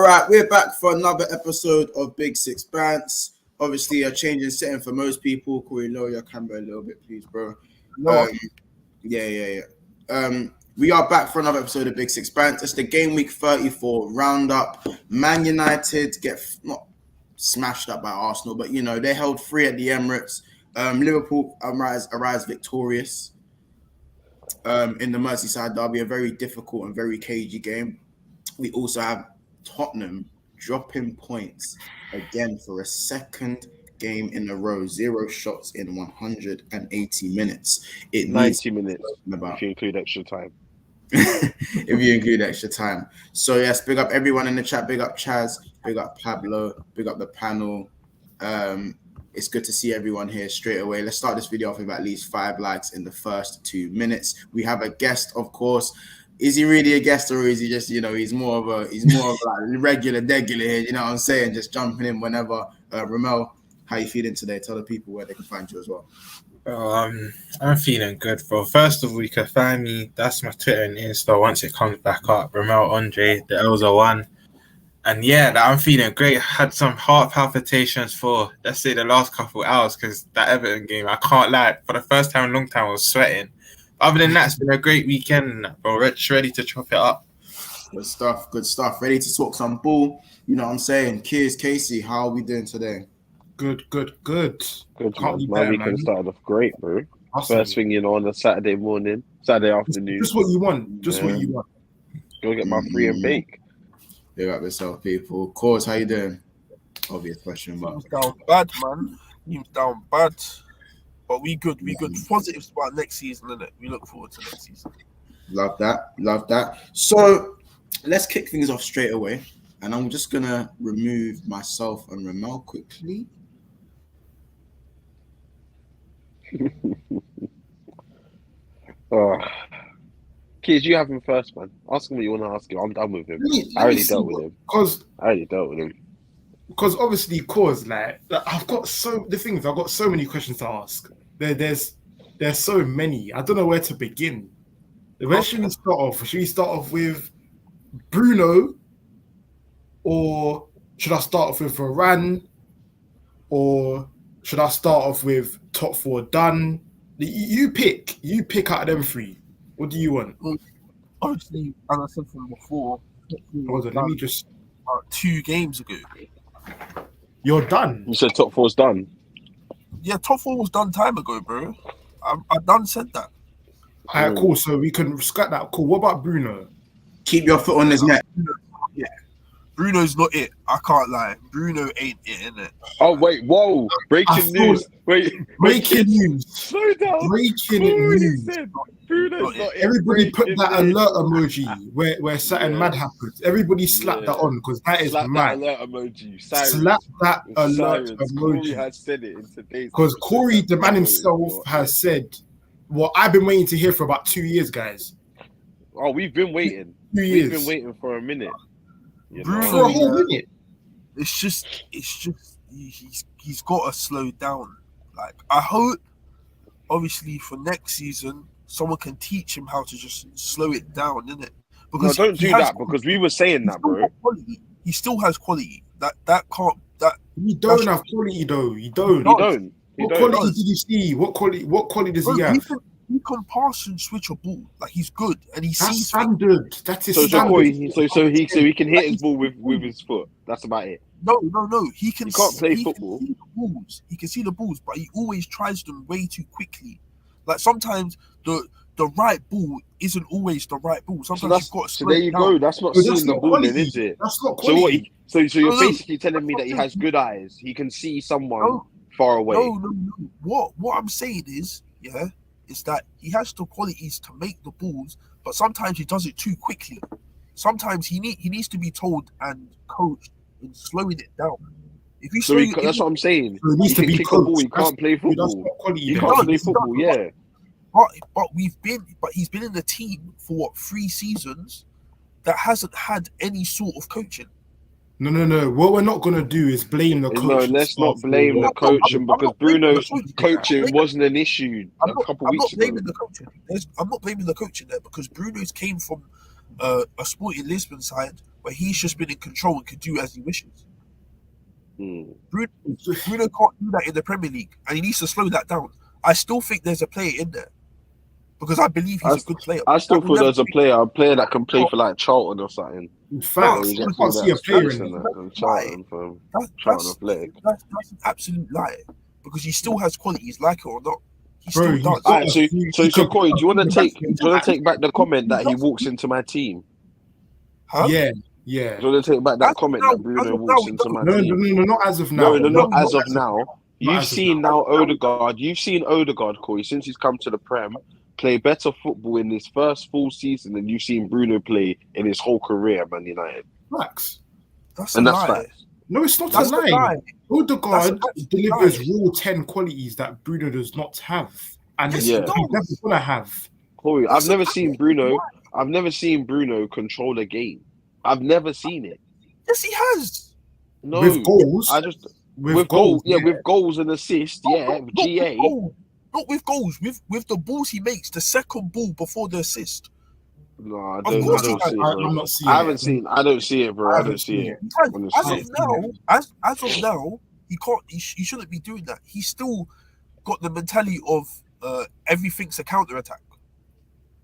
right, we're back for another episode of Big Six Bants. Obviously, a change in setting for most people. Corey, lower your camera a little bit, please, bro. Yeah. We are back for another episode of Big Six Bants. It's the game week 34 roundup. Man United get not smashed up by Arsenal, but you know they held 3 at the Emirates. Liverpool arise victorious in the Merseyside derby, a very difficult and very cagey game. We also have Tottenham dropping points again for a second game in a row. 0 shots in 180 minutes. 90 minutes if you include extra time. If you include extra time. So yes, big up everyone in the chat. Big up Chaz. Big up Pablo. Big up the panel. It's good to see everyone here straight away. Let's start this video off with at least 5 likes in the first 2 minutes. We have a guest, of course. Is he really a guest, or is he just, he's more of like regular here, you know what I'm saying? Just jumping in whenever. Ramel, how you feeling today? Tell the people where they can find you as well. I'm feeling good, bro. First of all, you can find me. That's my Twitter and Insta once it comes back up. Ramel Andre, the L's are 1. And yeah, I'm feeling great. Had some heart palpitations for, let's say, the last couple hours because that Everton game, I can't lie. For the first time in a long time, I was sweating. Other than that, it's been a great weekend, bro. Ready to chop it up. Good stuff. Ready to talk some ball. You know what I'm saying? Kiers, Casey, how are we doing today? Good. My weekend started off great, bro. Awesome. First thing, on a Saturday afternoon. Just what you want. What you want. Go get my free and bake. Big up yourself, people. Cause, how you doing? Obvious question, but... Team's down bad, man. Team's down bad. But we good. Positives about next season, innit? We look forward to next season. Love that. So let's kick things off straight away. And I'm just going to remove myself and Ramel quickly. Kids, you have him first, man. Ask him what you want to ask him. I'm done with him. I already dealt with him. Because obviously, I've got so many questions to ask. There's so many. I don't know where to begin. Where should we start off? Should we start off with Bruno, or should I start off with Varane, or should I start off with top 4 done? You pick out of them 3. What do you want? Obviously, as I said from before, hold on, let me just 2 games ago. You're done. You said top 4's done. Yeah, top 4 was done time ago, bro. I done said that. Alright, cool. So we can scrap that. Cool. What about Bruno? Keep your foot on his neck. Yeah. Bruno's not it. I can't lie. Bruno ain't it, innit? Oh, wait. Whoa. Breaking news. Breaking news. Slow down. Breaking news. Bruno's not it. Everybody put that alert emoji where something mad happens. Everybody slap that on because that is mad. That alert emoji. Slap that alert emoji. Corey has said it in today's. Because Corey, the man himself, has said, well, I've been waiting to hear for about 2 years, guys. Oh, we've been waiting. 2 years. We've been waiting for a minute. Bruno, for a whole minute. It's just he's got to slow down. Like, I hope, obviously, for next season, someone can teach him how to just slow it down, innit? Because don't do that, because we were saying that, bro. He still has quality. That can't. You don't have quality, though. You don't. What quality did you see? What quality does he have? He can pass and switch a ball. Like, he's good, and he That's sees standard. That is standard. So he can hit his ball with his foot. That's about it. No. He can't play football. He can see the balls, but he always tries them way too quickly. Like, sometimes the right ball isn't always the right ball. Sometimes you've got to slow there you go. That's not seeing the ball, then, is it? That's not quality. So you're basically telling me that he has good eyes. He can see someone far away. No. What I'm saying is that he has the qualities to make the balls, but sometimes he does it too quickly. Sometimes he needs to be told and coached in slowing it down. That's what I'm saying. He needs to be coached. He can't play football. He can't play football. Yeah. But he's been in the team for 3 seasons that hasn't had any sort of coaching. No. What we're not gonna do is blame the coach. No, let's not blame the coaching because Bruno's coaching wasn't an issue a couple weeks ago. I'm not blaming the coaching there because Bruno's came from a Sporting Lisbon side where he's just been in control and can do as he wishes. Mm. Bruno can't do that in the Premier League, and he needs to slow that down. I still think there's a player in there because I believe he's a good player. I still feel there's a player that can play for like Charlton or something. In fact, you I can't see a player in there. Charlton from Charlton Athletic. That's an absolute lie because he still has qualities, like it or not. He Bro, still does. Right, so Corey, do you want to take back the comment that he walks into my team? Huh? Yeah. Do you want to take back that comment that Bruno walks into my team? No, not as of now. No, not as of now. You've seen now Odegaard. You've seen Odegaard, Corey, since he's come to the Prem, play better football in his first full season than you've seen Bruno play in his whole career at Man United. Facts. That's a lie. No, it's not a lie. Odegaard delivers raw 10 qualities that Bruno does not have. And he's never going to have. Corey, I've never seen Bruno control a game. I've never seen it. Yes, he has. No. With goals. With goals, with goals and assists, GA. Not with goals, with the balls he makes, the second ball before the assist. No, I don't see it, bro. I'm not seeing I don't see it, bro. I don't see it. As of now, he shouldn't be doing that. He's still got the mentality of everything's a counter attack.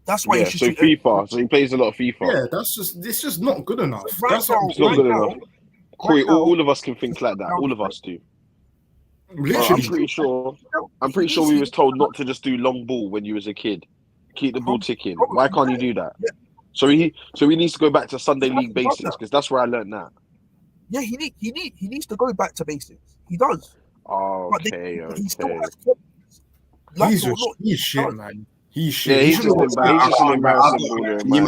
That's why he should. So FIFA. So he plays a lot of FIFA. Yeah, it's just not good enough. It's not good enough. Corey, all of us can think like that. All of us do. Literally. I'm pretty sure we was told not to just do long ball when you was a kid. Keep the ball ticking. Why can't you do that? Yeah. So he needs to go back to Sunday league basics because that's where I learned that. Yeah, he needs to go back to basics. He does. Okay. He still has he's shit, man. He's shit. Yeah, he's just an embarrassing baller. You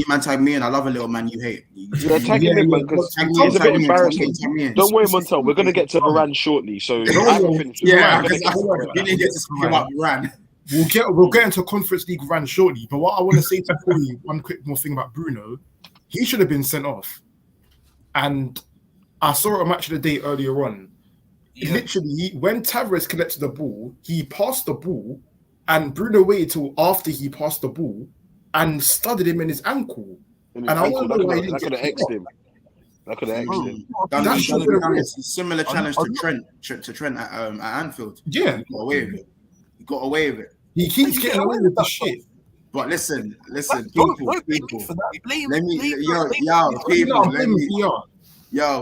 man tag me in. I love a little man you hate. Yeah, tag him in, man, because he's a bit embarrassing. Don't worry, Montel. We're gonna get to Varane shortly, so I can finish. Yeah, because you didn't get to speak about Varane. We'll get into Conference League Varane shortly. But what I want to say to Corey, one quick more thing about Bruno, he should have been sent off. And I saw a match of the day earlier on. Yeah. Literally, when Tavares collected the ball, he passed the ball. And Bruno waited till after he passed the ball and studded him in his ankle. And I don't know why he didn't get X'd him. That could have X'd him. That should have done a similar challenge to Trent at Anfield. Yeah. He got away with it. He keeps getting away with the shit. But listen,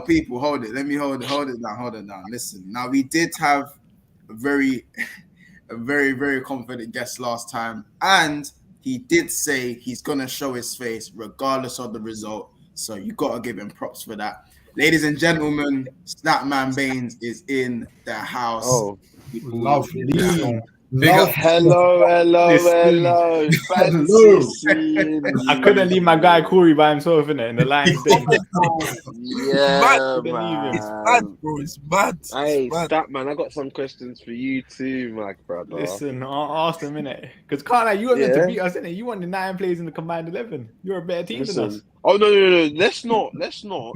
people, hold it. Let me hold it down. Listen, now we did have a very, very confident guest last time, and he did say he's gonna show his face regardless of the result. So you gotta give him props for that, ladies and gentlemen. Snapman Baines is in the house. Oh, lovely. Hello. I couldn't leave my guy Corey by himself in the line. It's mad. Hey, Statman, I got some questions for you too, my brother. Listen, I'll ask them innit? Because you were meant to beat us, innit? You won the 9 players in the combined 11. You're a better team than us. Oh no. Let's not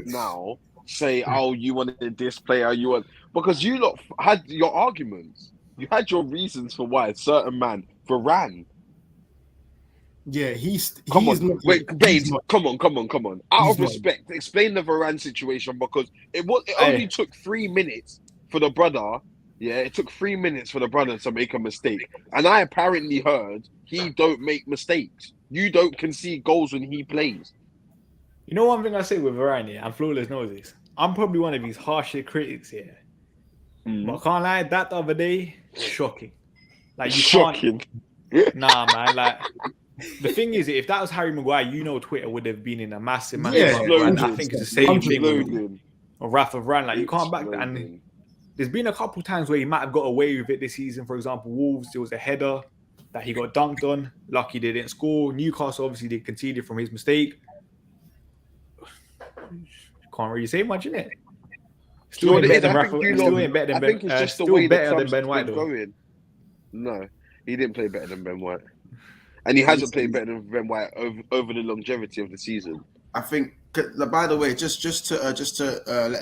now say, oh, you wanted this player, because you lot had your arguments. You had your reasons for why a certain man, Varane. Yeah, come on. Out of respect, explain the Varane situation, because it only took 3 minutes for the brother. Yeah, it took 3 minutes for the brother to make a mistake, and I apparently heard he don't make mistakes. You don't concede goals when he plays. You know one thing I say with Varane, and Flawless knows this. I'm probably one of his harshest critics here. But I can't lie, that the other day, shocking. Like, you shocking. Nah, man. Like, the thing is, if that was Harry Maguire, Twitter would have been in a massive. And I think it's the same thing with Rafa Varane. Like, you can't back that. And there's been a couple times where he might have got away with it this season. For example, Wolves, there was a header that he got dunked on. Lucky they didn't score. Newcastle, obviously, they conceded from his mistake. Can't really say much, innit? Still ain't better than Ben White, though. No, he didn't play better than Ben White. And he hasn't played better than Ben White over the longevity of the season. I think, by the way, just to let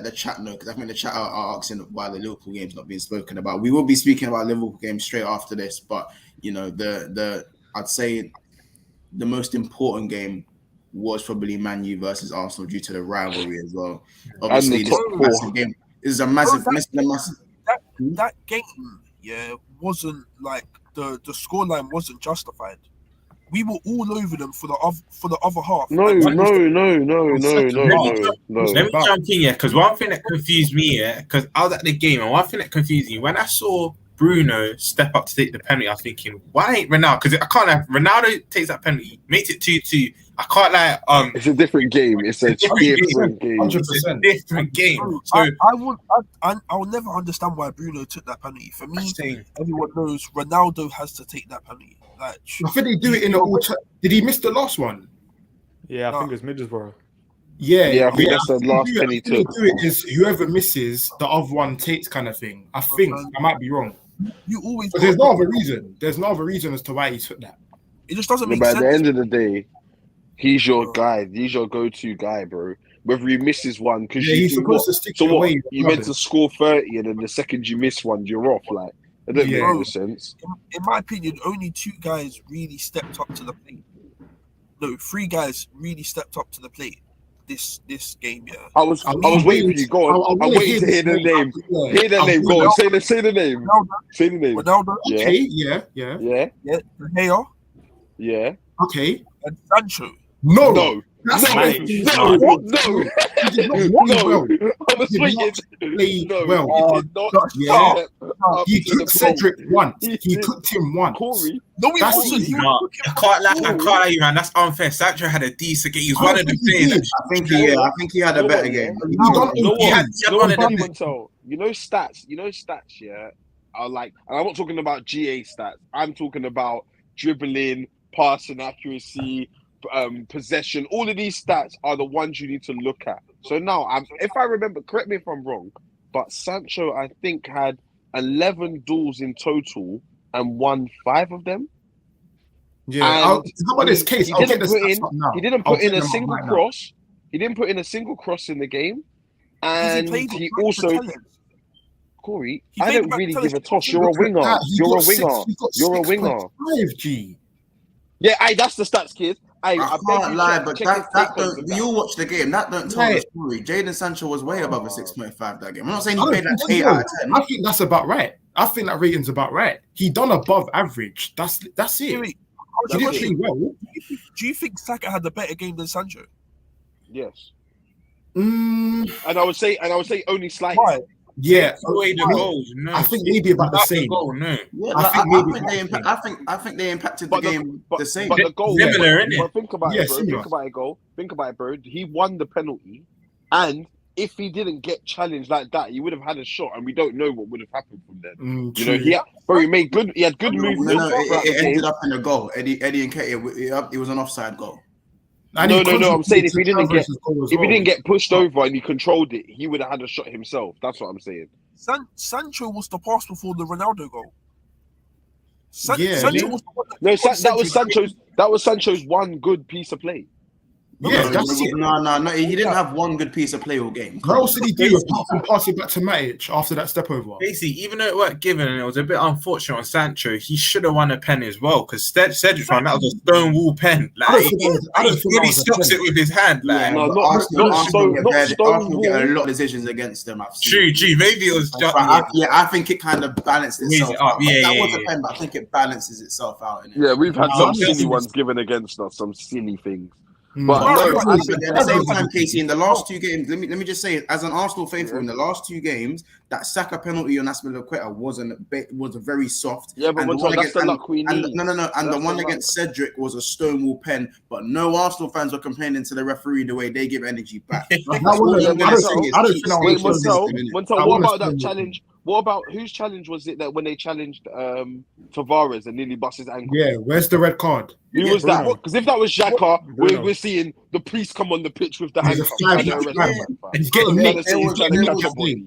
the chat know, because I think the chat are asking why the Liverpool game's not being spoken about. We will be speaking about Liverpool game straight after this, but I'd say the most important game was probably Man U versus Arsenal due to the rivalry as well. And Obviously, the this top is a massive game. This is a massive, That game, yeah, wasn't like the scoreline wasn't justified. We were all over them for the other half. No. Let me No. jump in, because one thing that confused me, because I was at the game, and one thing that confused me when I saw Bruno step up to take the penalty, I was thinking, why ain't Ronaldo? Because I can't have Ronaldo takes that penalty, makes it 2-2. I can't It's a different game. It's a different game. 100%. It's a different game. So I'll never understand why Bruno took that penalty. For me, saying, everyone knows Ronaldo has to take that penalty. Like, I think they do it in a. Did he miss the last one? Yeah, I think it was Middlesbrough. Yeah, I think that's the last I penny think they took. do it is whoever misses, the other one takes kind of thing. I think I might be wrong. you always. But there's no other reason. There's no other reason as to why he took that. It just doesn't Yeah, make but at sense. the end of the day, he's your guy. He's your go-to guy, bro. Whether he misses one, because Yeah, he's supposed to stick so it what? away. You meant to score 30, and then the second you miss one, you're off. Like, it don't make Yeah. no sense. In my opinion, only 2 guys really stepped up to the plate. No, 3 guys really stepped up to the plate this game. Yeah, I was waiting for you. Go on. I'm waiting to hear the name. Hear the name. Go on. Say the name. Say the name. Ronaldo. Yeah. Okay, yeah. Yeah. Yeah, De Gea Yeah. Okay. and Sancho. No. That's No. right. No. He did not No. I was He did waiting. not play No. well. He did not. Yeah. step up He to the cooked Cedric plate. once. He He did. cooked him once. Corey. No, he That's wasn't. easy. He no, was I can't lie, you, man. That's unfair. Sancho had a decent game. He's one of the players. I think he had a better game. He done You know okay. what? You know one what, of them- Montel? You know stats, yeah, are like, and I'm not talking about GA stats. I'm talking about dribbling, passing accuracy, possession. All of these stats are the ones you need to look at. So now, if I remember, correct me if I'm wrong, but Sancho, I think, had 11 duels in total and won 5 of them. Yeah. And How about this case? he I'll didn't get the put stats in- up now. He didn't I'll put in get a them up single right now. cross. He didn't put in a single cross in the game. And he also, Corey, He I played don't back really to give a the- toss. You're a Look at winger. that. He You're a got six- winger. he got You're a winger. 6.5, G. Yeah, that's the stats, kid. I I beg can't you, lie, check but his that take on don't. that. You watch the game. That don't tell Right. the story. Jadon Sancho was way above a 6.5 that game. I'm not saying I he don't played like think 8 so. out of 10. I think that's about right. I think that rating's about right. He done above average. That's it. Wait, He didn't That's play it. well. do you think Saka had a better game than Sancho? Yes, Mm, and I would say only slightly. Why? yeah. Take away the goals. No, I think maybe about the Without same. goal, no. Yeah, I like, think I maybe think they that's impact, I think they impacted But the game the same. But the goal, Similar, innit? but think about Yeah, it, bro. similar. Think about it, bro. He won the penalty, and if he didn't get challenged like that, he would have had a shot, and we don't know what would have happened from then. You know, True. he had good movement. No, throughout the it ended game. up in a goal. Eddie Nketiah, it was an offside goal. And No, he I'm saying contributed if he to didn't get Alvarez's goal as if he well. didn't get pushed over and he controlled it, he would have had a shot himself. That's what I'm saying. Sancho was the pass before the Ronaldo goal. Yeah. Sancho was the one No, that that was Sancho's one good piece of play. Yeah, that's it. No. He didn't have one good piece of play all game. What else did he do apart from passing back to Matic after that step over? Basically, even though it weren't given and it was a bit unfortunate on Sancho, he should have won a pen as well because Cedric one, that was a stone wall pen. I Like, don't think that was- I don't think he that was a stops pen. it with his hand. Like, Yeah, No, but not Arsenal stone get a wall. lot of decisions against them. I've seen. true. Maybe it was just. I think it kind of balanced Raise itself it up. out. Yeah, That yeah, was a yeah. pen, but I think it balances itself out. Innit? Yeah, we've had No, some I'm silly just- ones given against us, some silly things. Mm. But But no, I at think the same time, Casey, in the last 2 games, let me just say, as an Arsenal faithful, in the last 2 games, that Saka penalty on Aspilicueta was a very soft. Yeah, but and the Montel, one that's against- the luck we and need. no, and the That's one the against Cedric was a stonewall pen. But no Arsenal fans were complaining to the referee the way they give energy back. That wasn't- All I'm I gonna don't say think- is I don't keep think I Wait, staying was- consistent, innit? Montel, I what wanna about that spend- challenge? What about whose challenge was it that when they challenged Tavares and nearly bust his ankle? Yeah, where's the red card? Who Yeah, was that? Bruno. Because if that was Xhaka, Bruno. we're seeing the priest come on the pitch with the He's a handcuffs. flag, and he's they're a arresting flag. him, fam. He's getting They're nicked. trying to He's say getting he's nicked. trying to catch a body.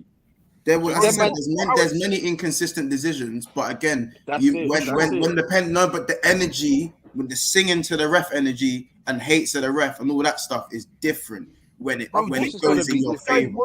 There was, as I said, Man, there's many inconsistent decisions, but again, That's when it. the pen, no, but the energy, with the singing to the ref energy and hates to the ref and all that stuff is different. when it Bro, when this it is gonna goes in be your different. favor.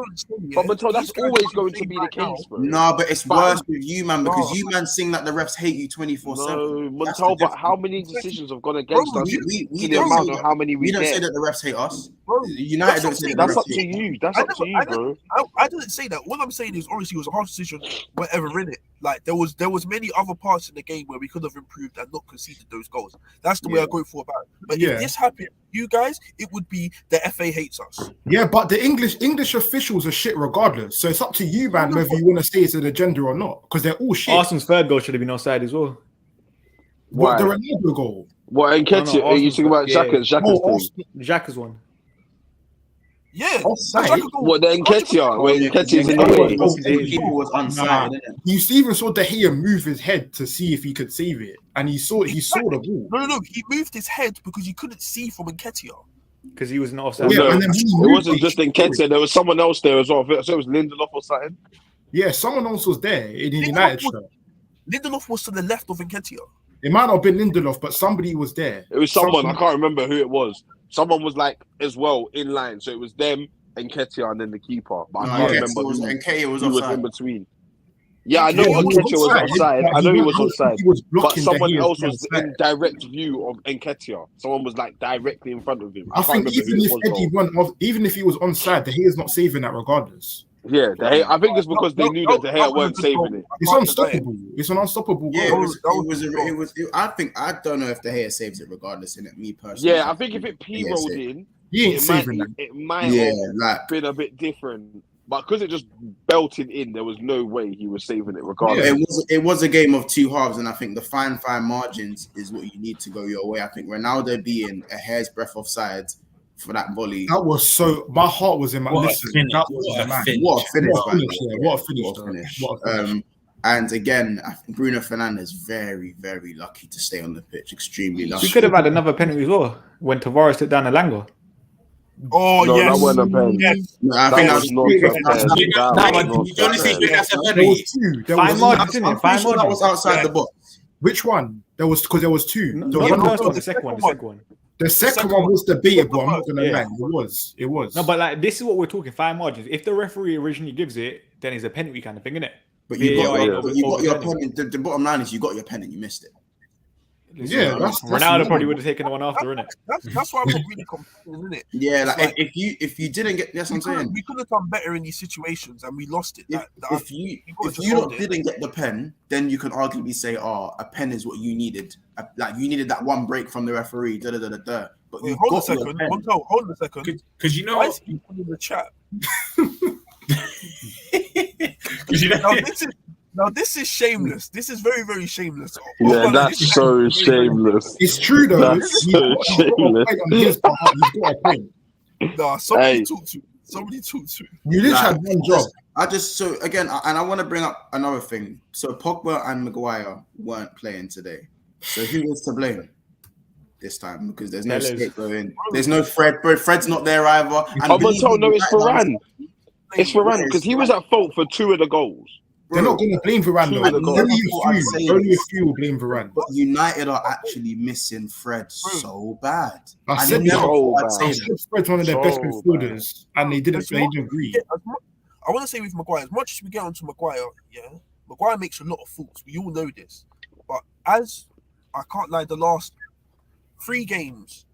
But Mato, that's always going to be the case, bro. No, but it's worse with you, man, because Bro. you, man, sing that the refs hate you 24/7. No, That's Montel, the but how many decisions have gone against Bro, us we to the don't amount say of that. how many We don't say get? that the refs hate us. Bro, United don't say that the That's refs up to hate us. you. That's up to you, bro. I didn't say that. What I'm saying is, obviously, it was a hard decision, whatever in it. Like there was many other parts in the game where we could have improved and not conceded those goals. That's the way I go for about it. But if this happened, you guys, it would be the FA hates us. Yeah, but the English officials are shit regardless. So it's up to you, man, whether you want to say it's an agenda or not, because they're all shit. Arsenal's third goal should have been offside as well. What, the Ronaldo goal? What, Nketiah? Are you talking about Xhaka's thing? Xhaka's one. Yeah. Offside. What, the Nketiah? Where Nketiah's in the way? The keeper was unsighted, innit? You even saw De Gea move his head to see if he could save it, and he saw the ball. No. He moved his head because he couldn't see from Nketiah. Because he was not offside. Yeah, No, and then it wasn't just Nketiah. There was someone else there as well. So it was Lindelof or something. Yeah, someone else was there in the United shirt. Lindelof was to the left of Nketiah. It might not have been Lindelof, but somebody was there. It was someone. I can't remember who it was. Someone was like as well in line. So it was them and Nketiah and then the keeper. But I can't remember who was in between. Yeah, I know Nketiah was offside. I know he was offside. But someone else was in direct view of Nketiah. Someone was like directly in front of him. I think even if he was onside, De Gea's not saving that regardless. Yeah, I think it's because they knew that De Gea weren't saving it. It's unstoppable. It's an unstoppable goal. Yeah, I don't know if De Gea saves it regardless, innit? Me personally. Yeah, I think if it P-rolled in, he ain't saving that. It might have been a bit different. But because it just belted in, there was no way he was saving it regardless. Yeah, it was a game of two halves, and I think the fine margins is what you need to go your way. I think Ronaldo being a hair's breadth offside for that volley. That was so. My heart was in my listen. What a finish! And again, I think Bruno Fernandes very, very lucky to stay on the pitch. Extremely lucky. He could have had another penalty as well when Tavares took down Elanga. Oh no, yes, that wasn't a pen. Yes. No, I think that was not Fine margin. That was outside the box. Which one? There was because there was two. The second one. The second one was debatable. I'm not gonna lie. It was. No, but like this is what we're talking. Fine margins. If the referee originally gives it, then it's a penalty kind of thing, isn't it? But you got your pen. The bottom line is you got your pen and you missed it. Yeah, that's Ronaldo probably would have taken the one after, innit? That's why I'm not really complaining, innit? Yeah, like if you didn't get, that's what I'm saying. We could have done better in these situations, and we lost it. If you didn't get the pen, then you can arguably say, "Oh, a pen is what you needed. Like you needed that one break from the referee." But wait, hold a second. Hold a second. Because you know why is people in the chat? Now this is shameless. This is very, very shameless. Yeah, that's so shameless. It's true though. That's so shameless. He's got a point. Nah, somebody talk to. You just had one job. I want to bring up another thing. So Pogba and Maguire weren't playing today. So who was to blame this time? Because there's no scapegoat. There's no Fred. Bro, Fred's not there either. It's Varane. It's Varane because he was at fault for two of the goals. They're not going to blame Varane though. Only a few will blame Varane. But United are actually missing Fred so bad. I said Fred's one of their best midfielders, and they didn't agree. I want to say with Maguire, as much as we get onto Maguire, Maguire makes a lot of faults. We all know this. But as I can't lie, the last 3 games,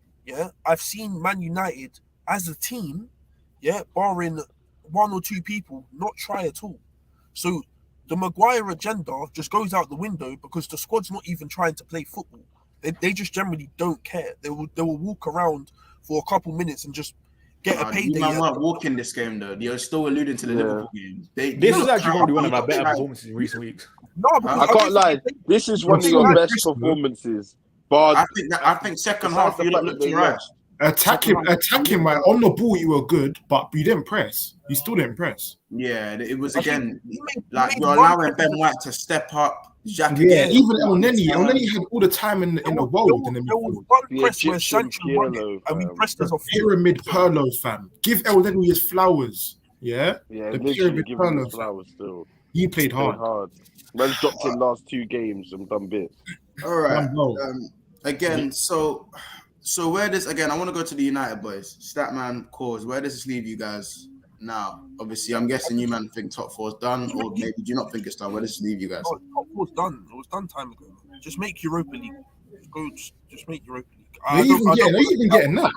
I've seen Man United as a team, barring 1 or 2 people, not try at all. So the Maguire agenda just goes out the window because the squad's not even trying to play football. They just generally don't care. They will walk around for a couple minutes and just get a payday. You weren't walking this game though. You're still alluding to the Liverpool game. This is actually probably one of our better performances in recent weeks. No, I can't lie. This is one of your best performances. But I think second half you looked right. Attacking right on the ball. You were good, but you didn't press. You still didn't press. Yeah, it was again like you're allowing Ben White to step up. Even El Neni had all the time in the world. There was one press where Sancho won it, and we pressed as a pyramid Pirlo, fam. Give El Neni his flowers. Yeah, the pyramid Pirlo flowers still. He played hard. Man's dropped in last 2 games and done bits. All right. Again, so So where does again? I want to go to the United boys. Statman cause. Where does this leave you guys now? Obviously, I'm guessing you man think top 4's done, or maybe do you not think it's done? Where does this leave you guys? Oh, top 4's done. It was done time ago. Man. Just make Europa League. Just make Europa League. They're even getting that.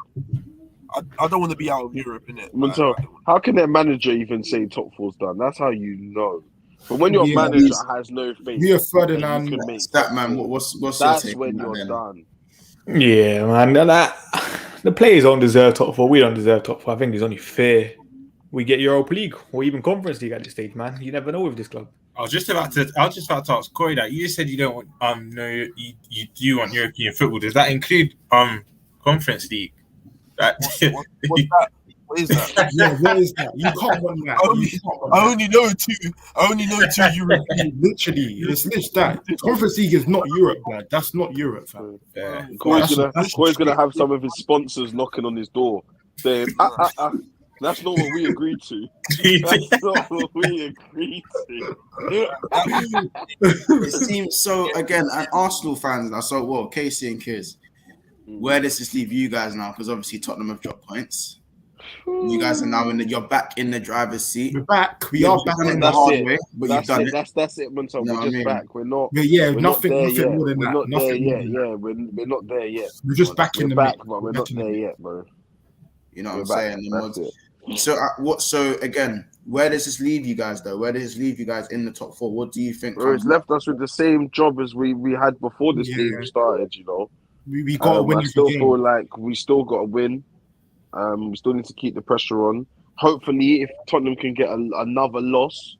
I don't want to be out of Europe, innit? Montel, how can their manager even say top 4's done? That's how you know. But when your manager has no faith, Rio Ferdinand, Statman, what's your that's take when on you're that done. Yeah, man. The players don't deserve top 4. We don't deserve top 4. I think it's only fair we get Europa League or even Conference League at this stage, man. You never know with this club. I was just about to ask Corey that. You said you don't want you do want European football. Does that include Conference League? What's that? What is that? Yeah, what is that? You can't want that. I only know two European. Literally, it's that. Conference League is not Europe, man. That's not Europe, fam. Yeah. Corey's gonna have some of his sponsors knocking on his door saying, that's not what we agreed to. That's not what we agreed to. It seems so. Again, and Arsenal fans are so well. Casey and Kiz, where does this leave you guys now? Because obviously Tottenham have dropped points. You guys are now you're back in the driver's seat. We're back. We are back in the hard way, but you've done it. That's it, Montel. We're just back. We're not. Nothing more than we're that. Not there yet. Yeah, we're not there yet. We're just back in the back, mix. but we're not there yet, bro. You know what I'm saying? So So again, where does this leave you guys though? Where does this leave you guys in the top 4? What do you think? Bro, it's left us with the same job as we had before this game started. You know, we got to win. I still feel like we still got to win. We still need to keep the pressure on. Hopefully, if Tottenham can get another loss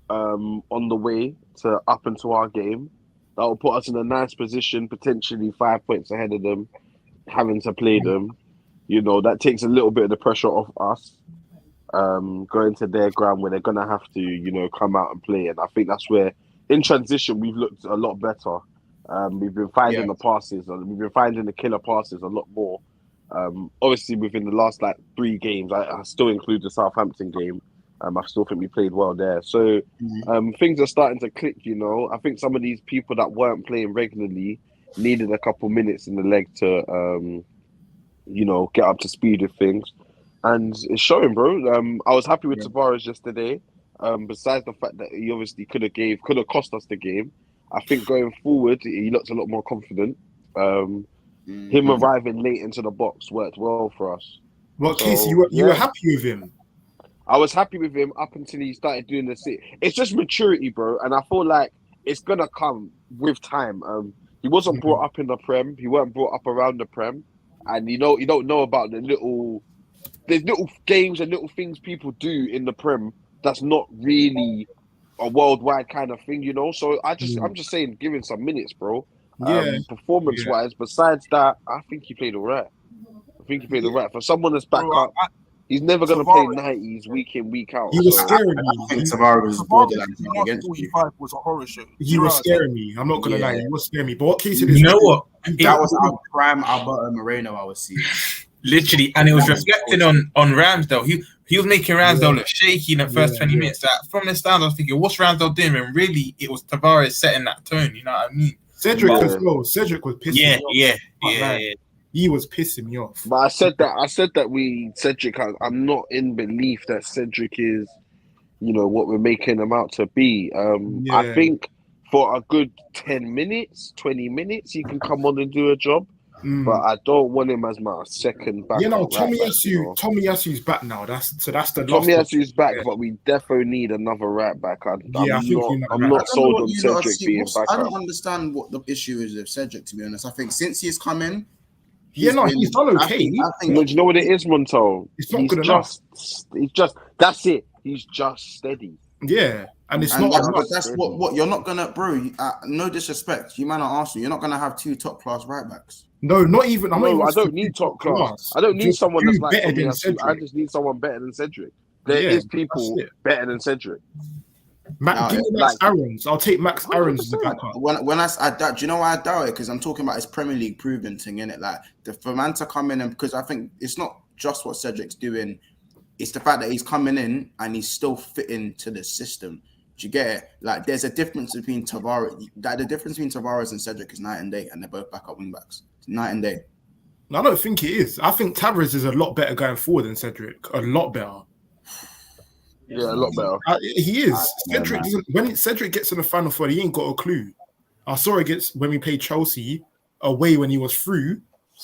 on the way to up into our game, that will put us in a nice position, potentially 5 points ahead of them, having to play them. You know, that takes a little bit of the pressure off us going to their ground where they're going to have to, you know, come out and play. And I think that's where, in transition, we've looked a lot better. We've been finding the passes, and we've been finding the killer passes a lot more. Obviously, within the last 3 games, I still include the Southampton game. I still think we played well there. So things are starting to click, you know. I think some of these people that weren't playing regularly needed a couple minutes in the leg to, you know, get up to speed with things. And it's showing, bro. I was happy with Tavares yesterday. Besides the fact that he obviously could have cost us the game. I think going forward, he looks a lot more confident. Him arriving late into the box worked well for us. Well, Casey, you were happy with him? I was happy with him up until he started doing the sit. It's just maturity, bro. And I feel like it's going to come with time. He wasn't brought up in the Prem. He weren't brought up around the Prem. And you don't know about there's little games and little things people do in the Prem that's not really a worldwide kind of thing, you know? So I'm just saying, give him some minutes, bro. Performance-wise, besides that, I think he played all right. For someone that's back up, he's never going to play 90s week in, week out. He was scaring me. I think Tavares was borderline against you. 45 was a horror show. He was scaring me. I'm not going to lie. He was scaring me. But what Casey is... You know what? That was our prime Alberto Moreno I was seeing. Literally, and it was reflecting on Ramsdale. He was making Ramsdale look shaky in the first 20 minutes. From the start, I was thinking, what's Ramsdale doing? And really, it was Tavares setting that tone. You know what I mean? Cedric was pissing me off. Yeah. He was pissing me off. But I said that Cedric. I'm not in belief that Cedric is, you know, what we're making him out to be. I think for a good 10 minutes, 20 minutes, he can come on and do a job. But I don't want him as my second back. You know, Tomiyasu's back now. That's the Tomiyasu's back, but we definitely need another right back. I'm not sold on Cedric being back. I don't understand what the issue is with Cedric, to be honest. I think since he's come in, he's done okay. Do you know what it is, Montel? It's not good enough. That's it. He's just steady. Yeah. And it's not. That's what you're not gonna, bro. No disrespect, you man are Arsenal. You're not gonna have 2 top class right backs. No, not even. I don't need top class. I don't need someone that's like better than Cedric. I just need someone better than Cedric. There is people better than Cedric. Give me Max Aarons. I'll take Max Aarons as the backup. When I doubt, do you know why I doubt it? Because I'm talking about his Premier League proven thing, innit? Like for man to come in, and because I think it's not just what Cedric's doing, it's the fact that he's coming in and he's still fitting to the system. Do you get it? Like there's a difference between Tavares. The difference between Tavares and Cedric is night and day, and they're both backup wing backs. Night and day. I don't think it is. I think Tavares is a lot better going forward than Cedric. A lot better. Yeah, a lot better. He is. Cedric doesn't. When Cedric gets in the final third, he ain't got a clue. I saw it gets when we played Chelsea away when he was through,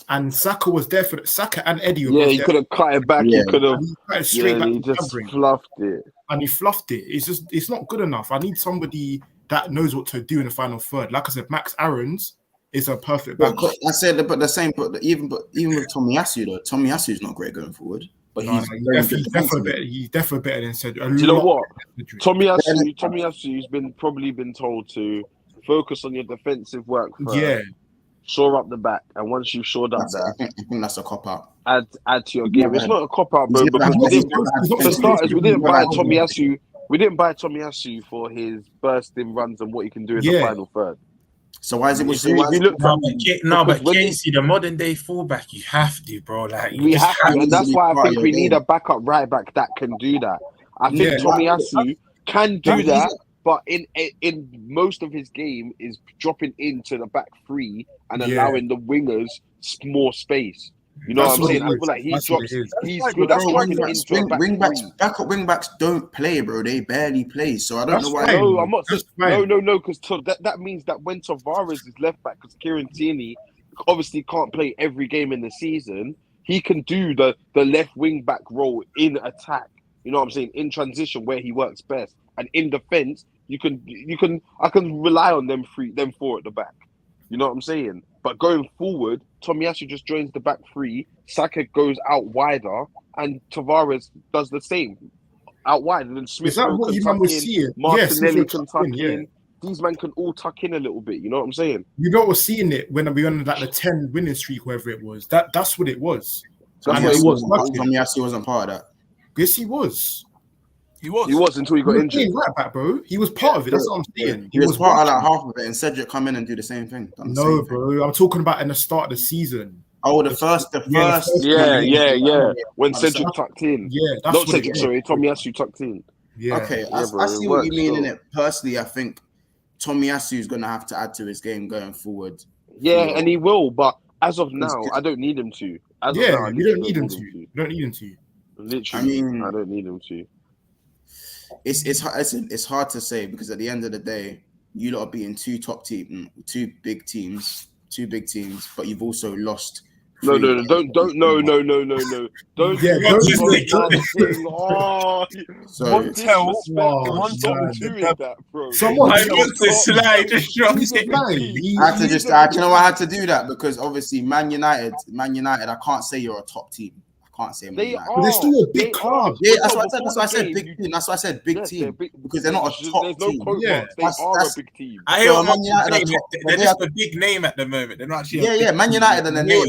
and Saka was there for Saka and Eddie. Yeah, he could have cut it back. Yeah. He could have. Straight back he to just covering. fluffed it. And he fluffed it. It's not good enough. I need somebody that knows what to do in the final third. Like I said, Max Aarons is a perfect But backup. I said, but the same. But even with Tomiyasu though, Tomiyasu is not great going forward. But he's definitely better than Cedric. Do you know what? Tomiyasu's probably been told to focus on your defensive work first. Yeah. Shore up the back, and once you've shored up that, I think that's a cop out. Add to your game. It's not a cop out, bro. Because for starters, we didn't buy Tomiyasu. We didn't buy Tomiyasu for his bursting runs and what he can do in the final third. So why is it? But Casey, the modern day fullback, you have to, bro. Like we have to, and that's why I think we need a backup right back that can do that. I think Tomiyasu can do that, but in most of his game is dropping into the back three and allowing the wingers more space. You know what I'm saying? I feel like he's good at dropping into a back three. Backup wing backs don't play, bro. They barely play. So I don't know why. No, I'm not. No, because that means that when Tavares is left back, because Kieran Tierney obviously can't play every game in the season, he can do the left wing back role in attack. You know what I'm saying? In transition, where he works best, and in defense, I can rely on them four at the back. You know what I'm saying? But going forward, Tomiyasu just joins the back three. Saka goes out wider, and Tavares does the same out wide. And then Smith can tuck in, Martinelli can tuck in. These men can all tuck in a little bit. You know what I'm saying? You know, we're seeing it when we were on like the 10 winning streak, whoever it was. That's what it was. Tomiyasu wasn't part of that. Yes, he was. He was until he got injured. Right back, bro. He was part of it. That's what I'm saying. He was part of that half of it, and Cedric come in and do the same thing. No, bro. I'm talking about in the start of the season. Oh, the first. Yeah. When Cedric tucked in. Yeah, that's not Cedric. Sorry, Tomiyasu tucked in. Yeah. Okay, I see what you mean in it. Personally, I think Tomiyasu is going to have to add to his game going forward. Yeah, and he will. But as of now, I don't need him to. You don't need him to. You don't need him to. Literally, I don't need him to. It's hard to say because at the end of the day, you lot are beating two big teams, but you've also lost. No, don't. Don't. So someone. I want to slide. I had to do that because obviously Man United. I can't say you're a top team. Can't say they are. But they're still a big club. Yeah, that's why I said big team. That's why I said big team because they're not a top team. Yeah, they are a big team. I hear Man United. They're just a big name at the moment. They're not actually. Yeah, Man United and the name.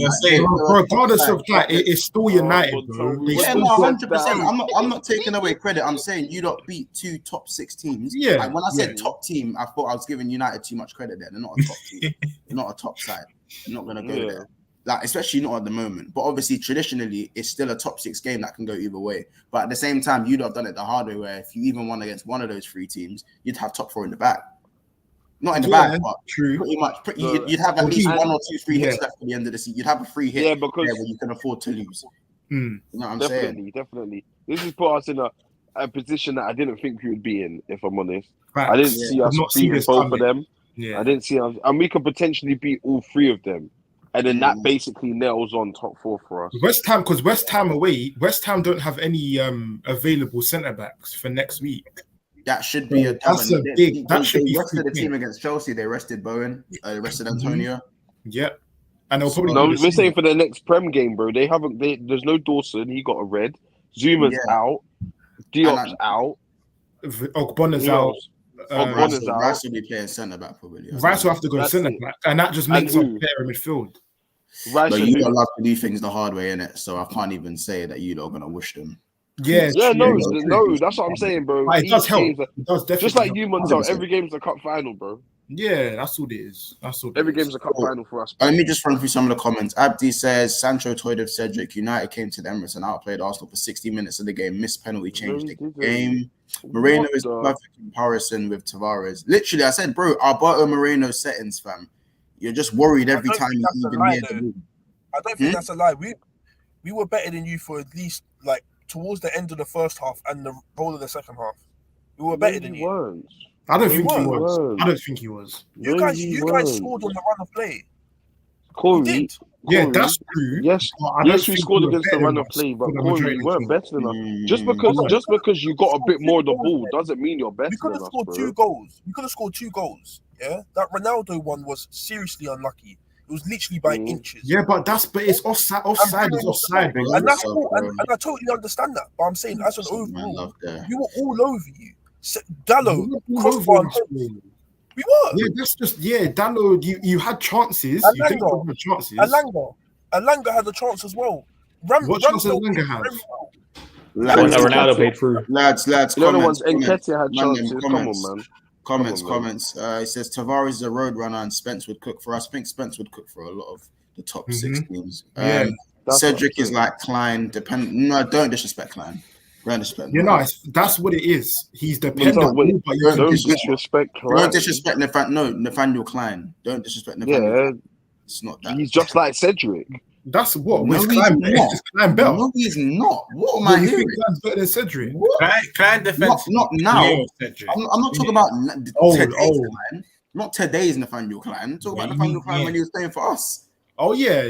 Regardless of that, it's still United, bro. Yeah, no, 100%. I'm not taking away credit. I'm saying you don't beat two top 6 teams. Yeah. And when I said top team, I thought I was giving United too much credit there. They're not a top team. They're not a top side. They're not gonna go there. Like, especially not at the moment. But obviously, traditionally, it's still a top 6 game that can go either way. But at the same time, you'd have done it the hard way, where if you even won against one of those 3 teams, you'd have top 4 in the back. Not in the back, but pretty much. You'd have at least 1 or 2 free hits left at the end of the season. You'd have a free hit because where you can afford to lose. You know what I'm saying? Definitely. This has put us in a position that I didn't think we would be in, if I'm honest. Right. I didn't see us beating both of them. Yeah. I didn't see us, and we could potentially beat all 3 of them. And then that basically nails on top 4 for us. West Ham away, West Ham don't have any available centre backs for next week. That should be that's a big. That should be rested the team against Chelsea. They rested Bowen. They rested Antonio. Yep. And they'll probably we're saying for the next Prem game, bro. There's no Dawson. He got a red. Zuma's out. Diop's out. Ogbonna's out. Rice will be playing centre back probably. Rice will have to go centre back, and that just makes us better in midfield. But you don't love to do things the hard way, innit? So I can't even say that you lot are gonna wish them. Yeah, no, that's what I'm saying, bro. It does help. It does definitely. Just like you, Montel, every game's a cup final, bro. Yeah, that's what it is. Every game's a cup final for us. Let me just run through some of the comments. Abdi says Sancho toyed with Cedric. United came to the Emirates and outplayed Arsenal for 60 minutes of the game. Missed penalty, changed the game. Moreno is the perfect comparison with Tavares. Literally, I said, bro, Alberto Moreno settings, fam. You're just worried every time you even near the room. I don't think that's a lie. We were better than you for at least like towards the end of the first half and the whole of the second half. We were better than you. Weren't. I don't think he weren't. was. I don't think he was. You guys scored on the run of play. Corey, Yeah, that's true. Yes, we scored against the run of play, but Corey, you weren't better than us. Just because you got a bit more of the ball doesn't mean you're better than us. We could have scored 2 goals. We could have scored 2 goals. Yeah, that Ronaldo one was seriously unlucky. It was literally by inches. Yeah, but it's offside. Offside is offside, bro. And that's cool. And I totally understand that. But I'm saying, as an overall, we were all over you. Dallo, crossbar. We were. Yeah, that's just Dallo, you had chances. And you think you had chances. Alanga had a chance as well. What chance did Alanga have? Ronaldo played through. Lads. The other ones, Nketiah had chances. Come on, man. Comments. He says Tavares is a road runner and Spence would cook for us. I think Spence would cook for a lot of the top 6 teams. Cedric is like Klein. No, don't disrespect Klein. Don't disrespect. That's what it is. He's dependent. Don't disrespect Klein. Don't disrespect Nathaniel Klein. Don't disrespect Nathaniel. It's not that. He's just like Cedric. That's what. No, he's Klein better. No, he's not. What am I hearing? Klein's better than Cedric. Klein defense. Not now. I'm not talking about today's Klein. Not today's Nathaniel Klein. I'm talking about Nathaniel Klein when he was playing for us. Oh yeah.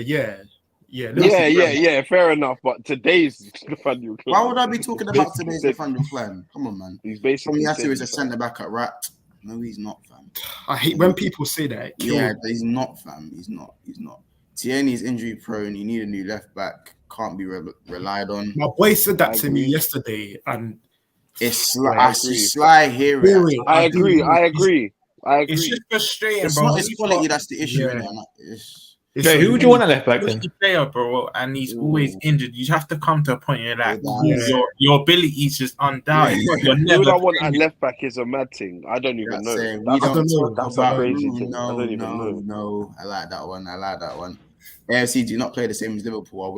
Fair enough. But today's Nathaniel Klein. Why would I be talking about today's Nathaniel Klein? Come on, man. He's basically is a centre back at Rat. No, he's not, fam. I hate when people say that. Yeah, he's not, fam. He's not. Tierney's injury prone. You need a new left back. Can't be relied on. My boy said that to me yesterday, and it's sly hearing. I agree. It's just frustrating, it's bro. Not his quality that's the issue. Yeah. Who would you want at left back then? He's a player, bro, and he's always injured. You have to come to a point where like your ability is just undoubted. Who I want at left back is a mad thing. I don't even know. That's a crazy thing. I don't even know. No, I like that one. AFC do not play the same as Liverpool. Our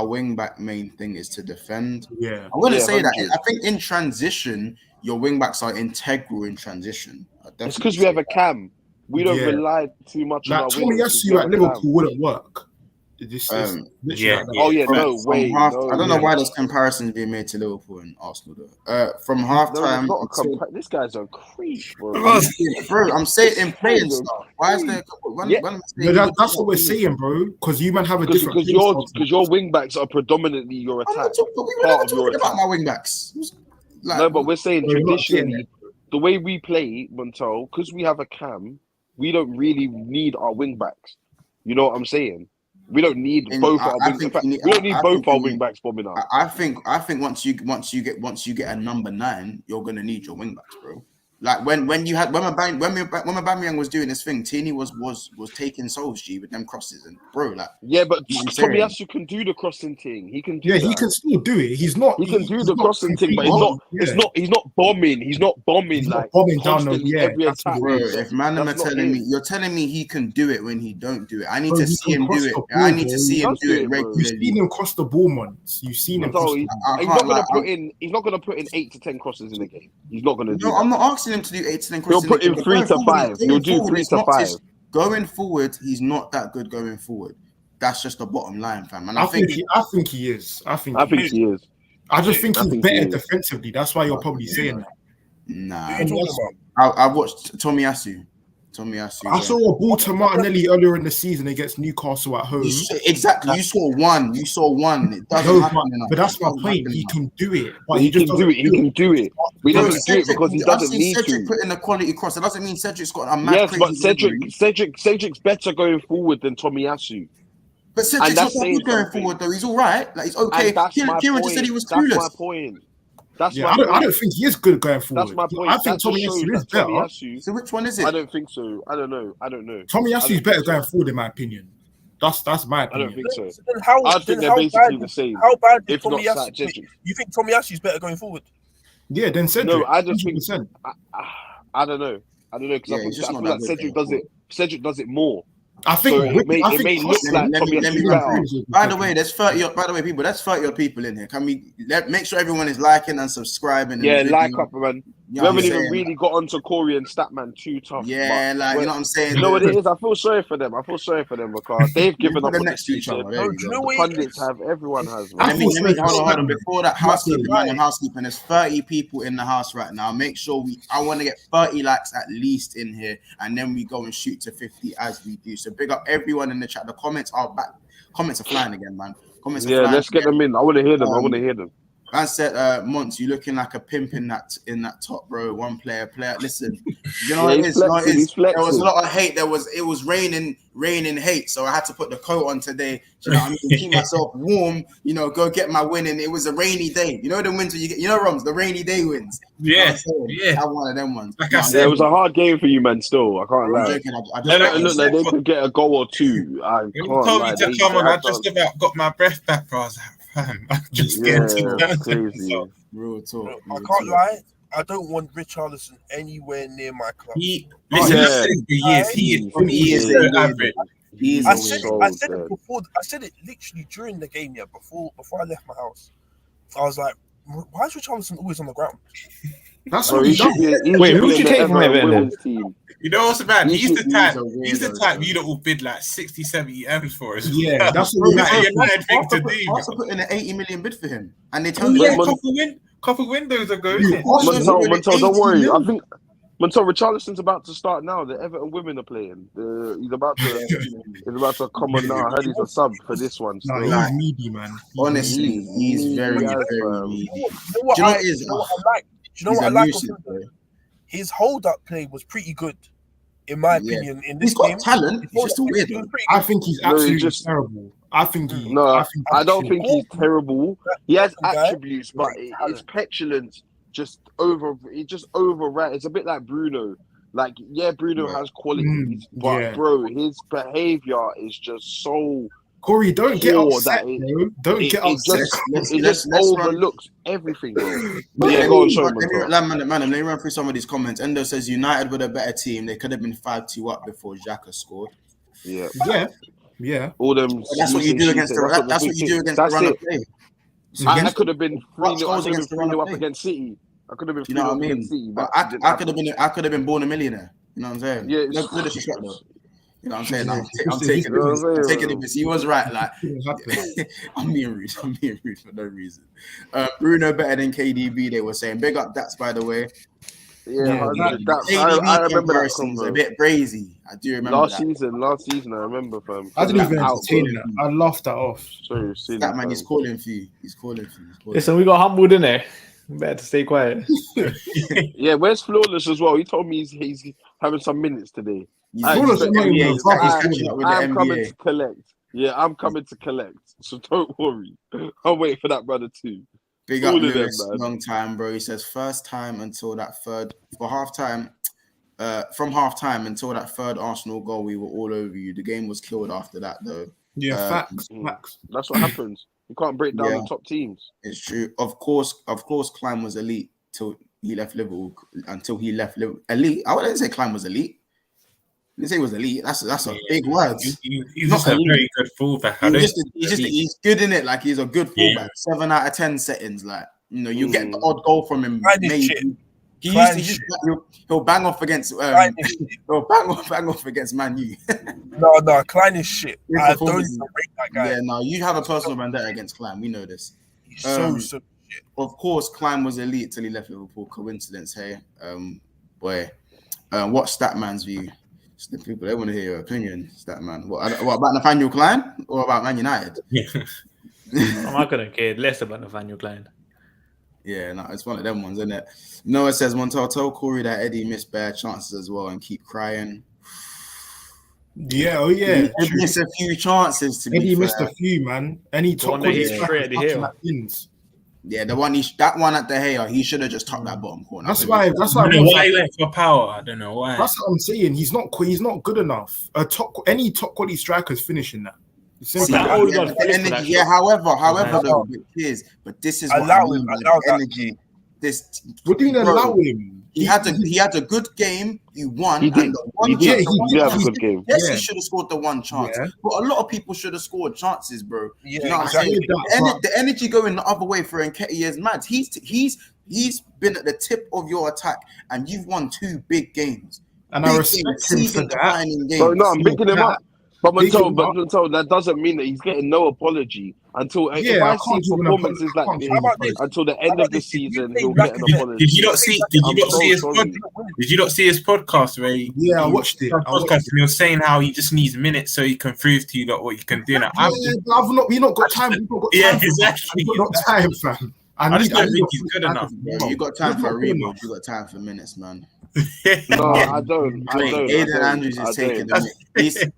wing back main thing is to defend. Yeah, I wouldn't say that. I think in transition, your wing backs are integral in transition. It's because we have a cam. We don't rely too much on our Tomiyasu at Liverpool wouldn't work. No way. I don't know why there's comparisons being made to Liverpool and Arsenal though. From half time, this guy's a creep, bro. I'm saying in playing stuff. Why is there? That's what we're saying, bro. Because you man have a different. Because your wing backs are predominantly your attack. We were never talking about my wing backs. No, but we're saying traditionally, the way we play, Montel, because we have a cam, we don't really need our wing backs. You know what I'm saying? We don't need both our wing backs. We don't need both our wing backs bombing up. I think once you get a number 9, you're gonna need your wing backs, bro. Like when Aubameyang was doing this thing, Tini was taking souls, G, with them crosses and bro, like but Tomiyasu can do the crossing thing. He can do he can still do it. He's not. He can do the crossing thing, but he's not bombing. He's not bombing like bombing down every attack. Bro, if man are telling me, you're telling me he can do it when he don't do it. I need to see him do it. I need to see him do it regularly. You've seen him cross the ball once. You've seen him. He's not gonna put in 8 to 10 crosses in a game. He's not gonna do. No, I'm not asking him to do 8 to 10 crosses. He'll put in 3 to 5. He'll do 3 to 5. Going forward, he's not that good going forward. That's just the bottom line, fam. And I think he is. I think he is. I just think he's better defensively. That's why you're probably saying that. Nah. I watched Tomiyasu. I saw a ball to Martinelli earlier in the season against Newcastle at home. Exactly. You saw one. It doesn't happen enough. But that's my point. He can do it. But he can do it. He doesn't do it because he doesn't need to. Cedric put in a quality cross. It doesn't mean Cedric's got a mad but Cedric's better going forward than Tomiyasu. But Cedric's not good going forward though. He's all right. Like he's okay. Kieran just said he was clueless. That's my point. I don't think he is good going forward. That's my point. I think Tomiyasu is better. So which one is it? I don't think so. I don't know. Tomiyasu is better going forward, in my opinion. That's my opinion. I don't think so. I think they're basically the same. How bad is Tomiyasu? You think Tomiyasu is better going forward? Yeah, then Cedric. No, I just think. I don't know because I feel like Cedric does it. Cedric does it more. I think so it may look like Tomiyasu. By the way, there's 30. By the way, people, that's 30 odd people in here. Can we make sure everyone is liking and subscribing? Yeah, like up, man. You We know what haven't I'm even saying? really got onto Corey and Statman too tough. Yeah, but like you know what I'm saying. you know what it is? I feel sorry for them. because they've given Put up them on the next to each season. other. There No, you do you go. know The what it pundits is? have, everyone has. I Man. feel sorry for Hold on. Statman. Before that, housekeeping, man, I'm housekeeping. There's 30 people in the house right now. Make sure I want to get 30 likes at least in here, and then we go and shoot to 50 as we do. So big up everyone in the chat. The comments are back. Comments are flying again, man. Comments are Yeah, flying. let's get them in. I want to hear them. I want to hear them. I said, Monts, you looking like a pimp in that top row. One player. Listen, you know what it is. You know what it is. There was a lot of hate. It was raining hate. So I had to put the coat on today. Do you know what I mean? Keep myself warm. You know, go get my win. And it was a rainy day. You know the wins you get. You know, Roms, the rainy day wins. Yeah, I have one of them ones. Like I said, it was a hard game for you, man. Still, I can't I'm lie. joking. I It looked like they could get a goal or two. I when can't you told lie. me to come on, I just about got my breath back, bro. I was like, fam, I'm just getting to Yeah, terms with crazy. myself. Real talk. I can't lie. I don't want Richarlison anywhere near my club. Listen, yeah. I've said it for years. He is Yeah. so average. I said so it before. I said it literally during the game. Yeah, before I left my house, I was like, "Why is Richarlison always on the ground?" That's Bro, what he he should does. be. Wait, who'd you take from Everton then? Team. You know what's bad? He's the type weirdo, you will bid like 60, 70 M's for us. Yeah, that's what what United thing to do. Arsenal put in an 80 million bid for him, and they Oh, turned yeah, it. couple windows ago. Montel, don't worry. I think Montel Richarlison's about to start now. The Everton women are playing. He's about to come on now. I heard he's a sub for this one. No, Still. he's needy, man. Honestly, he's very, Yes, very man. needy. Do you know what I like? Do you know what I like? His hold-up play was pretty good, in my opinion. In this He's got game, talent. He's just a weirdo. I think he's No, absolutely just- terrible. I think he. No, think I don't actually- think he's terrible. He has Guy, attributes, but his petulance just overran. It's a bit like Bruno. Like, yeah, Bruno has qualities, but yeah. bro, his behavior is just so Corey, don't get poor upset, that bro. Don't get upset. it just overlooks everything, bro. Yeah, Let go on, me show me. let me run through some of these comments. Endo says United were a better team. They could have been 5-2 up before Xhaka scored. Yeah, Yeah. all them. That's what you do against the. That's what you do against the run of play. I could have been 3-0 goals against the run of up play. against City. I could have been 3-0 You know what I mean? against City, But but I could have been born a millionaire. You know what I'm saying? Yeah, no disrespect though. You know what I'm saying? I'm It's- taking it's- it. I'm taking it. He was right. Like It happened. I'm being rude for no reason. Bruno better than KDB. They were saying. Big up Dats, by the way. yeah, KDB I remember that comparison's convo. a bit brazy. I do remember Last that. season, I remember, fam. I didn't even Out, entertain bro. that. I laughed that off. So silly, That man, fam. he's calling for you. He's calling for you. Listen, we got humbled in there. Better to stay quiet. Yeah, where's Flawless as well? He told me he's having some minutes today. Flawless is not even NBA. a He's like he's fucking catching up with the I'm coming NBA. to collect. Yeah, I'm coming to collect. So don't worry. I'll wait for that brother too. Big up All of them, Lewis, man. long time, bro. He says first time until that third for half time. From half time until that third Arsenal goal, we were all over you. The game was killed after that, though. Yeah, facts. That's what happens. You can't break down the top teams. It's true. Of course, Klein was elite till he left Liverpool. Until he left Liverpool, elite. I wouldn't say Klein was elite. I didn't say he was elite. That's a big word. He's just a very good fullback. He's good in it. Like he's a good fullback. 7 out of 10 settings. Like you get the odd goal from him. Maybe. He'll bang off against he'll bang off against Man U. No, Klein is shit. I don't even rate that guy. Yeah, no, you have a personal vendetta against Klein. We know this. He's so shit. Of course, Klein was elite till he left Liverpool. Coincidence, hey? Boy, what's Statman's view? The people, they want to hear your opinion, Statman. What about Nathaniel Klein or about Man United? I'm not gonna care less about Nathaniel Klein. Yeah, no, it's one of them ones, isn't it? Noah says, Montel, tell Corey that Eddie missed bad chances as well and keep crying. Yeah, oh yeah. He missed a few chances to Eddie be missed fair. a few, man. Any top Yeah, that one at the Gea, he should have just topped that bottom corner. That's why I don't know why he went for power. I don't know why. That's what I'm saying. He's not good enough. Any top quality striker is finishing that. However, though, but this is what I mean by the energy. What do you mean allow him? He had a good game. He won. He did. He did have a good game. Yes, he should have scored the one chance. Yeah. But a lot of people should have scored chances, bro. Yeah, you know what I'm saying? The energy going the other way for Nketiah is mad. He's He's been at the tip of your attack, and you've won 2 big games. And Big I respect games, him for season-defining that. games. Bro, no, I'm picking him up. But Big him Montel, that doesn't mean that he's getting no apology until if I see performances like this until the end of the season, he'll get an apology. Did you not see his podcast where he I watched it. He was saying how he just needs minutes so he can prove to you what you can do now. We not got time. Exactly. We've not time, fam. I just don't think he's good enough. You got time for a reload. You got time for minutes, man. No, I don't. Aiden Andrews is taking the.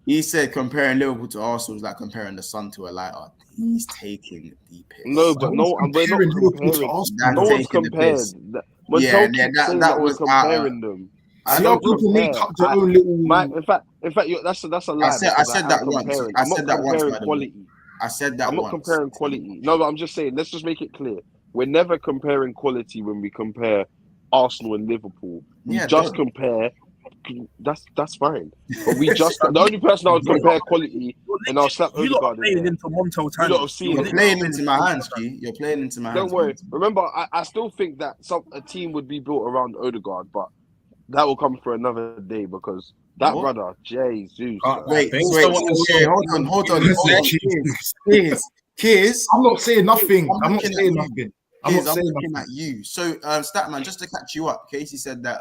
He said comparing Liverpool to Arsenal is like comparing the sun to a lighter. He's taking the piss. No, but no, we're not comparing. No one's compared. That was comparing them. I know people make up their own little. In fact, that's a lie. I said that once. I said that once. Quality. I said that. I'm not comparing quality. No, but I'm just saying. Let's just make it clear. We're never comparing quality when we compare Arsenal and Liverpool. We just compare. That's fine. But we just the only person I would compare quality and I'll slap Odegaard in there. You're playing into my hands, G. You're playing into my hands. Don't worry. Remember, I still think that a team would be built around Odegaard, but that will come for another day because that brother, Jesus. Wait. Hold on. Kiers. I'm not saying nothing. I'm looking at you. So, Statman, just to catch you up, Casey said that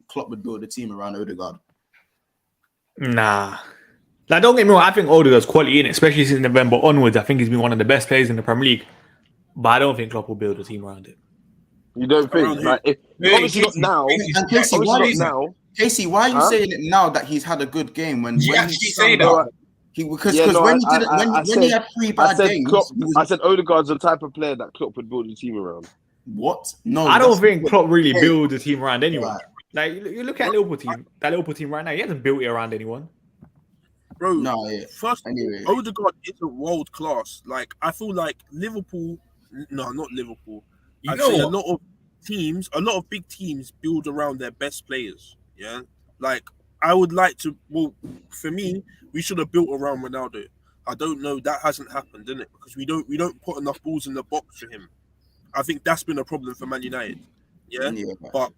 Klopp would build a team around Odegaard. Nah. Like, don't get me wrong, I think Odegaard's quality in it, especially since November onwards. I think he's been one of the best players in the Premier League. But I don't think Klopp will build a team around it. You don't think? Like, obviously not now. And Casey, why are you saying it now that he's had a good game? When you actually say that? When he had 3 bad games, I said Odegaard's the type of player that Klopp would build a team around. What? No, I don't think Klopp really builds a team around anyone. Like, you look at Liverpool team. That Liverpool team right now, he hasn't built it around anyone. Bro, first, Odegaard isn't world class. Like, I feel like Liverpool, no, not Liverpool. I'd say a lot of big teams build around their best players. Yeah, like I would like to. Well, for me, we should have built around Ronaldo. I don't know. That hasn't happened, didn't it? Because we don't put enough balls in the box for him. I think that's been a problem for Man United. Yeah. But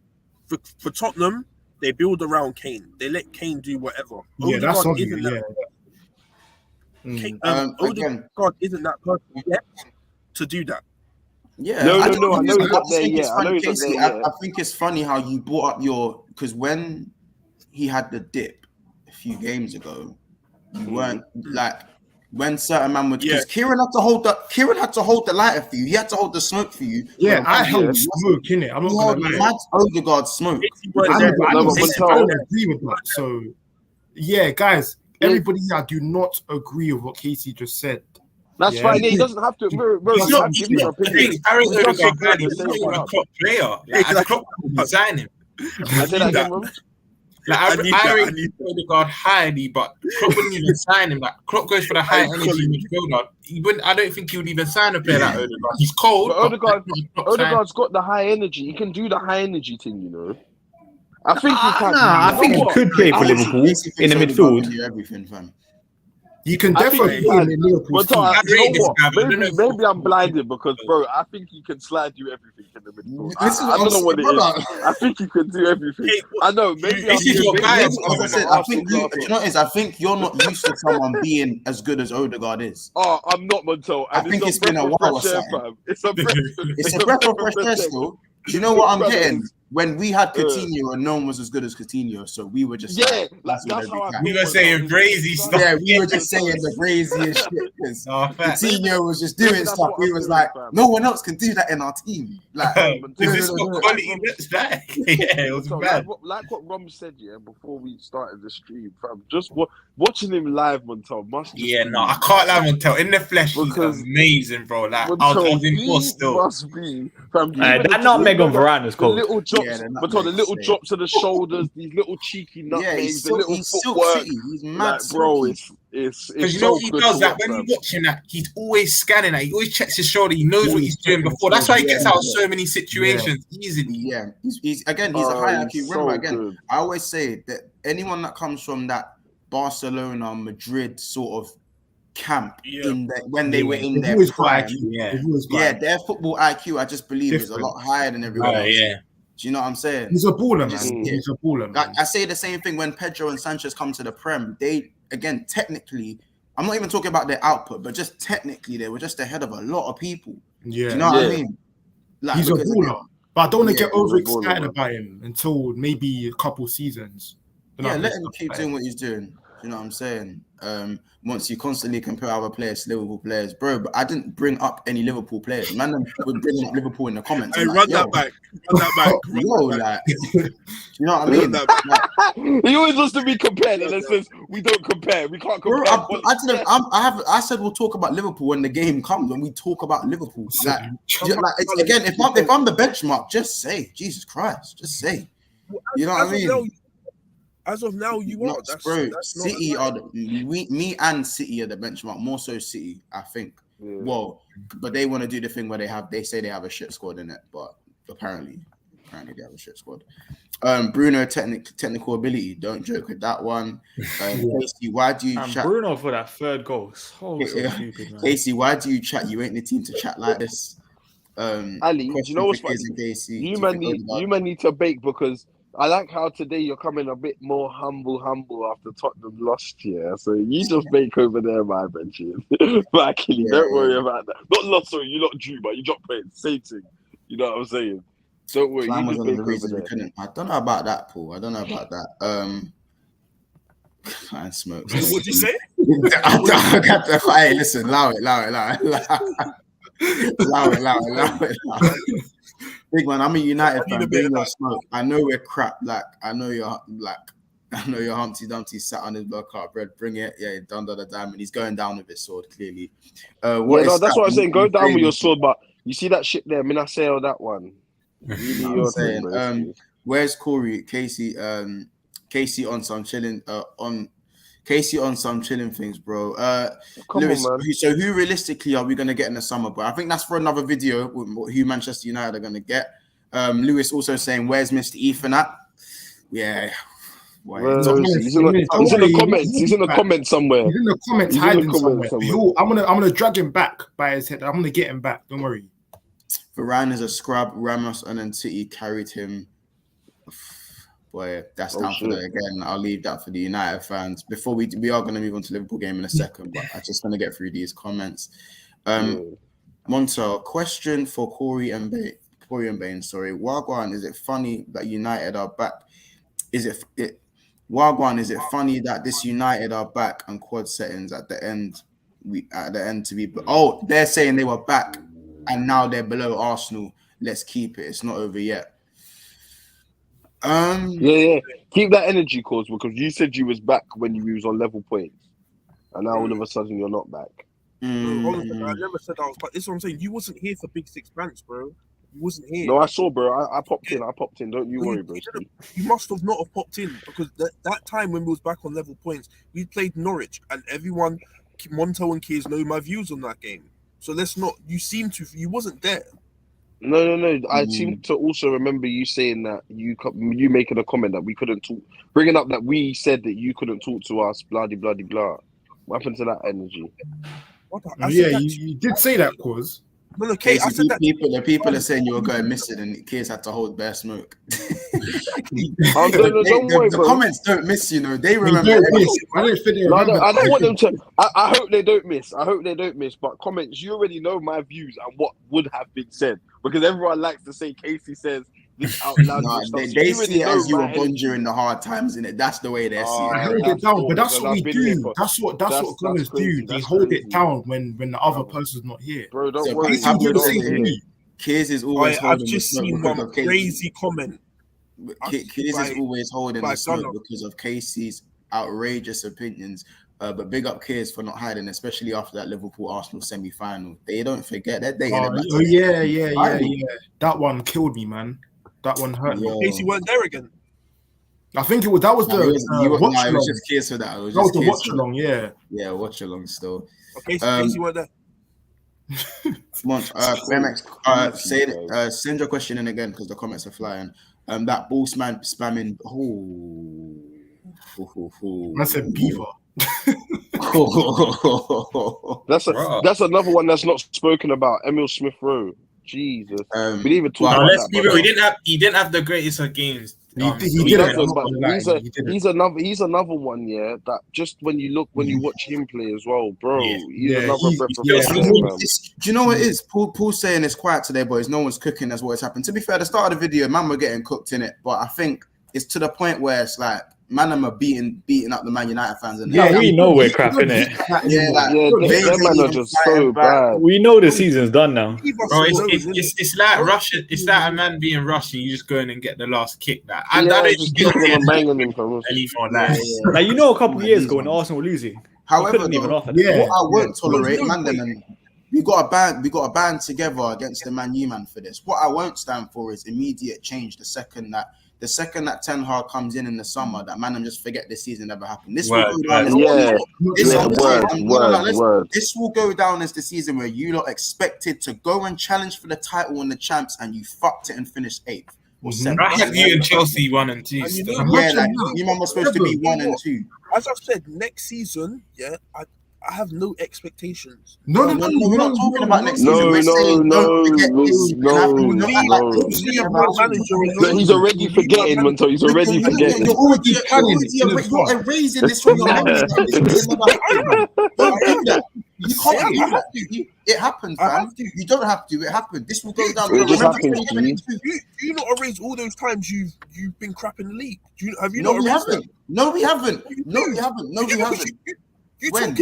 for Tottenham, they build around Kane. They let Kane do whatever. Yeah, that's obvious. Odegaard isn't that person yet to do that. Yeah, no. I think it's funny how you brought up because when he had the dip a few games ago, you weren't like when certain man would because Kieran had to hold the lighter for you. He had to hold the smoke for you. Yeah, I held the smoke, innit? I'm not gonna lie. Odegaard smoke. I don't agree with that. So yeah, guys, everybody here do not agree with what Casey just said. That's fine. He doesn't have to. He's not a Klopp player. Klopp would sign him. I said that again, bro. Like, I rate Odegaard highly, but Klopp wouldn't even sign him. Like, Klopp goes for the high energy midfielder. I don't think he would even sign a player like Odegaard. He's cold. Odegaard's got the high energy. He can do the high energy thing, you know. I think he can. I think he could play for Liverpool in the midfield. You can definitely play in Liverpool. Maybe I'm blinded because, bro, I think he can slide you everything in the midfield. I don't know what it is. I think he can do everything. I know. Maybe I think you're not used to someone being as good as Odegaard is. Oh, I'm not, Montel. I think it's been a while. It's a breath of fresh air still. Do you know what I'm getting? When we had Coutinho and no one was as good as Coutinho, so we were just that's how we were saying crazy stuff. Yeah, we were just saying the craziest shit because Coutinho was just doing stuff. We was like, no one else can do that in our team. Like, is this what quality looks like? Yeah, it was bad. Like what Rom said, before we started the stream, fam. Just watching him live, Montel must. I can't lie, Montel. In the flesh, he's amazing, bro. Like, I was in force still. Must be, fam. That not Megan Varane is cold. Little drops, the little drops of the shoulders, these little cheeky nutmegs, the little footwork. He's mad, bro. It's because you know what he does. Like when you watch him, that he's always scanning. That he always checks his shoulder. He knows what he's doing before. That's why he gets out of so many situations easily. Yeah, he's a high IQ. Remember, I always say that anyone that comes from that Barcelona, Madrid sort of camp Yeah. in when they were in They've their always got prime. IQ. Yeah. They've always got Yeah, IQ. their football IQ, I just believe, is a lot higher than everyone else. Yeah. Do you know what I'm saying? He's a baller, Just- man. yeah. He's a baller, man. I say the same thing when Pedro and Sanchez come to the Prem. They, again, technically, I'm not even talking about their output, but just technically, they were just ahead of a lot of people. Yeah. Do you know what I Yeah. mean? Like, He's a because, baller. again, But I don't want to Yeah, get he's a overexcited baller, man. about him until maybe a couple seasons. Then yeah, I'll let be him keep stuff doing what he's doing. Do you know what I'm saying? Once you constantly compare other players to Liverpool players, bro. But I didn't bring up any Liverpool players. Man, we're bringing up Liverpool in the comments. Hey, I'm run like, that back. Run that back. Run yo, that back. like, you know what I Run mean? that back. Like, He always wants to be compared, and it says we don't compare. We can't bro, compare. I said we'll talk about Liverpool when the game comes. When we talk about Liverpool, like if I'm the benchmark, just say Jesus Christ, just say. You know what I mean? As of now, you are. Not, bro, City are me and City are the benchmark. More so City, I think. Yeah. Well, but they want to do the thing where they say they have a shit squad in it, but apparently they have a shit squad. Bruno, technical ability. Don't joke with that one. Casey, why do you And chat? Bruno for that third goal. So stupid, man. Casey, why do you chat? You ain't the team to chat like this. Ali, do you know what's funny? Casey, You man need to bake, because I like how today you're coming a bit more humble after Tottenham lost here. So you just bake over there, my benches. But actually, don't worry about that. Not lost, sorry, you not drew, but you dropped points. Same thing. You know what I'm saying? Don't worry, Plan you was just one of bake the reasons over we there. couldn't. I don't know about that, Paul. I don't know about that. I smoke. What'd you say? Hey, listen, allow it. Big man, I'm a United fan. Bring your smoke. I know we're crap. Like, I know you're Humpty Dumpty sat on his block out bread. Bring it. Yeah, done the diamond. He's going down with his sword, clearly. That's what I'm saying. Go down with your sword, but you see that shit there, Minaseo, that one. Really, I'm saying, where's Corey? Casey on some chilling Casey on some chilling things, bro. Lewis, on, man. So who realistically are we going to get in the summer? But I think that's for another video with who Manchester United are going to get. Lewis also saying, where's Mr. Ethan at? Yeah. He's in the comments. He's in the comments somewhere. He's in the comments hiding somewhere. I'm gonna drag him back by his head. I'm gonna get him back. Don't worry. Varane is a scrub. Ramos and then City carried him. Boy, that's down for again. I'll leave that for the United fans. Before we are going to move on to Liverpool game in a second, but I'm just going to get through these comments. Monta, question for Corey and Bain. Sorry, Wagwan, is it funny that United are back? Wagwan, is it funny that this United are back and quad settings at the end? To be. Oh, they're saying they were back and now they're below Arsenal. Let's keep it. It's not over yet. Keep that energy, cause because you said you was back when you was on level points, and now all of a sudden you're not back. I never said I was, but this is what I'm saying. You wasn't here for Big Six Banks, bro. You wasn't here. No, I saw, bro. I popped in. Don't you worry, bro. You must have not have popped in, because that time when we was back on level points, we played Norwich, and everyone, Monto and Keys, know my views on that game. So let's not. You wasn't there. No. I seem to also remember you saying that you making a comment that we couldn't talk, bringing up that we said that you couldn't talk to us, blah blah blah. What happened to that energy? You did say that, cause. No, Kate, I said that. The people are saying you were going missing, and Keys had to hold bare smoke. The comments don't miss, you know. They remember. I don't want them to. I hope they don't miss. But comments, you already know my views and what would have been said, because everyone likes to say Casey says this out loud. They see it as you were born during the hard times, innit? That's the way they see it. I hold it down, but that's what we do. That's what comments do. They hold it down when the other person's not here. Bro, don't worry. Keys is always holding I've just seen one crazy comment. Keys is always holding the smoke because of Casey's outrageous opinions. But big up Keys for not hiding, especially after that Liverpool-Arsenal semi-final. They don't forget that day. Yeah. That one killed me, man. That one hurt me. Casey weren't there again. I think it was watch along. It was just Keys for that. That was the watch along, yeah. Yeah, watch along still. Okay, so Casey weren't there. Come on, send your question in again because the comments are flying. That ball spamming. I said beaver. That's another one that's not spoken about. Emil Smith Rowe. Jesus. We didn't even talk about let's that. be real. He didn't have the greatest of games. He's another one, yeah. That just when you watch him play as well, bro. He's another breath of fresh air, man. Do you know what it is? Paul's saying it's quiet today, boys. No one's cooking. That's what has happened. To be fair, at the start of the video, man, we're getting cooked in it. But I think it's to the point where it's like, man, I'm beating up the Man United fans. And we know we're crap, innit? Them man are just so bad. We know the season's done now. Bro, it's like Russian. It's like a man being Russian. You just go in and get the last kick. That I don't banging them from anymore. Like, you know, a couple of years ago when Arsenal were losing. However, what I won't tolerate, man, we got a band together against the Man U man for this. What I won't stand for is immediate change. The second that Ten Hag comes in the summer, that man, just forget this season ever happened. This will go down. This will go down as the season where you lot expected to go and challenge for the title and the champs, and you fucked it and finished 8th or 7th. I have you and Chelsea 1 and 2. You man was supposed to be 1 and 2. As I've said, next season, I have no expectations. No, we're not talking about next season. We're saying he's already forgetting, Monto. He's already forgetting. You're already planning. You're erasing this from your mind. Don't do that. You can't do that. It happens, man. You don't have to. It happened. This will go down. It just happens. Do you not erase all those times you've been crap in the league? Have you not? No, we haven't. You talk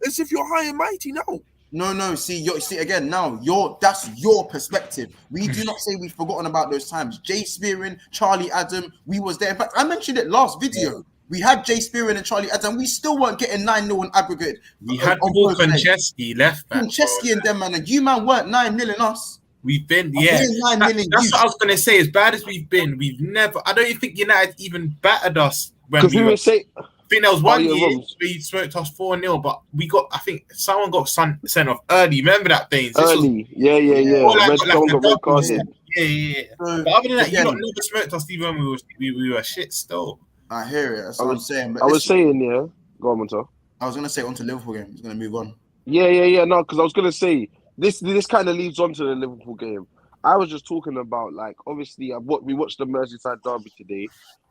as if you're high and mighty now. No. See again now. That's your perspective. We do not say we've forgotten about those times. Jay Spearing, Charlie Adam, we was there. In fact, I mentioned it last video. Yeah. We had Jay Spearing and Charlie Adam. We still weren't getting 9-0 on aggregate. We had Paul Konchesky left back. Konchesky and them, man, and you man weren't 9-0 in us. We've been, that's what I was gonna say. As bad as we've been, we've never. I don't even think United even battered us when we were. I think there was one year we smoked us 4-0, but we got. I think someone got sent off early. Remember that thing? Early, yeah. Red carded. Yeah. But other than that, you never smoked us even when we were shit still. I hear it. That's what I'm saying. But I was saying, yeah. Go on, Monto. I was gonna say on to Liverpool game. I was gonna move on. Yeah. No, because I was gonna say this kind of leads on to the Liverpool game. I was just talking about, like, obviously we watched the Merseyside derby today.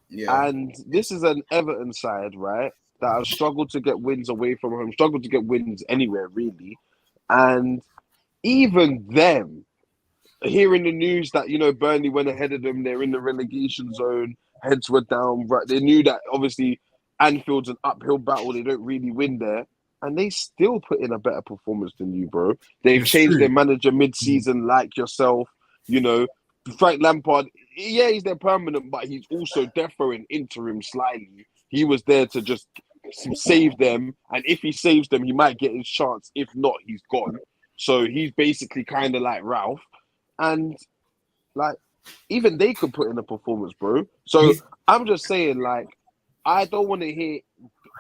Yeah. And this is an Everton side, right, that have struggled to get wins away from home, struggled to get wins anywhere, really. And even them, hearing the news that, Burnley went ahead of them, they're in the relegation zone, heads were down, right? They knew that, obviously, Anfield's an uphill battle, they don't really win there. And they still put in a better performance than you, bro. They've changed their manager mid-season, like yourself, Frank Lampard, he's there permanent, but he's also deferring interim slightly. He was there to just save them, and if he saves them, he might get his chance. If not, he's gone. So he's basically kind of like Ralph, and like even they could put in a performance, bro. So I'm just saying, like, I don't want to hear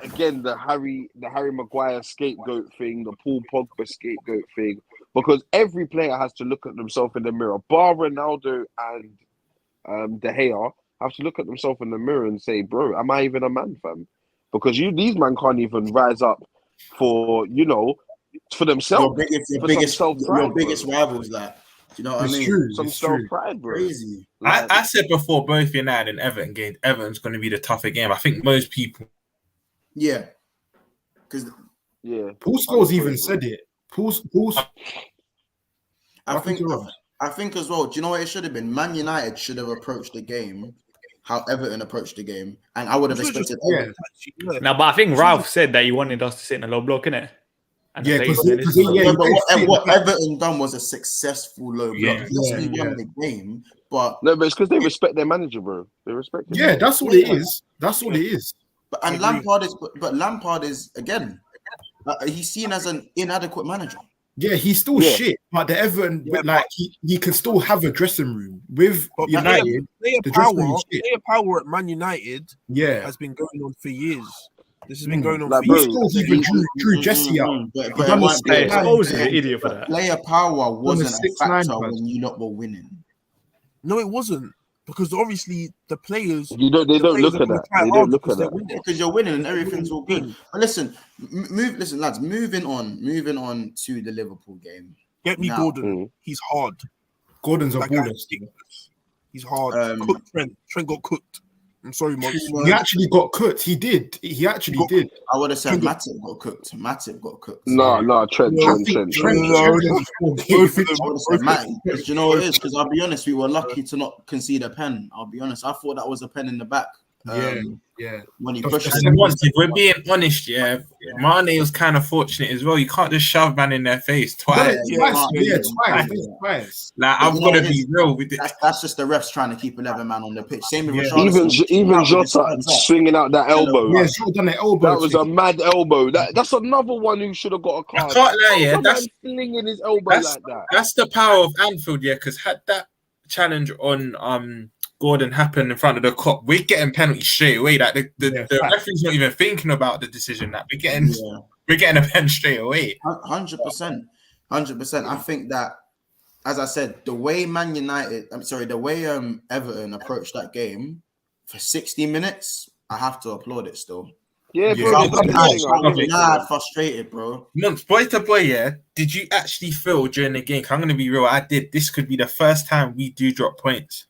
again the Harry Maguire scapegoat thing, the Paul Pogba scapegoat thing, because every player has to look at themselves in the mirror. Bar Ronaldo and De Gea have to look at themselves in the mirror and say, bro, am I even a man, fam? Because these men can't even rise up for themselves. Your biggest rivals, like, you know what I mean? Some self-pride, bro. Crazy. Like, I said before, both United and Everton games, Everton's going to be the tougher game. I think most people. Yeah. Because Paul Scholes even said it. I think as well, do you know what it should have been? Man United should have approached the game how Everton approached the game, and I would have expected Everton. No, but I think Ralph said that he wanted us to sit in a low block, innit? What Everton done was a successful low block. He won the game, but it's because they respect their manager, bro. They respect him. Yeah, that's what it is. That's what it is. But Lampard is again, he's seen as an inadequate manager. Yeah, he's still shit, but the Everton, he can still have a dressing room with United. Player power at Man United, has been going on for years. This has been going on for years. Even drew Jesse out. Idiot for that. Player power wasn't a factor when you lot were winning. No, it wasn't. because obviously the players. They don't look at that. They don't look at that because you're winning and everything's all good. But listen, lads. Moving on to the Liverpool game. Get me Gordon. He's hard. Gordon's a baller. He's hard. Cooked Trent. Trent got cooked. I'm sorry, Mons. He actually got cooked. He did. He did. I would have said Matip got cooked. No, Trent. Do you know what it is? Because I'll be honest, we were lucky to not concede a pen. I'll be honest. I thought that was a pen in the back. Yeah. When he pushed if we're being honest, Mane was kind of fortunate as well. You can't just shove man in their face twice. Twice. Like, I've got to be real with it. That's just the refs trying to keep 11 man on the pitch. Same with Richarlison. Even Jota swinging out that elbow. Yeah, Jota done that elbow. That was a mad elbow. That's another one who should have got a card. I can't lie, that's slinging his elbow like that. That's the power of Anfield, because had that challenge on Gordon happened in front of the cop, we're getting penalties straight away. Like the referee's not even thinking about the decision. That we're getting a pen straight away. 100%. I think that, as I said, the way Everton approached that game for 60 minutes, I have to applaud it still. Yeah, bro. I'm frustrated, bro. Months, boy to boy, did you actually feel during the game? 'Cause I'm going to be real. I did. This could be the first time we do drop points.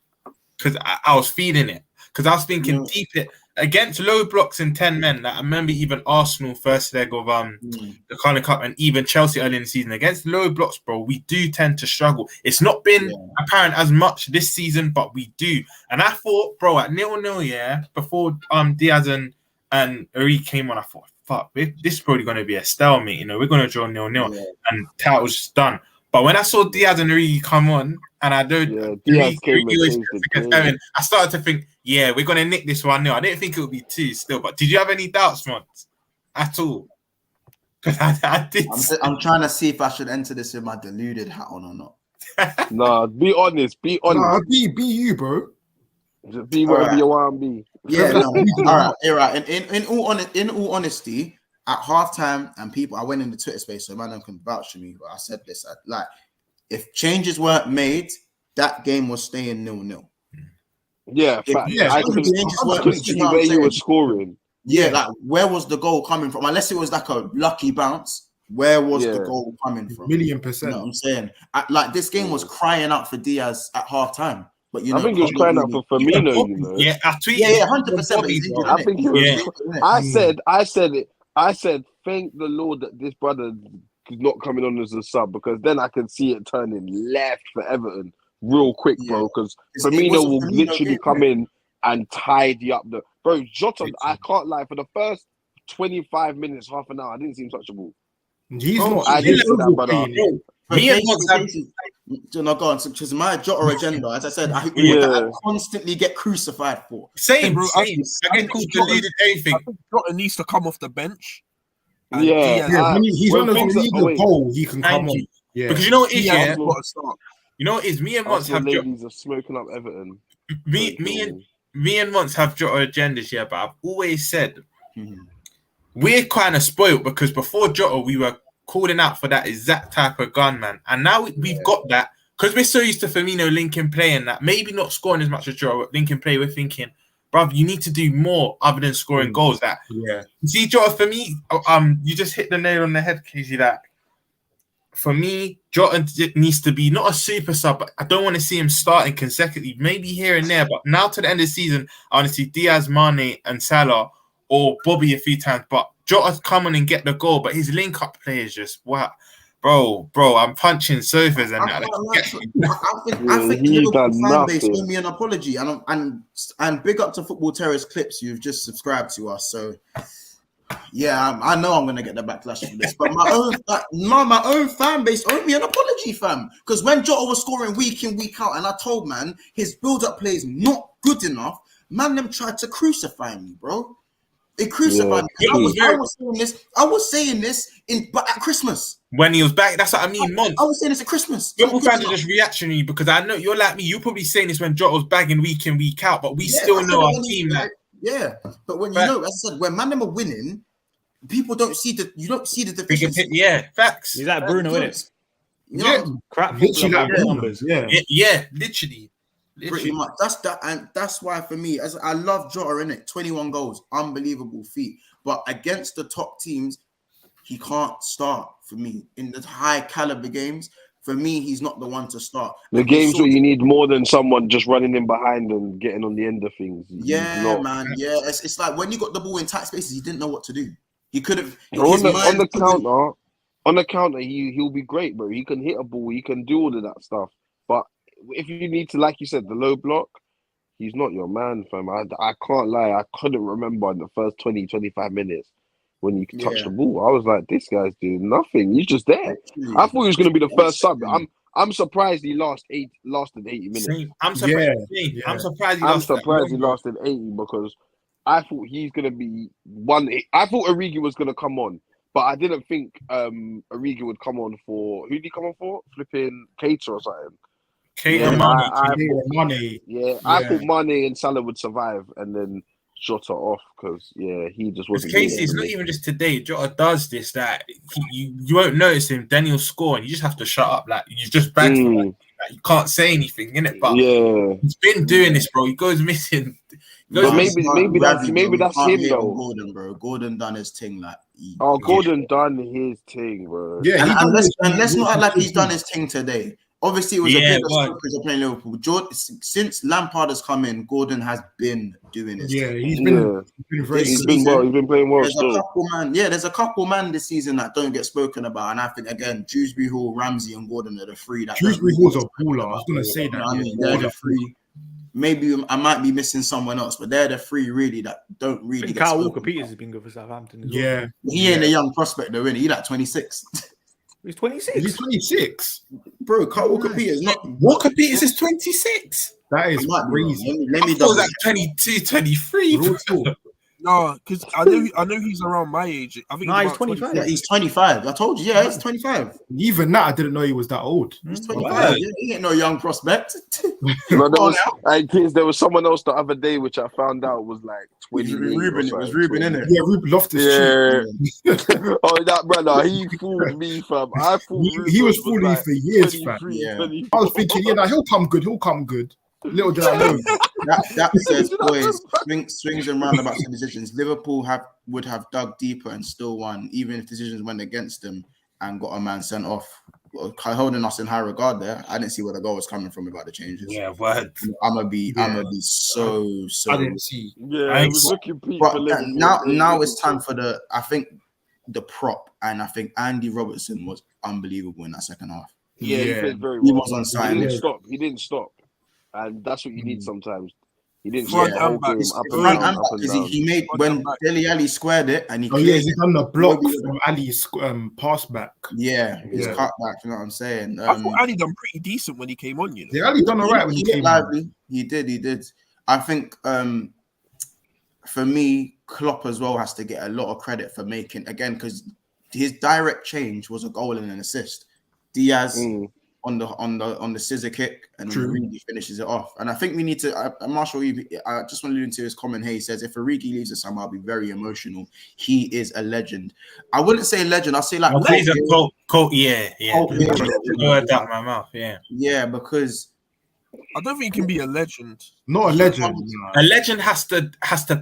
Because I was feeling it. Because I was thinking deep it against low blocks and 10 men. Like, I remember even Arsenal first leg of the Carling Cup and even Chelsea early in the season. Against low blocks, bro, we do tend to struggle. It's not been apparent as much this season, but we do. And I thought, bro, at 0-0, before Diaz and Uri came on, I thought, fuck, this is probably going to be a stalemate. We're going to draw 0-0. And title's just done. But when I saw Diaz and Uri come on, and I don't, I started to think, we're going to nick this 1-0. I didn't think it would be 2 still. But did you have any doubts, Mons? At all? Because I did. I'm trying to see if I should enter this with my deluded hat on or not. Nah, be honest. Be honest. Nah, be you, bro. Just be whatever you want to be. Yeah, all right. In all honesty, at halftime, and people, I went in the Twitter space, so man can vouch for me. But I said this, if changes weren't made, that game was staying 0-0. Yeah, I couldn't see where you were scoring. Yeah, like where was the goal coming from? Unless it was like a lucky bounce, where was the goal coming from? 1,000,000%. You know what I'm saying? This game was crying out for Diaz at halftime. But I think it was crying out for Firmino. Yeah, I tweeted. 100%. I think it was. I said, thank the Lord that this brother is not coming on as a sub, because then I can see it turning left for Everton real quick, bro. Because Firmino will literally come in and tidy up the bro. Jota, I can't lie. For the first 25 minutes, half an hour, I didn't see him touchable. He's not. I didn't see that, brother. Me and Mons have go on, because my Jota agenda, as I said, I constantly get crucified for. Same. I get called deluded anything. I think Jota needs to come off the bench. When he's on the goal, he can come on. Yeah. Because you know what it is, you know what it is? Me and Mons have ladies are smoking up Everton. Me and Mons have Jota agendas, but I've always said we're kind of spoiled, because before Jota, we were calling out for that exact type of gun, man. And now we've got that, because we're so used to Firmino linking play and that, maybe not scoring as much as Jota, linking play, we're thinking, bruv, you need to do more other than scoring goals. That see, Jota, for me, you just hit the nail on the head, Casey. That for me, Jota needs to be not a super sub, but I don't want to see him starting consecutively, maybe here and there. But now to the end of the season, I want to see Diaz, Mane, and Salah, or Bobby a few times. But Jota's come on and get the goal, but his link-up play is just, wow. Bro, I'm punching sofas and that. I think Liverpool fan base owe me an apology, and big up to Football Terrorist Clips. You've just subscribed to us, so yeah, I know I'm gonna get the backlash for this, but my own fan base owe me an apology, fam. Because when Jota was scoring week in, week out, and I told man his build-up play is not good enough, man, them tried to crucify me, bro. They crucified me. I was saying this but at Christmas. When he was back, that's what I mean, Mons. I was saying this at Christmas. Liverpool fans are just reactionary, because I know you're like me. You're probably saying this when Jota was bagging week in, week out, but we still know our team. But when as I said, when man them are winning, people don't see the deficiency. Yeah, facts. He's like Bruno, isn't it? Yeah, crap. Literally like numbers. Yeah, literally. Pretty much. That's that, and that's why for me, as I love Jota in it, 21 goals, unbelievable feat. But against the top teams, he can't start for me in the high caliber games. For me, he's not the one to start. The games where you need more than someone just running in behind and getting on the end of things. Yeah, man. Yeah, it's like when you got the ball in tight spaces, he didn't know what to do. He could have on the counter. On the counter, he'll be great, bro. He can hit a ball. He can do all of that stuff. But if you need to, like you said, the low block, he's not your man, fam. I can't lie. I couldn't remember in the first 20, 25 minutes when you touch the ball. I was like, this guy's doing nothing. He's just there. I thought he was going to be the first sub. I'm surprised he lasted 80 minutes. I'm surprised. I'm surprised he lasted 80 because I thought he's going to be one. I thought Origi was going to come on. But I didn't think Origi would come on for... Who did he come on for? Flipping Keita or something. Mane. I thought Mane and Salah would survive and then Jota off because, he just wasn't... Casey, it's not even just today. Jota does this, that you won't notice him. Then he'll score and you just have to shut up. Like, you just bang him. Like, you can't say anything, innit? But he's been doing this, bro. He goes missing... Maybe that's him though. Gordon, bro. Gordon done his thing, like. Gordon done his thing, bro. Yeah, and let's not act like he's done his thing today. Obviously, it was a bigger scope because of playing Liverpool. Since Lampard has come in, Gordon has been doing his thing. He's been very. He's been playing well. There's a couple man this season that don't get spoken about, and I think again, Dewsbury Hall, Ramsey, and Gordon are the three. Dewsbury Hall's a baller. I was gonna say that. I mean, they're the three. Maybe I might be missing someone else, but they're the three really that don't really. Kyle Walker-Peters has been good for Southampton as well. He ain't a young prospect though, really. He's like 26. He's 26. He's 26, bro. Kyle Walker-Peters not. Walker-Peters is 26. That is crazy. Let me double that 22, 23. No, because I know he's around my age. I think he's 25. Yeah, he's 25. I told you, he's 25. Even that, I didn't know he was that old. He's 25. He ain't no young prospect. There was someone else the other day which I found out was like 20. It was Ruben, innit? Yeah, Ruben Loftus. Oh, that brother, he fooled me, fam. I thought he was fooling me for years, fam. I was thinking, he'll come good. Little did I know. That says, boys, swings and roundabouts in decisions. Liverpool would have dug deeper and still won, even if decisions went against them and got a man sent off. Holding us in high regard there. I didn't see where the goal was coming from about the changes. Yeah, word. I'm gonna be so. I didn't see. Yeah, I was looking but now it's time for the prop, and I think Andy Robertson was unbelievable in that second half. Yeah, he played very well. He was on side. He didn't stop. And that's what you need sometimes. He didn't front and back. He made when Dele Alli squared it and he done the block from Ali's pass back. Yeah, his cut back. You know what I'm saying? I thought Ali done pretty decent when he came on. You know, Ali done alright when he came on. He did. I think for me, Klopp as well has to get a lot of credit for making again because his direct change was a goal and an assist. Diaz. On the scissor kick and Origi finishes it off. And I think we need to Marshall, I just want to allude to his comment here. He says if Origi leaves us, I'll be very emotional. He is a legend. I wouldn't say legend, I'll say like he's a cult. Word out of my mouth, yeah, because I don't think he can be a legend. Not a legend. A legend has to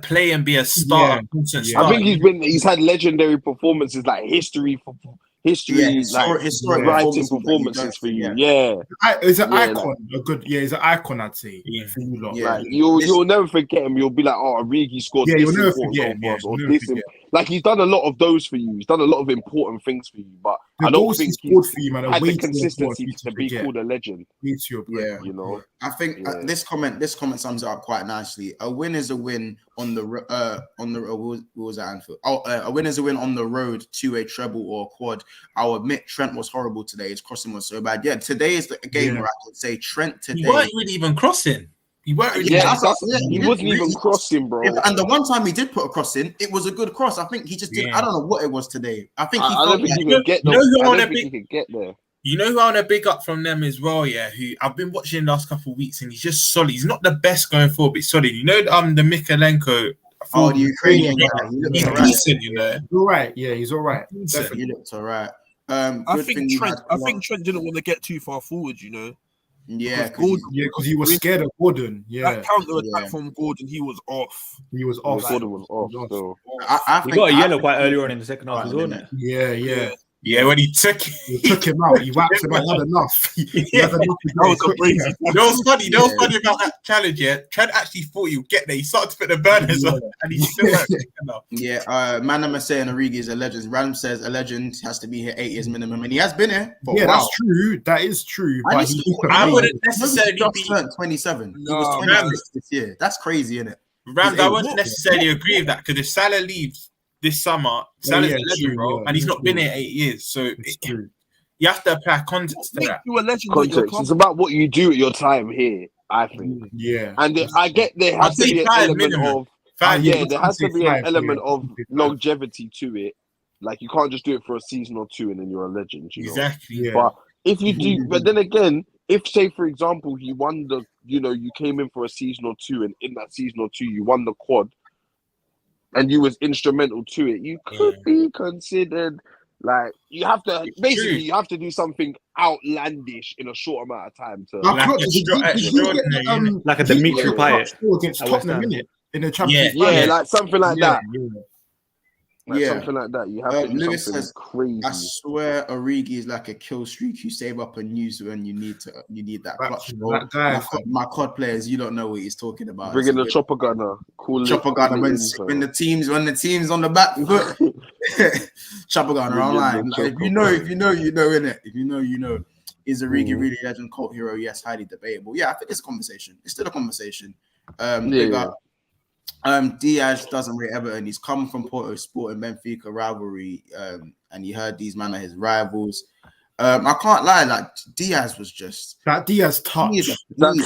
play and be a star. I think he's had legendary performances like history, historic writing performances for you. It's an icon. He's an icon, I'd say. For you lot. Like, you'll never forget him. You'll be like, Origi scored this important goal for us, like he's done a lot of those for you. He's done a lot of important things for you, but I don't think he's for you, man, had the consistency to be called a legend. You know, I think this comment sums it up quite nicely. A win is a win on the what was that Anfield? A win is a win on the road to a treble or a quad. I'll admit Trent was horrible today. His crossing was so bad. Yeah, today is the game where I could say Trent today. He weren't really even crossing. He wasn't even crossing, bro. And the one time he did put a cross in, it was a good cross. I think he just did. I don't know what it was today. I think I don't think he could get there. You know who I want to big up from them as well, who I've been watching the last couple of weeks and he's just solid. He's not the best going forward, but he's solid. You know, the Mikalenko. The Ukrainian guy. He's decent, you know. He's all right. Yeah, he's all right. Definitely looked all right. I think Trent didn't want to get too far forward, you know. Yeah, Gordon, because he was scared of Gordon. Yeah, that counter attack from Gordon, he was off. he was off. Gordon was off still. He got a yellow quite early on in the second half as well, isn't it? Yeah. When he took He took him out. He whacked him. I had enough. He had enough. That was a crazy. You know what's funny? You know what's funny about that challenge? Yeah, Trent actually thought he would get there. He started to put the burners on, and he still weren't taking enough. Yeah, Manama saying Origi is a legend. Ram says a legend has to be here 8 years minimum, and he has been here for a while. That's true. That is true. But I wouldn't necessarily be 27. He was 26 this year. That's crazy, isn't it? Rams, I wouldn't necessarily agree with that because if Salah leaves this summer, Salah's a legend, bro, and he's not been here 8 years. So you have to apply context to that. You a legend. Context. It's about what you do at your time here, I think. Yeah. And I get there has to be an element of there has to be an element of longevity to it. Like you can't just do it for a season or two and then you're a legend. You know? Exactly. Yeah. But if you do, but then again, if say for example you won the, you came in for a season or two, and in that season or two you won the quad, and you was instrumental to it, you could be considered. Like you have to you have to do something outlandish in a short amount of time to like a Dimitri Payet against Tottenham in the Champions League. Yeah, like something like that. Something like that. You have to do Lewis something says, crazy. I swear, Origi is like a kill streak. You save up and use when you need that clutch. My COD players, you don't know what he's talking about. Bringing the chopper gunner, chopper gunner when the team's on the back foot. Chopper gunner online. Like, if you know, innit? If you know. Is Origi really a legend, cult hero? Yes, highly debatable. Yeah, I think it's a conversation. It's still a conversation. Diaz doesn't rate Everton. He's come from Porto Sport and Benfica rivalry, and he heard these men are his rivals. I can't lie, like Diaz was just that Diaz touch. That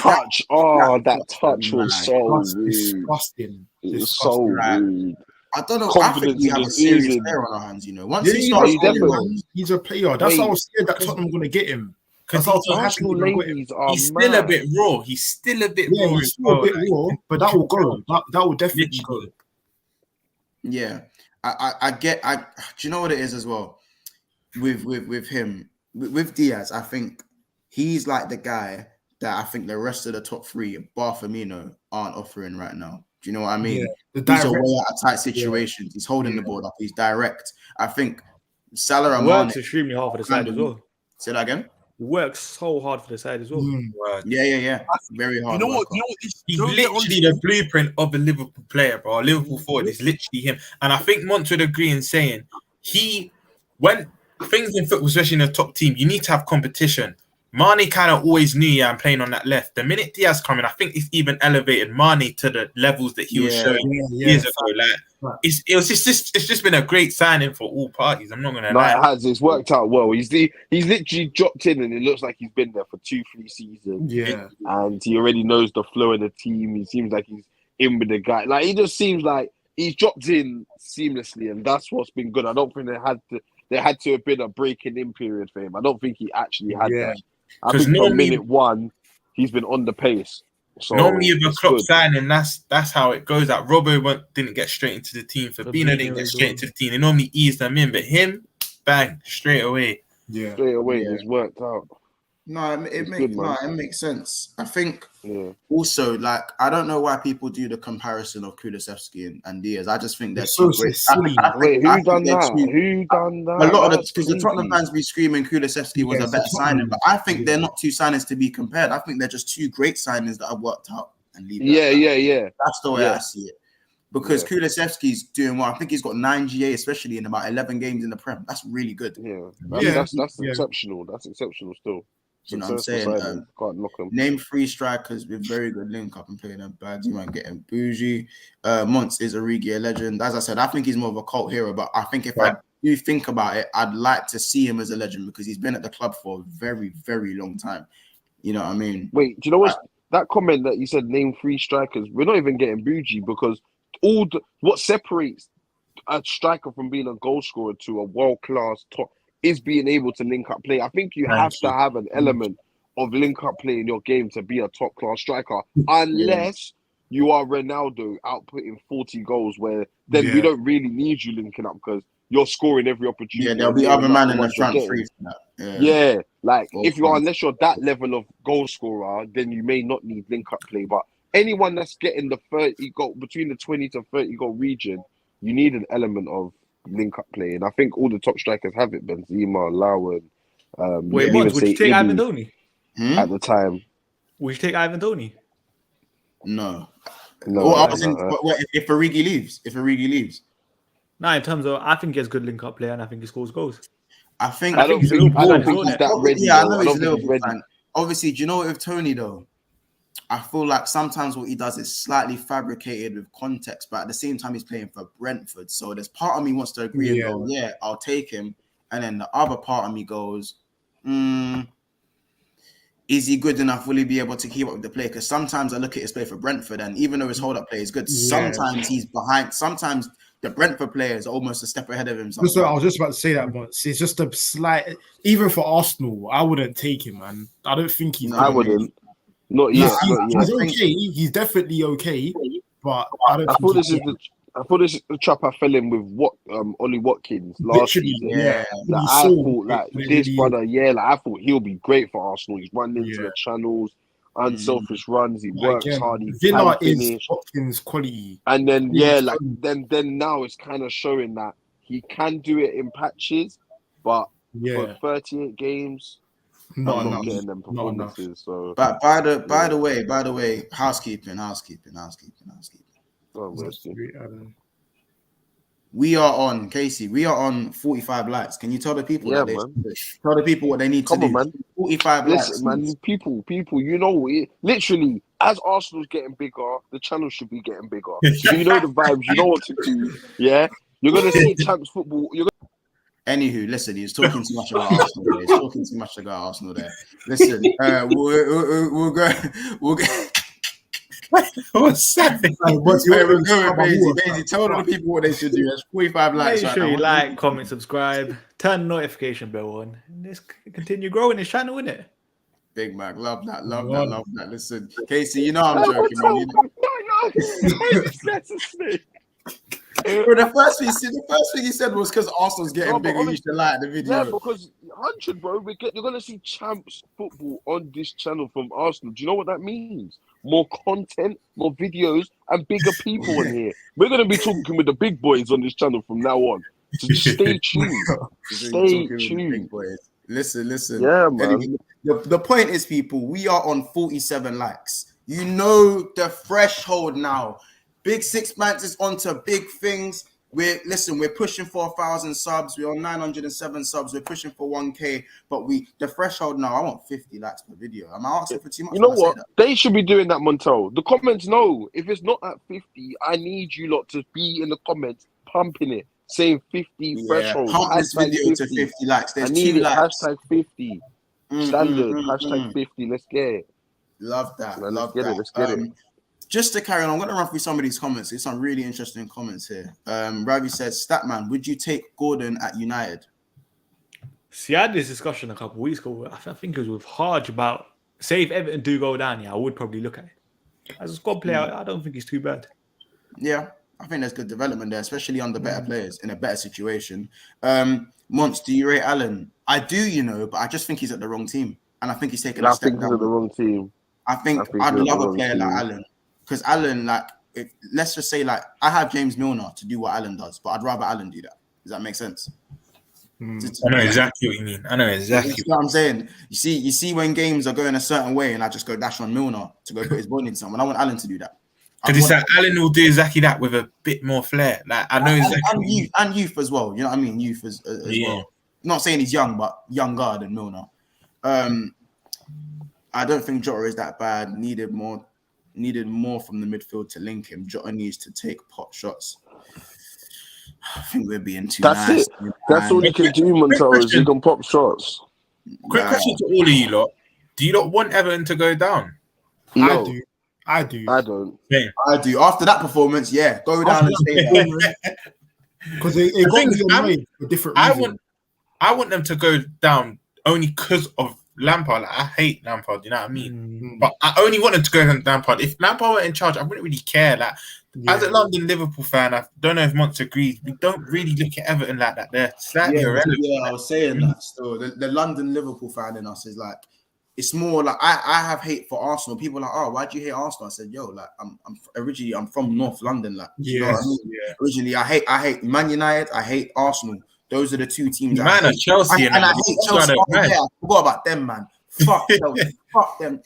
touch was so disgusting. It was so rude. I don't know. I think we have a serious player on our hands. Once he starts, he's a player. That's how I was scared that Tottenham were going to get him. Because he's still a bit raw. He's still a bit raw. He's still a bit raw, but that will go. That will definitely go. Yeah, I get. Do you know what it is as well? With him, with Diaz, I think he's like the guy that I think the rest of the top three, bar Firmino, aren't offering right now. Do you know what I mean? Yeah, these are way out of tight situations. Yeah. He's holding the ball up. He's direct. I think Salah and works extremely hard for the side as well. Say that again. He works so hard for the side as well. Yeah. Very hard. You know what? He's literally the blueprint of a Liverpool player, bro. A Liverpool forward is literally him. And I think Monts would agree in saying when things in football, especially in a top team, you need to have competition. Mane kind of always knew, I'm playing on that left. The minute Diaz coming, I think it's even elevated Mane to the levels that he was showing years ago. Like it's just been a great signing for all parties. I'm not gonna lie. It has. It's worked out well. He's literally dropped in, and it looks like he's been there for 2-3 seasons. Yeah, and he already knows the flow of the team. He seems like he's in with the guy. Like he just seems like he's dropped in seamlessly, and that's what's been good. I don't think there had to have been a breaking in period for him. I don't think he actually had that. I think from minute one, he's been on the pace. So normally with a Klopp signing, that's how it goes. That Robbo didn't get straight into the team. Fabinho didn't get straight into the team. They normally ease them in, but him, bang, straight away. Yeah, straight away, it's worked out. No, it makes sense. I think also, like, I don't know why people do the comparison of Kulusevski and Diaz. I just think they're so great. Wait, who done that? A lot of because the Tottenham fans be screaming Kulusevski was a better signing, but I think they're not two signings to be compared. I think they're just two great signings that have worked out and leave. Yeah. That's the way I see it. Because Kulusevski's doing well. I think he's got 9 GA, especially in about 11 games in the Prem. That's really good. That's exceptional. That's exceptional still. You know what I'm saying? Name 3 strikers with very good link up and playing them bad. You might get him bougie. Monts is Origi a legend. As I said, I think he's more of a cult hero, but I think if I do think about it, I'd like to see him as a legend because he's been at the club for a very, very long time. You know what I mean? Wait, do you know what? That comment that you said, name 3 strikers, we're not even getting bougie because what separates a striker from being a goal scorer to a world-class top is being able to link up play. I think you have to have an element of link up play in your game to be a top class striker, unless you are Ronaldo outputting 40 goals, where then we don't really need you linking up because you're scoring every opportunity. Yeah, there'll be other man in the front three for that. Like, Both unless you're that level of goal scorer, then you may not need link-up play. But anyone that's getting the 30 goal, between the 20 to 30 goal region, you need an element of link-up play. And I think all the top strikers have it. Benzema, Lawan, Wait, would you take Ivan Toney? At the time. Would you take Ivan Toney? No. No. If Origi leaves. No, in terms of, I think he has good link-up play and I think he scores goals. I don't think he's that ready. Yeah, I know he's a Liverpool fan. Obviously, do you know what with Tony though? I feel like sometimes what he does is slightly fabricated with context, but at the same time he's playing for Brentford. So there's part of me wants to agree and go, yeah, I'll take him. And then the other part of me goes, is he good enough? Will he be able to keep up with the play? Because sometimes I look at his play for Brentford, and even though his hold-up play is good, sometimes he's behind. Sometimes the Brentford player is almost a step ahead of him. So I was just about to say that, but it's just a slight. Even for Arsenal, I wouldn't take him, man. I don't think he's. I wouldn't. Not yet. He's okay. He's definitely okay, but I don't. I thought this is the trap I fell in with Ollie Watkins last season. Yeah, I thought this brother. Yeah, I thought he'll be great for Arsenal. He's run into the channels. Unselfish runs, he works hard. He Villa is Watkins quality, and then then now it's kind of showing that he can do it in patches, but for 38 games, I'm not getting them performances. So, but by the way, housekeeping. We are on Casey. We are on 45 likes. Can you tell the people? Yeah, tell the people what they need to do. Man. 45 likes. Listen, man. People. You know, literally, as Arsenal's getting bigger, the channel should be getting bigger. So you know the vibes. You know what to do. Yeah, you're gonna see champs football. Anywho, listen, he's talking too much about Arsenal there. Listen, we'll go. What's that? Basically, tell the people what they should do. There's 45 likes. Make sure you like, comment, subscribe, turn the notification bell on, and let's continue growing this channel, innit? Big Mac, love that. Listen, Casey, you know I'm joking, man. Bro, the first thing he said was because Arsenal's getting bigger. You should like the video. Yeah, because 100, bro. You're gonna see champs football on this channel from Arsenal. Do you know what that means? More content, more videos, and bigger people in here. We're gonna be talking with the big boys on this channel from now on. So just stay tuned. Stay tuned. Listen. Yeah, man. Anyway, the point is, people, we are on 47 likes. You know the threshold now. Big Sixpence is onto big things. We're pushing for 1,000 subs. We're on 907 subs. We're pushing for 1K. But the threshold now, I want 50 likes per video. Am I asking for too much? You know what? They should be doing that, Montel. The comments know. If it's not at 50, I need you lot to be in the comments pumping it, saying 50 threshold. Pump this video to 50 likes. There's I need 2 likes. Hashtag 50. Standard. Hashtag 50. Let's get it. Love that. Let's get it. Just to carry on, I'm going to run through some of these comments. There's some really interesting comments here. Ravi says, Statman, would you take Gordon at United? See, I had this discussion a couple of weeks ago. I think it was with Hodge about, say if Everton do go down, I would probably look at it. As a squad player, I don't think he's too bad. Yeah, I think there's good development there, especially under better players in a better situation. Mons, do you rate Allen? I do, but I just think he's at the wrong team. And I think he's taking a step down. I think he's at the wrong team. I think I'd love a player like Allen. Because Allen, let's just say, I have James Milner to do what Allen does, but I'd rather Allen do that. Does that make sense? I know exactly what you mean. You know what I'm saying? You see when games are going a certain way and I just go dash on Milner to go put his body in something. I want Allen to do that. Because it's like Allen will do exactly that with a bit more flair. I know exactly. And youth as well. You know what I mean? Youth as well. I'm not saying he's young, but younger than Milner. I don't think Jota is that bad. Needed more from the midfield to link him. Jota needs to take pot shots. I think we're being too nice. That's it. That's all you can do, Montel, is you can pop shots. Quick question to all of you lot. Do you not want Everton to go down? No. I do. I don't. Yeah. I do. After that performance, go down and stay down. Because it got me away for different reasons. I want them to go down only because of Lampard. I hate Lampard, you know what I mean? But I only want them to go down Lampard. If Lampard were in charge, I wouldn't really care. As a London Liverpool fan, I don't know if Monts agrees. We don't really look at Everton like that. They're slightly irrelevant. Yeah, I was saying that still. The London Liverpool fan in us is like, it's more like I have hate for Arsenal. People are like, oh, why do you hate Arsenal? I said, yo, like I'm originally from North London, like you know what I mean? Originally I hate Man United, I hate Arsenal. Those are the two teams. Man, I Chelsea and I hate Chelsea. Oh, yeah, I forgot about them, man. Fuck Chelsea. Fuck them.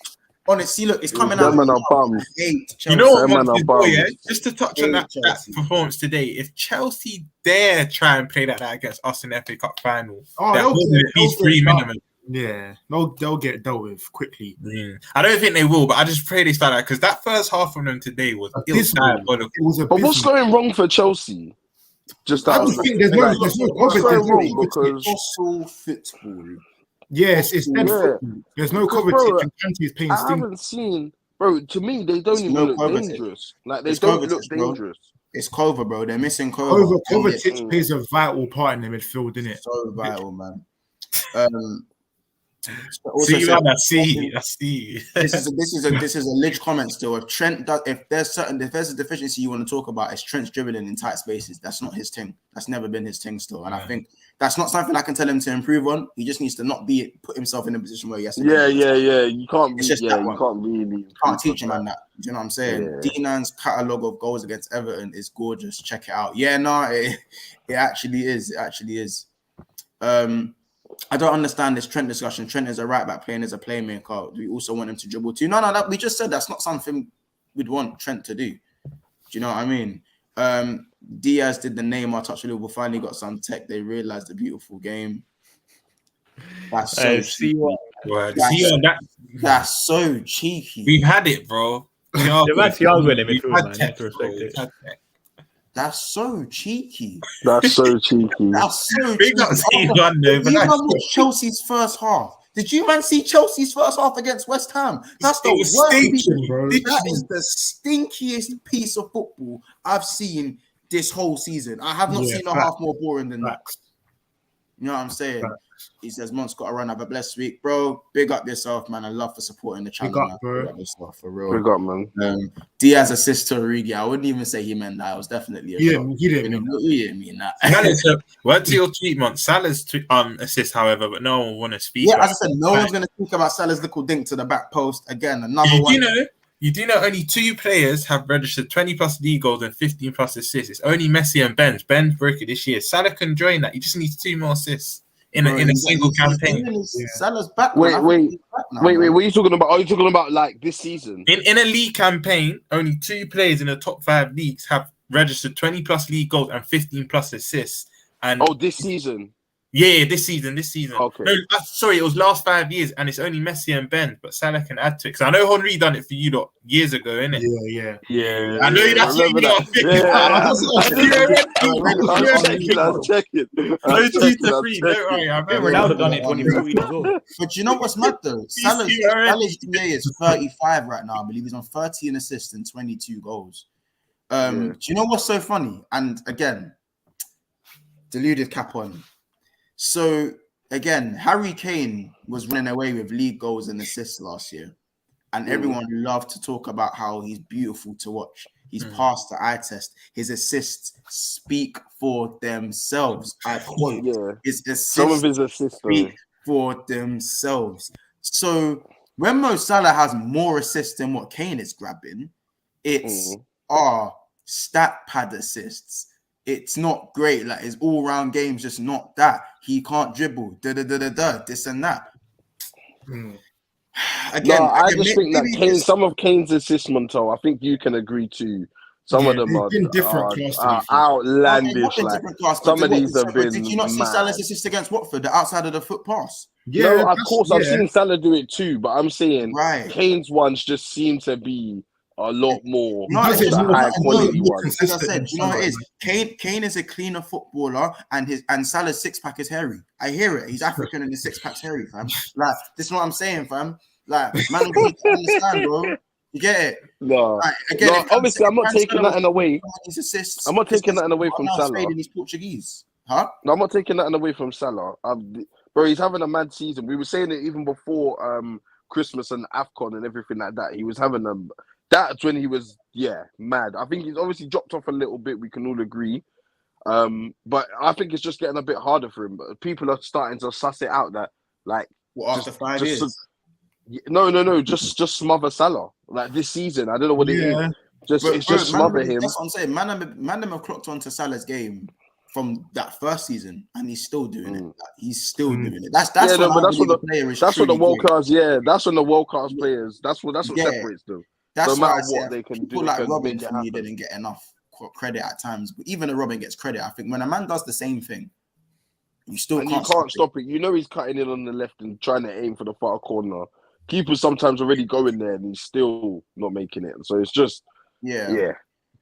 Honestly, look, it's coming out. You know what, yeah? Just to touch on that performance today, if Chelsea dare try and play like that against us in the FA Cup final, they'll get 3 minimum. Yeah, they'll get dealt with quickly. I don't think they will, but I just pray they start that because that first half from them today was But what's going wrong for Chelsea? Just I just think there's no competition because football. Yes, it's dead football. There's no competition. I haven't seen, bro. To me, they don't even look dangerous. Like they don't look dangerous. It's Kova, bro. They're missing Kova. Kovacic plays a vital part in the midfield, isn't it? So vital, man. I see. This is a ledge comment still. If there's a deficiency you want to talk about, it's Trent's dribbling in tight spaces. That's not his thing. That's never been his thing still. And I think that's not something I can tell him to improve on. He just needs to not put himself in a position where he has to. Yeah. You can't. You can't teach him on that. Do you know what I'm saying? Yeah. D9's catalogue of goals against Everton is gorgeous. Check it out. Yeah, no, it actually is. It actually is. I don't understand this Trent discussion. Trent is a right back playing as a playmaker. We also want him to dribble too. No, we just said that's not something we'd want Trent to do. Do you know what I mean? Diaz did the Neymar touch. Liverpool finally got some tech. They realized the beautiful game. That's so cheeky. That's so cheeky. We've had it, bro. They've actually are winning midfield, man. You have to respect it. That's so cheeky. That's so cheeky. Big up C1 though, but that's Chelsea's first half. Did you man see Chelsea's first half against West Ham? That's the worst, bro. That is the stinkiest piece of football I've seen this whole season. I have not seen a half more boring than that. You know what I'm saying? He says, Mont's got to run. Have a blessed week, bro. Big up yourself, man. I love for supporting the channel. Big up yourself, for real. Big up, man. Diaz assist to Origi. I wouldn't even say he meant that. I was definitely he didn't mean that. Word to your tweet, Mont. Salah's assist, however, but no one want to speak. Yeah, as I said, no one's going to speak about Salah's little dink to the back post. Again, another one. You do know only 2 players have registered 20 plus league goals and 15 plus assists. It's only Messi and Ben. Ben broke it this year. Salah can join that. He just needs 2 more assists in a single campaign. Salah's back. Wait. What are you talking about? Are you talking about like this season? In a league campaign, only 2 players in the top 5 leagues have registered 20 plus league goals and 15 plus assists. And this season. Yeah, this season. Okay. No, sorry, it was last 5 years, and it's only Messi and Ben, but Salah can add to it. Because I know Henry done it for you lot years ago, innit? Yeah. I know that's what you lot thinking. I was checking. No 2 to 3, don't worry. I remember Ronaldo done it 2014 as well. But you know what's mad though? Salah's GA is 35 right now. I believe he's on 13 assists and 22 goals. Do you know what's so funny? And again, deluded cap on. So, again, Harry Kane was running away with league goals and assists last year. And everyone loved to talk about how he's beautiful to watch. He's passed the eye test. His assists speak for themselves. I quote, his assists some of his assists speak for themselves. So, when Mo Salah has more assists than what Kane is grabbing, it's stat pad assists. It's not great. Like his all-round game's just not that. He can't dribble. This and that. Again, I just think that some of Kane's assists, Montel, I think you can agree to. Some of them are outlandish. Some of these have been. Did you not see Salah's assist against Watford, the outside of the foot pass? Yeah, no, of course I've seen Salah do it too, but I'm saying Kane's ones just seem to be a lot more high quality ones. As I said, you know what it is? Kane is a cleaner footballer, and Salah's 6-pack is hairy. I hear it. He's African and his 6-pack's hairy, fam. Like, this is what I'm saying, fam. Like, man, you need to understand, bro. You get it? No. Like, again, obviously, I'm not taking that away. I'm not taking that away from Salah. He's Portuguese. Huh? No, I'm not taking that away from Salah. Bro, he's having a mad season. We were saying it even before Christmas and AFCON and everything like that. He was having That's when he was mad. I think he's obviously dropped off a little bit. We can all agree. But I think it's just getting a bit harder for him. But people are starting to suss it out that like after 5 years. No, just smother Salah like this season. I don't know what it is. Just smother him. That's what I'm saying. Man, have clocked onto Salah's game from that first season, and he's still doing it. Like, he's still doing it. That's what the world class. Yeah, that's when the world class players. That's what separates them. That's no why matter what they can do. People like Robin for me didn't get enough credit at times, but even a Robin gets credit. I think when a man does the same thing, you can't stop it. You know he's cutting in on the left and trying to aim for the far corner. Keepers sometimes already going there and he's still not making it. So it's just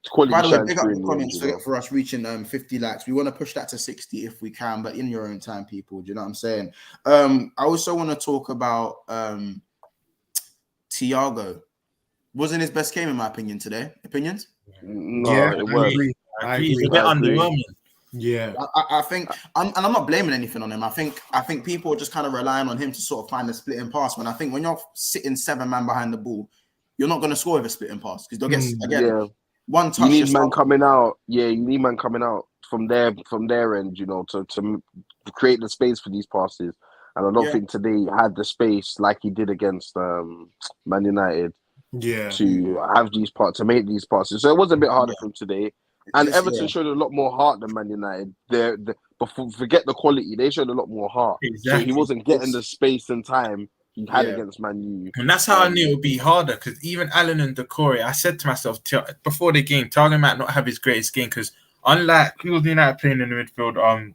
quality. By the way, big up the comments for us reaching 50 likes. We want to push that to 60 if we can, but in your own time, people. Do you know what I'm saying? I also want to talk about Thiago. Wasn't his best game in my opinion today. Opinions? No, it was. I agree. He's a bit underwhelming. Yeah, I think, and I'm not blaming anything on him. I think people are just kind of relying on him to sort of find a splitting pass. When I think when you're sitting 7 man behind the ball, you're not going to score with a splitting pass because they'll get one touch. You need man coming out. Yeah, you need man coming out from their end. You know, to create the space for these passes. And I don't think today he had the space like he did against Man United. Yeah, to have these parts, to make these passes. So it was a bit harder for him today. And Everton showed a lot more heart than Man United. Forget the quality, they showed a lot more heart. Exactly. So he wasn't getting the space and time he had against Man U. And that's how I knew it would be harder, because even Alan and Decore, I said to myself before the game, Thiago might not have his greatest game, because unlike who was United playing in the midfield,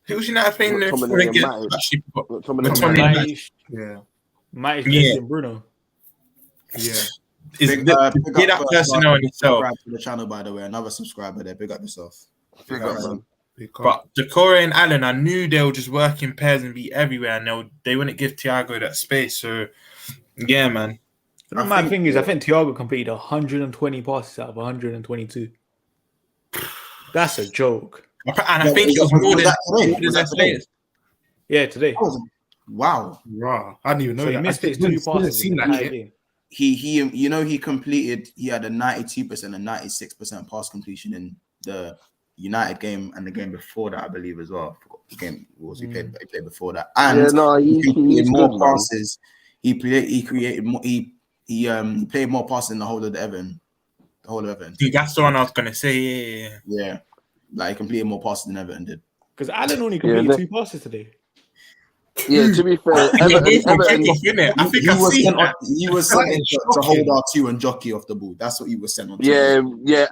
who was United playing in the midfield? Matic and Bruno. Yeah. Get that person on yourself. Subscribe to the channel, by the way. Another subscriber there. Big up yourself. Big up, man. But Decore and Allen, I knew they would just work in pairs and be everywhere, and they wouldn't give Thiago that space. So, yeah, man. The thing is, I think Thiago completed 120 passes out of 122. That's a joke. And I think it was more than their players. Yeah, today. Wow. I didn't even know that. He missed his 2 passes in that game. He completed. He had a 92% and 96% pass completion in the United game and the game before that, I believe, as well. The game he played before that, and he completed more passes. He created more. He played more passes in the whole of Everton. That's the one I was gonna say. Yeah, like he completed more passes than Everton did. Because Allen only completed 2 passes today. Yeah, to be fair, Everton, he was sent to hold our 2 and jockey off the ball. That's what he was sent on. Yeah.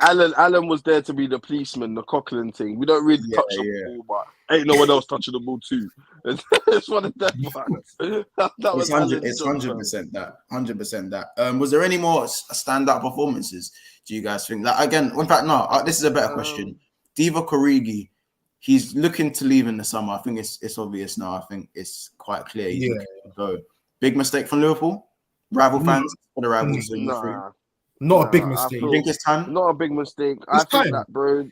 Allen was there to be the policeman, the Coquelin thing. We don't really touch the ball, but ain't no one else touching the ball too. It's one of them. It's 100% that. 100% that. Was there any more standout performances? Do you guys think that again? In fact, no. This is a better question. Divock Origi. He's looking to leave in the summer. I think it's obvious now. I think it's quite clear he's looking to go. Big mistake from Liverpool? Rival fans? For the rivals? Not a big mistake. You think it's time? Not a big mistake. I think that, bro,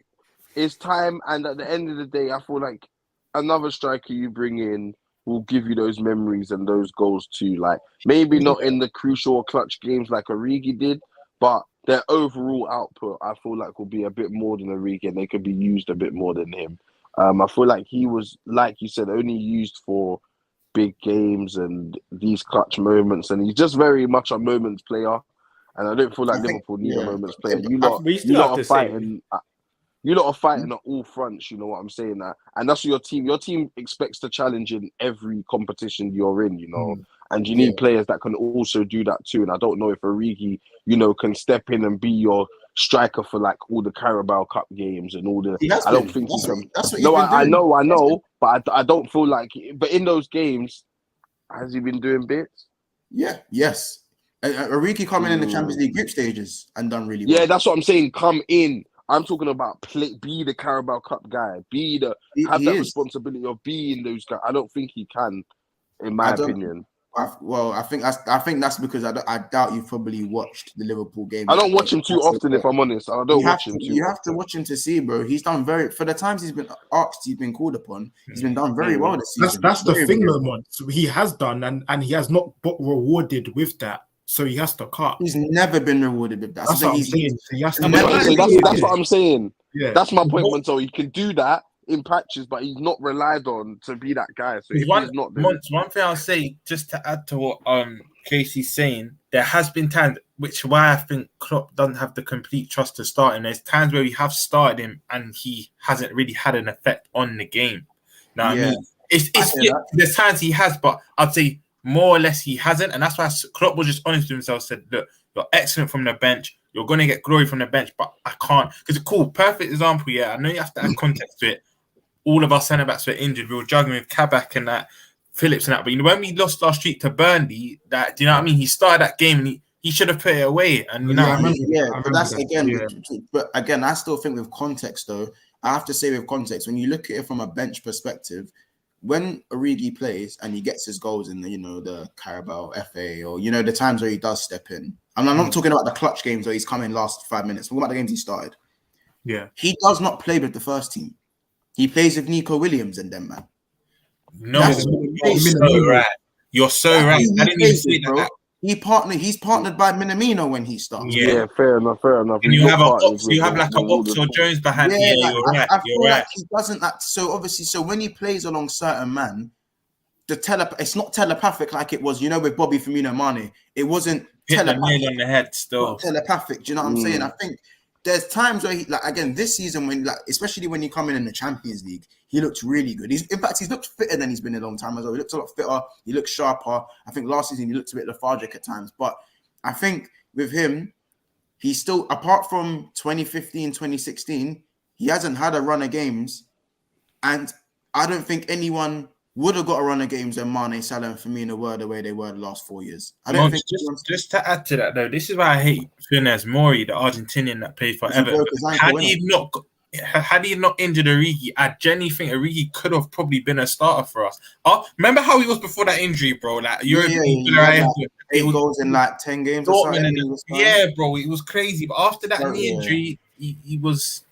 it's time. And at the end of the day, I feel like another striker you bring in will give you those memories and those goals too. Like, maybe not in the crucial or clutch games like Origi did, but their overall output, I feel like, will be a bit more than Origi, and they could be used a bit more than him. I feel like he was, like you said, only used for big games and these clutch moments, and he's just very much a moments player. And I don't feel like Liverpool need a moments player. You lot are fighting at all fronts. You know what I'm saying? That, and that's what your team. Your team expects to challenge in every competition you're in. You know, and you need players that can also do that too. And I don't know if Origi, can step in and be your striker for like all the Carabao Cup games and all the. I don't think he can. No, I know, but I don't feel like. But in those games, has he been doing bits? Yeah. Yes. Origi coming in the Champions League group stages and done really well. Yeah, that's what I'm saying. Come in. I'm talking about be the Carabao Cup guy. Have that responsibility of being those guys. I don't think he can, in my opinion. I think that's because I doubt you've probably watched the Liverpool game. I don't watch him too often, if I'm honest. I don't watch him too often. You have to watch him to see, bro. He's done for the times he's been asked, he's been called upon. He's been done very well this season. That's the thing, though, man. So he has done, and he has not got rewarded with that. so he has to cut. He's never been rewarded with that. That's So what I'm he's saying. So he has to That's what I'm saying. Yeah. That's my point, Monto. He can do that in patches, but he's not relied on to be that guy. So if he's not, then... one thing I'll say, just to add to what Casey's saying, there has been times, which why I think Klopp doesn't have the complete trust to start him. There's times where we have started him and he hasn't really had an effect on the game. Know what I mean? There's times he has, but I'd say more or less he hasn't, and that's why Klopp was just honest with himself. Said, "Look, you're excellent from the bench. You're going to get glory from the bench, but I can't." Because perfect example. Yeah, I know you have to add context to it. All of our centre backs were injured. We were juggling with Kabak and that, Phillips and that. But when we lost our streak to Burnley, do you know what I mean? He started that game and he should have put it away. And you know, I remember that's that. But again, I still think with context, though, I have to say with context, when you look at it from a bench perspective, when Origi plays and he gets his goals in the Carabao FA, or the times where he does step in, and I'm not talking about the clutch games where he's come in last 5 minutes. What about the games he started? Yeah, he does not play with the first team. He plays with Nico Williams and them, man. No, You're so right. I didn't even say that. He's partnered by Minamino when he starts. Yeah, fair enough. And you have like a Ox or Jones behind. Yeah, you're right. I feel like he doesn't act so obviously. So when he plays along certain man, it's not telepathic like it was, with Bobby Firmino Mane. It wasn't telepathic. Nail on the head still. Telepathic. Do you know what I'm saying? I think there's times where again this season when especially when you come in the Champions League, he looks really good. He's looked fitter than he's been in a long time as well. He looks a lot fitter. He looks sharper. I think last season he looked a bit lethargic at times, but I think with him, he's still, apart from 2015, 2016, he hasn't had a run of games, and I don't think anyone would have got a run of games when Mane, Salah, and Firmino were the way they were the last 4 years. I don't think. Just to add to that, though, this is why I hate Funes Mori, the Argentinian that played for Everton. Had he not injured Origi, I genuinely think Origi could have probably been a starter for us. Remember how he was before that injury, bro? Like European player, 8 goals in 10 games. Or something. Yeah, bro, it was crazy. But after that knee injury, he was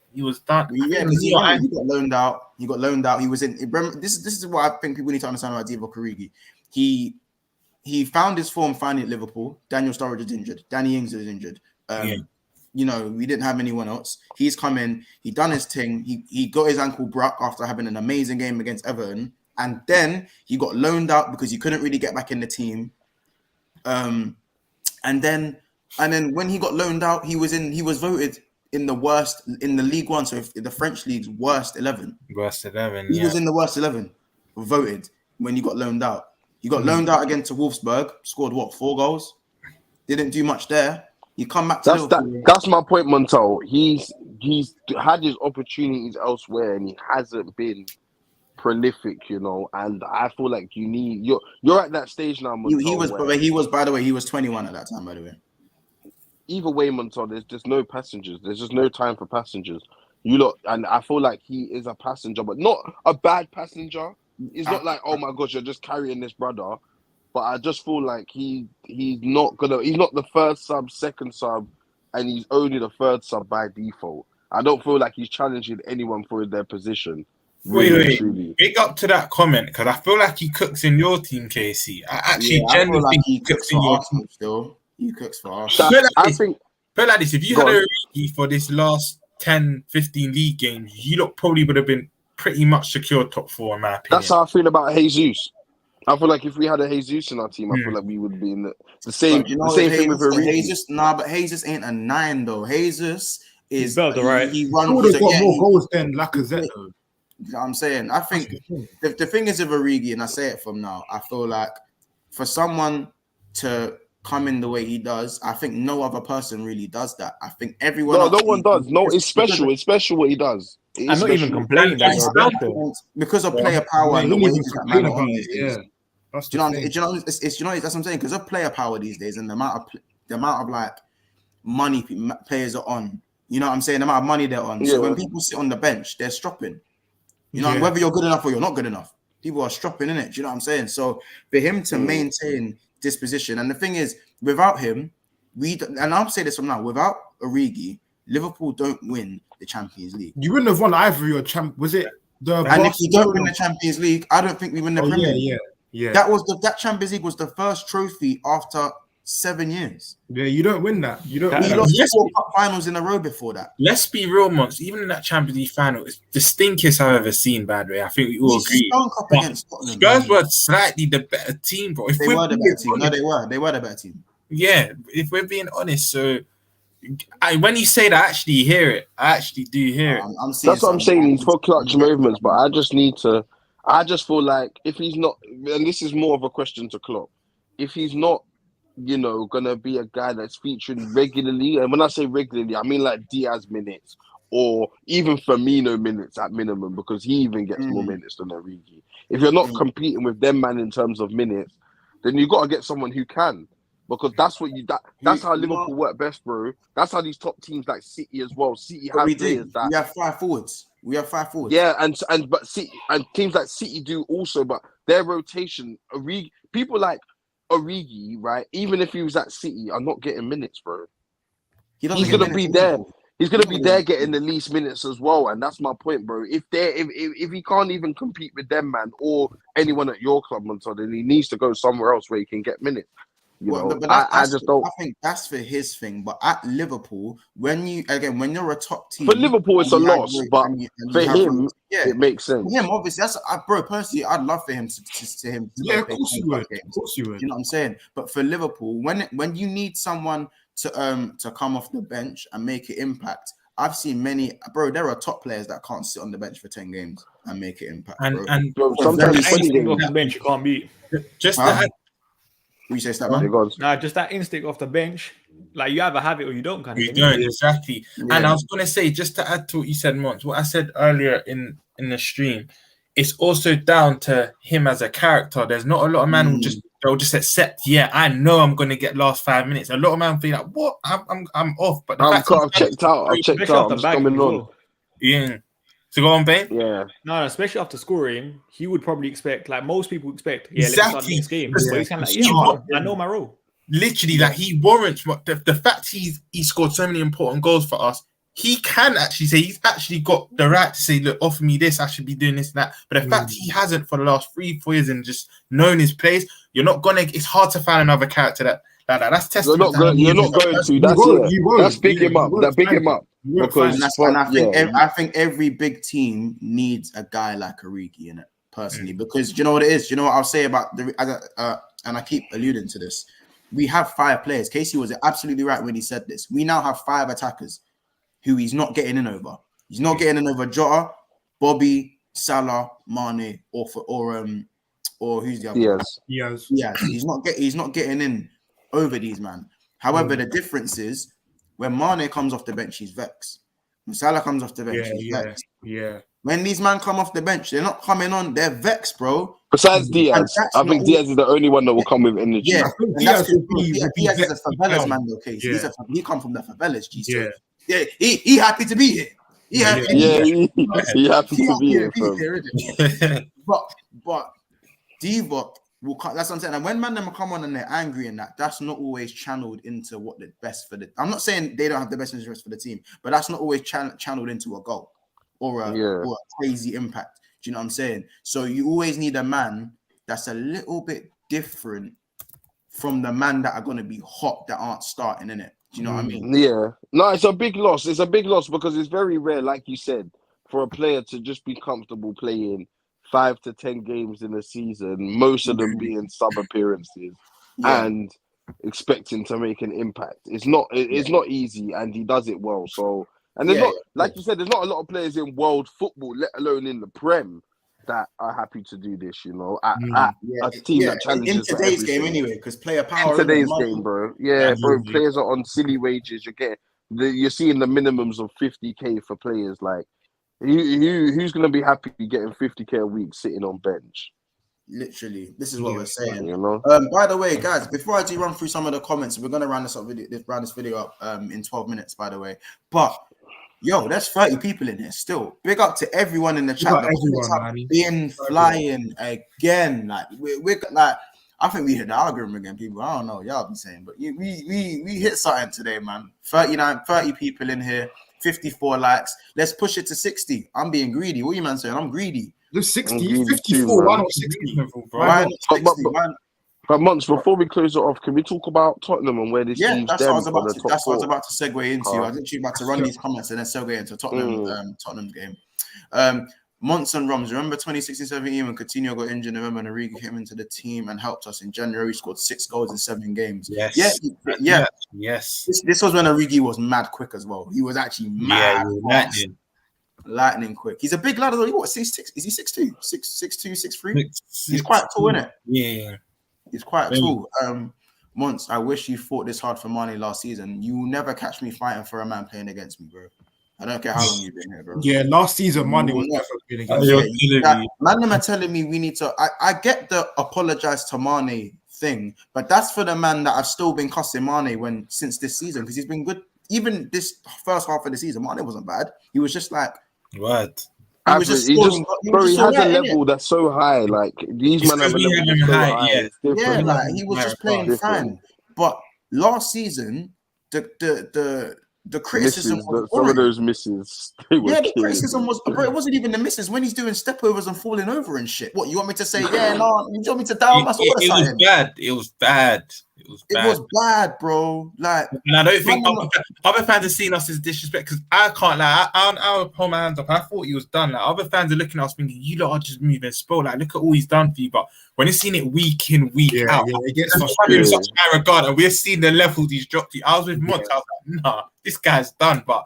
done. Yeah, because he got loaned out. He got loaned out. He was in. This is what I think people need to understand about Divock Origi. He found his form finally at Liverpool. Daniel Sturridge is injured. Danny Ings is injured. We didn't have anyone else. He's come in. He done his thing. He got his ankle broke after having an amazing game against Everton, and then he got loaned out because he couldn't really get back in the team. And then when he got loaned out, he was voted in the worst in the League One, so the French League's worst 11. Worst 11. He was in the worst 11, voted when he got loaned out. He got loaned out again to Wolfsburg, scored 4 goals. Didn't do much there. He come back to Liverpool. That's my point, Montel. He's had his opportunities elsewhere and he hasn't been prolific, and I feel like you're at that stage now, Montel. He was, by the way, he was 21 at that time, by the way. Either way, Montel, there's just no passengers. There's just no time for passengers. And I feel like he is a passenger, but not a bad passenger. It's not like, oh my gosh, you're just carrying this brother. But I just feel like he's not the first sub, second sub, and he's only the third sub by default. I don't feel like he's challenging anyone for their position. Wait. Big up to that comment, because I feel like he cooks in your team, Casey. I actually genuinely think he cooks in your team still. He cooks for us. Put like this, if you had Origi for this last 10, 15 league games, you probably would have been pretty much secure top 4, in my opinion. That's how I feel about Jesus. I feel like if we had a Jesus in our team, I feel like we would be in the same thing with Origi. But Jesus ain't a 9 though. Jesus is right. He runs. He would have got more goals than Lacazette. You know what I'm saying? I think the thing is with Origi, and I say it from now, I feel like for someone to come in the way he does, I think no other person really does that. I think everyone. No one does. No, it's special. It's special what he does. I'm not even complaining because of player power and the way he's that's what I'm saying, because of player power these days and the amount of like money players are on. You know what I'm saying? The amount of money they're on. So when people sit on the bench, they're stropping. Whether you're good enough or you're not good enough, people are stropping in it. Do you know what I'm saying? So for him to maintain this position, and the thing is, without him, and I'll say this from now, without Origi, Liverpool don't win the Champions League. You wouldn't have won either your was it the? And if you don't win the Champions League, I don't think we win the Premier League. Yeah. That Champions League was the first trophy after 7 years. Yeah, you don't win that. You don't. We Win lost that. 4 cup finals in a row before that. Let's be real, Monks. Even in that Champions League final, it's the stinkiest I've ever seen, by the way. I think we all agree. Stunk up against Tottenham. Spurs were slightly the better team, bro. They were the better team. No, they were. They were the better team. Yeah, if we're being honest. So, when you say that, I actually hear it. I actually do hear it. That's what I'm saying. He's for clutch movements, but I just feel like if he's not, and this is more of a question to Klopp, if he's not, gonna be a guy that's featuring regularly, and when I say regularly, I mean like Diaz minutes or even Firmino minutes at minimum, because he even gets more minutes than Origi. If you're not competing with them, man, in terms of minutes, then you got to get someone who can, because that's how Liverpool work best, bro. That's how these top teams like City as well. City have players that we have 5 forwards. Yeah, but City and teams like City do also, but their rotation, people like Origi, right? Even if he was at City, are not getting minutes, bro. He's gonna be there. He's gonna be there getting the least minutes as well, and that's my point, bro. If he can't even compete with them, man, or anyone at your club, man, so then he needs to go somewhere else where he can get minutes. I just don't. I think that's for his thing. But at Liverpool, when you're a top team, for Liverpool, it's a loss. But for him, it makes sense. For him, obviously, bro. Personally, I'd love for him to yeah, of course you would. Of course you would. You know what I'm saying? But for Liverpool, when you need someone to come off the bench and make an impact, I've seen many, bro. There are top players that can't sit on the bench for 10 games and make an impact. And bro, sometimes 20 games off the bench you can't beat. Just that. You say that, man? Nah, just that instinct off the bench. Like you either have it or you don't. You don't, exactly. Yeah. And I was gonna say, just to add to what you said, Mons, what I said earlier in the stream, it's also down to him as a character. There's not a lot of men who they'll just accept. Yeah, I know I'm gonna get last 5 minutes. A lot of men feel like, what? I'm off. But I've checked out. I'm just coming on. Yeah. So go on, Bane. Yeah. No, especially after scoring, he would probably expect, like most people expect, exactly. Let's start this game. But he's kind of like, I know my role. Literally, like he warrants the fact he scored so many important goals for us. He can actually say he's actually got the right to say, look, offer me this, I should be doing this and that. But the fact he hasn't for the last 3-4 years and just known his place, it's hard to find another character that that's testament. You're not going to. That's big him up. That big him up. Because I think every big team needs a guy like Origi in it, personally. Because you know what it is? You know what I'll say about and I keep alluding to this. We have 5 players. Casey was absolutely right when he said this. We now have 5 attackers who he's not getting in over. He's not getting in over Jota, Bobby, Salah, Mane, or who's the other? Yes. He's not getting in over these man. However, the difference is when Mane comes off the bench, he's vexed. When Salah comes off the bench, he's vexed. Yeah. When these men come off the bench, they're not coming on. They're vexed, bro. Besides Diaz, I think Diaz is the only one that will come with energy. Yeah, I think Diaz is a favelas man, though. Case he come from the favelas. G. So, yeah, he happy to be here. He happy to be here. But Divock will come. That's what I'm saying. And when man them come on and they're angry and that's not always channeled into what the best for the. I'm not saying they don't have the best interest for the team, but that's not always channeled into a goal or a crazy impact. Do you know what I'm saying? So you always need a man that's a little bit different from the man that are going to be hot that aren't starting in it. Do you know what I mean? Yeah. No, it's a big loss. It's a big loss because it's very rare, like you said, for a player to just be comfortable playing 5 to 10 games in a season, most of them being sub appearances, and expecting to make an impact. It's not easy, and he does it well. So, and there's not, like you said, there's not a lot of players in world football, let alone in the Prem, that are happy to do this. You know, at a team that challenges in today's game anyway, because player power. In today's game, bro. Yeah, bro. Players are on silly wages. You're seeing the minimums of 50k for players like. Who's going to be happy getting 50k a week sitting on bench? Literally, this is what we're saying. You know. By the way, guys, before I do run through some of the comments, we're going to round this video up in 12 minutes. By the way, but yo, there's 30 people in here still. Big up to everyone in the chat. Being flying again. Like we're like, I think we hit the algorithm again, people. I don't know, y'all been saying, but we hit something today, man. 30 people in here. 54 likes. Let's push it to 60. I'm being greedy. What are you man saying? I'm greedy. There's 60, 54. Why not 60? But But Monts, before we close it off, can we talk about Tottenham and where this leaves that's what I them was for about the to. top That's what I was four? about to segue into. I was literally about to run these comments and then segue into Tottenham's game. Monts and Rums. Remember 2016-17 when Coutinho got injured in November and Origi came into the team and helped us in January. He scored 6 goals in 7 games. Yes. Yes. This was when Origi was mad quick as well. He was actually mad fast. Lightning quick. He's a big lad as well. What, 6'6"? Is he 6'2"? 6'2", 6'3"? He's quite tall, isn't it? Yeah. He's quite tall. Monts, I wish you fought this hard for Mane last season. You will never catch me fighting for a man playing against me, bro. I don't care how long you've been here, bro. Yeah, last season, Mane was definitely against Man are telling me we need to. I get the apologize to Mane thing, but that's for the man that I've still been cussing Mane since this season because he's been good. Even this first half of the season, Mane wasn't bad. He was just like what? He was just he has a right, level that's so high. Like these men have a level so high. Yeah, like he was just playing fine. But last season, the criticism was some of those misses. The criticism was, bro, it wasn't even the misses when he's doing stepovers and falling over and shit. What you want me to say? Yeah, no, you want me to down my It was bad. It was bad. It was bad, bro. Like, and I don't think other fans are seeing us as disrespect because I can't lie. I'll hold my hands up. I thought he was done. Like other fans are looking at us thinking, you lot are just moving spoil. Like, look at all he's done for you. But when you've seen it week in, week out, it gets in such high regard, and we've seen the levels he's dropped. I was with Mont. I was like, nah, this guy's done. But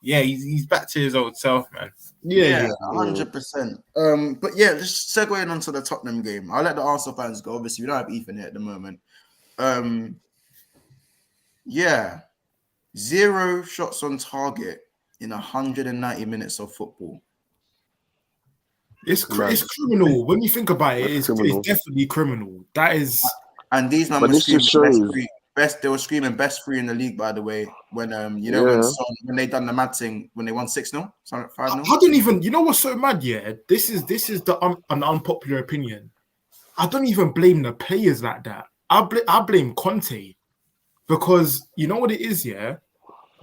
yeah, he's back to his old self, man. Yeah, 100%. But yeah, just segueing onto the Tottenham game. I'll let the Arsenal fans go. Obviously, we don't have Ethan here at the moment. 0 shots on target in 190 minutes of football. It's criminal. When you think about it, it's definitely criminal. That is, and these men were screaming best. They were screaming best 3 in the league, by the way. When when they done the mad thing when they won 6-0, 5-0. I don't even. You know what's so mad? Yeah, this is an unpopular opinion. I don't even blame the players like that. I blame Conte. Because you know what it is, yeah?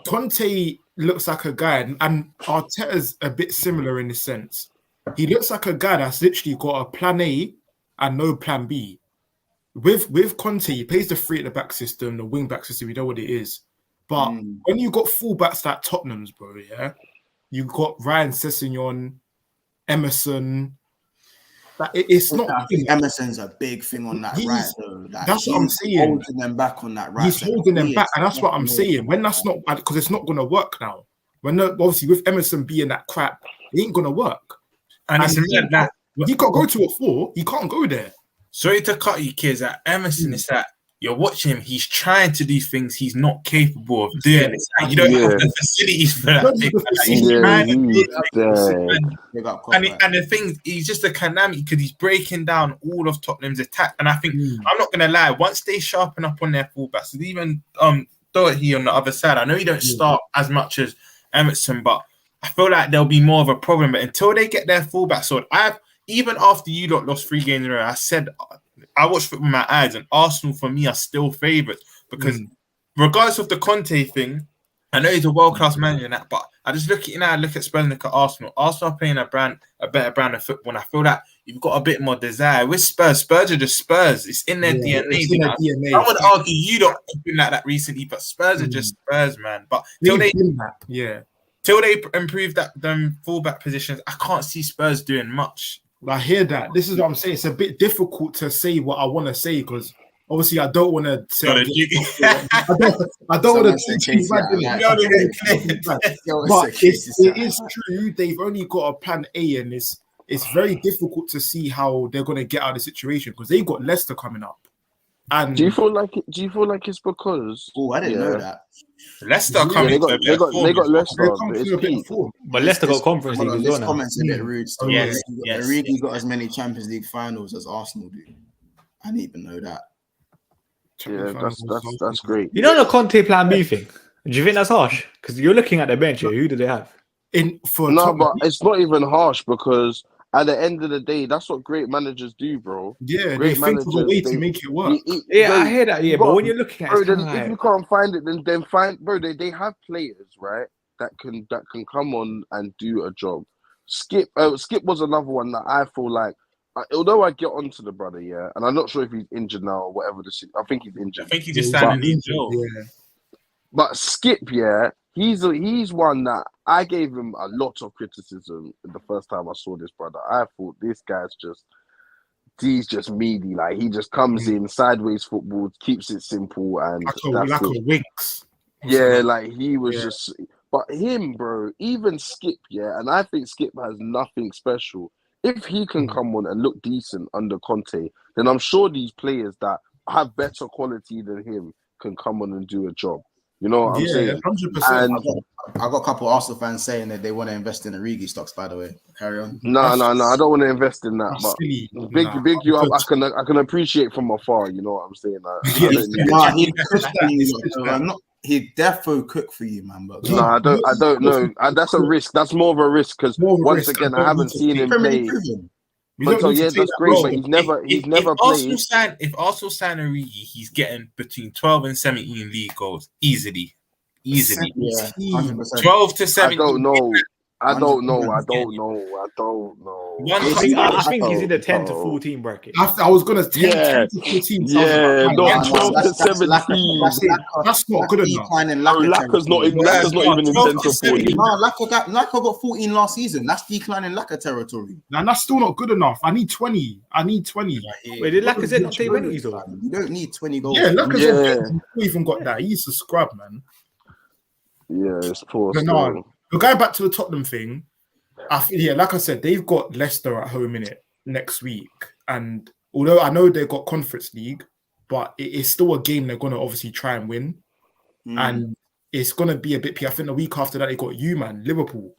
Conte looks like a guy, and Arteta's a bit similar in the sense. He looks like a guy that's literally got a plan A and no plan B. With Conte, he plays the 3 at the back system, the wing back system, you know what it is. But when you got fullbacks like Tottenham's, bro, yeah? You got Ryan Sessegnon, Emerson. It's not. I think Emerson's a big thing on that right, though. Like, that's what I'm saying. Holding them back on that right. He's holding them back, and that's what I'm saying. When that's not, because it's not going to work now. When obviously with Emerson being that crap, it ain't going to work. And it's that he can't go to a 4. He can't go there. Sorry to cut you, kids. At Emerson, it's that you're watching him. He's trying to do things he's not capable of doing. It's like you don't have the facilities for that. And the thing, he's just a dynamic because he's breaking down all of Tottenham's attack. And I think I'm not gonna lie. Once they sharpen up on their fullbacks, and even Doherty on the other side, I know he don't start as much as Emerson, but I feel like there'll be more of a problem. But until they get their fullback sorted, even after you lot lost 3 games in a row, I said I watched it with my eyes, and Arsenal for me are still favourites because regardless of the Conte thing, I know he's a world-class manager and that, but I just look at Spurs and look at Arsenal. Arsenal are playing a better brand of football, and I feel like you've got a bit more desire. With Spurs are just Spurs. It's in their DNA. I would argue you don't have been like that recently, but Spurs are just Spurs, man. But till they improve them fullback positions, I can't see Spurs doing much. I hear that. This is what I'm saying. It's a bit difficult to say what I want to say because obviously I don't want to say. I don't want to say. But it is true. They've only got a plan A, and it's very difficult to see how they're going to get out of the situation because they got Leicester coming up. And do you feel like it's because? Oh, I didn't know that. Leicester coming. They got Leicester. But Leicester got Conference League as well. This comment's a bit rude. Origi got as many Champions League finals as Arsenal do. I didn't even know that. Yeah, that's great. You know the Conte plan B thing? Do you think that's harsh? Because you're looking at the bench here. Who do they have? But it's not even harsh because at the end of the day, that's what great managers do, bro. Yeah, great managers think of a way to make it work. I hear that. Yeah, but when you're looking at it, if you can't find it, then find, bro. They have players, right, that can come on and do a job. Skip was another one that I feel like although I get onto the brother, yeah, and I'm not sure if he's injured now or whatever. I think he's I injured. think he just signed a new deal. Yeah. But Skip, yeah, he's one that I gave him a lot of criticism the first time I saw this brother. I thought this guy's he's just meaty. Like he just comes in sideways football, keeps it simple, and like a Winks. Yeah, like he was just. But him, bro, even Skip, yeah, and I think Skip has nothing special. If he can come on and look decent under Conte, then I'm sure these players that have better quality than him can come on and do a job. You know what I'm saying? 100%. And I got a couple of Arsenal fans saying that they want to invest in Origi stocks. By the way, carry on. no, I don't want to invest in that. But silly. big you up. I can appreciate from afar. You know what I'm saying? He defo cook for you, man. But no, I don't know. That's a risk. That's more of a risk because once again, I haven't seen him play. But so yeah, that's great. But he's never played. If Arsenal sign Origi, he's getting between 12 and 17 league goals easily. Yeah, 12 to 17. I don't know. I think he's in the 10 to 14 bracket. I was gonna 10 to 14. Yeah, not 12 to 17. That's not good enough. Lacker's not even in 10 to 14. Lacka got 14 last season. That's declining Lacka territory. And that's still not good enough. I need 20. Wait, did Lacazette not take penalties though? You don't need 20 goals. Yeah, Lacazette even got that. He's a scrub, man. Yeah, it's poor. But going back to the Tottenham thing, like I said, they've got Leicester at home in it next week. And although I know they've got Conference League, but it is still a game they're going to obviously try and win. And it's going to be a bit... I think the week after that, they got Liverpool.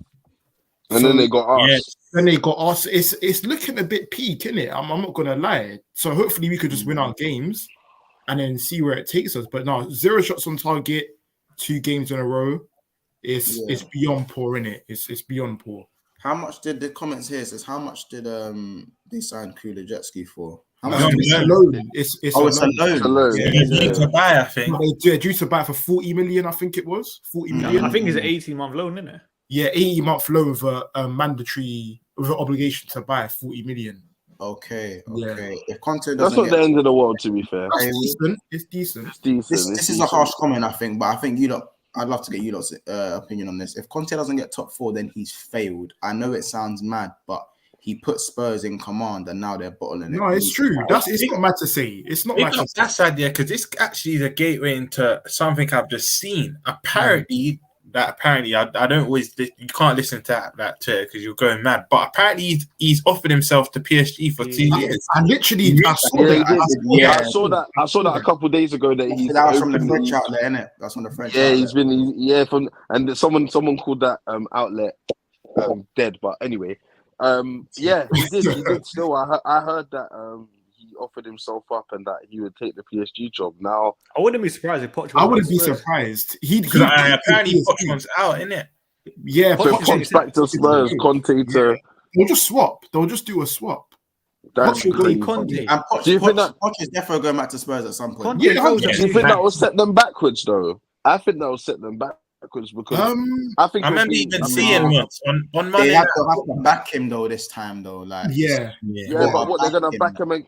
And then they got us. Yeah, then they got us. It's looking a bit peak, isn't it? I'm not going to lie. So hopefully we could just win our games and then see where it takes us. But no, 0 shots on target, 2 games in a row. It's beyond poor, innit? It's beyond poor. How much did the comments here says? How much did they sign Kulijevski for? How much? It's a loan. It's a loan. Due to buy, I think. They're due to buy for 40 million. I think it was 40 million. I think it's an 18-month loan, isn't it? Yeah, 18-month loan with a mandatory with an obligation to buy 40 million. Okay. Yeah. If Conte that's not the end of the world, to be fair. It's decent. This is a harsh comment, I think, but I think I'd love to get you lot's opinion on this. If Conte doesn't get top 4, then he's failed. I know it sounds mad, but he put Spurs in command, and now they're bottling it. No, it's true. It's not mad to say. It's not mad to say. That's idea because it's actually the gateway into something I've just seen. Apparently, I don't always. You can't listen to that because you're going mad. But apparently, he's offered himself to PSG for 2 years. And literally, I saw that a couple of days ago. That was from the French outlet, innit? That's from the French. Yeah, outlet. and someone called that outlet dead. But anyway, he did. Still, I heard that he offered himself up and that he would take the PSG job. Now, I wouldn't be surprised if Poch. I wouldn't be surprised. Apparently Poch wants out, innit? Yeah, but Poch back to Spurs, Conte to. They'll just swap. They'll just do a swap. That's crazy. Conte. And Poch is definitely going back to Spurs at some point. Do you think that will set them backwards, though? I think that will set them backwards because I think I remember even seeing once on Monday. They have to back him though this time though. Like but what they're gonna back him?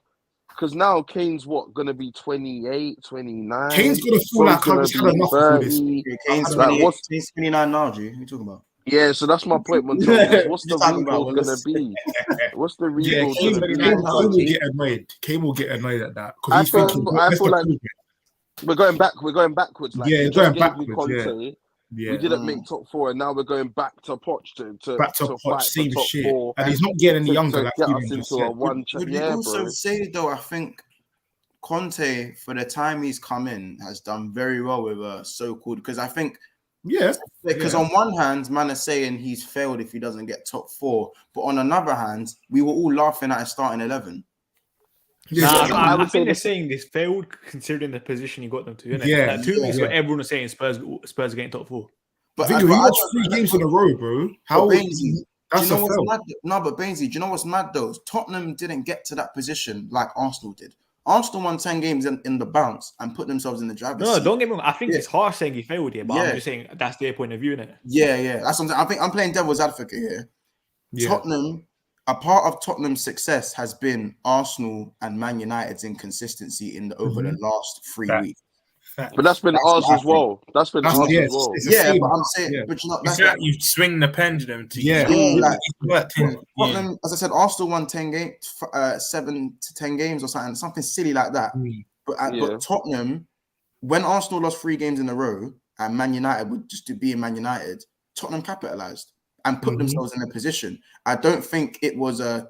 Because now Kane's gonna be 28, 29. Kane's gonna feel like I've just had enough of this. Kane's 29 now, G. What are you talking about? Yeah, so that's my point. What's the rebuild gonna be? What's the rebuild gonna be? Kane will get annoyed at that. I feel like we're going backwards. Like, going backwards. We didn't make top 4, and now we're going back to Poch to Poch, same top shit. 4. And he's not getting any younger. Get us into a one. Would we also say though? I think Conte, for the time he's come in, has done very well with a so-called. Because I think, because on one hand, man is saying he's failed if he doesn't get top 4, but on another hand, we were all laughing at his starting 11. I think they're saying this failed considering the position you got them to. Isn't it? Yeah, 2 weeks where everyone was saying Spurs are getting top 4. But he watched 3 games in a row, bro. How? Bainesy, that's do you know what's mad? No, but Bainesy, do you know what's mad though? Tottenham didn't get to that position like Arsenal did. Arsenal won 10 games in the bounce and put themselves in the driver's seat. Don't get me wrong. I think it's harsh saying he failed here, but I'm just saying that's their point of view, innit? Yeah. That's what I'm saying. I'm playing devil's advocate here. Yeah. Tottenham a part of Tottenham's success has been Arsenal and Man United's inconsistency over the last 3 weeks. But that's been ours as well. That's been ours as well. Yeah, but I'm saying, but you know, it's like you swing the pendulum to Tottenham, as I said, Arsenal won 10 games, 7 to 10 games or something silly like that. But Tottenham, when Arsenal lost 3 games in a row and Man United would just be in Man United, Tottenham capitalized and put themselves in a position. I don't think it was the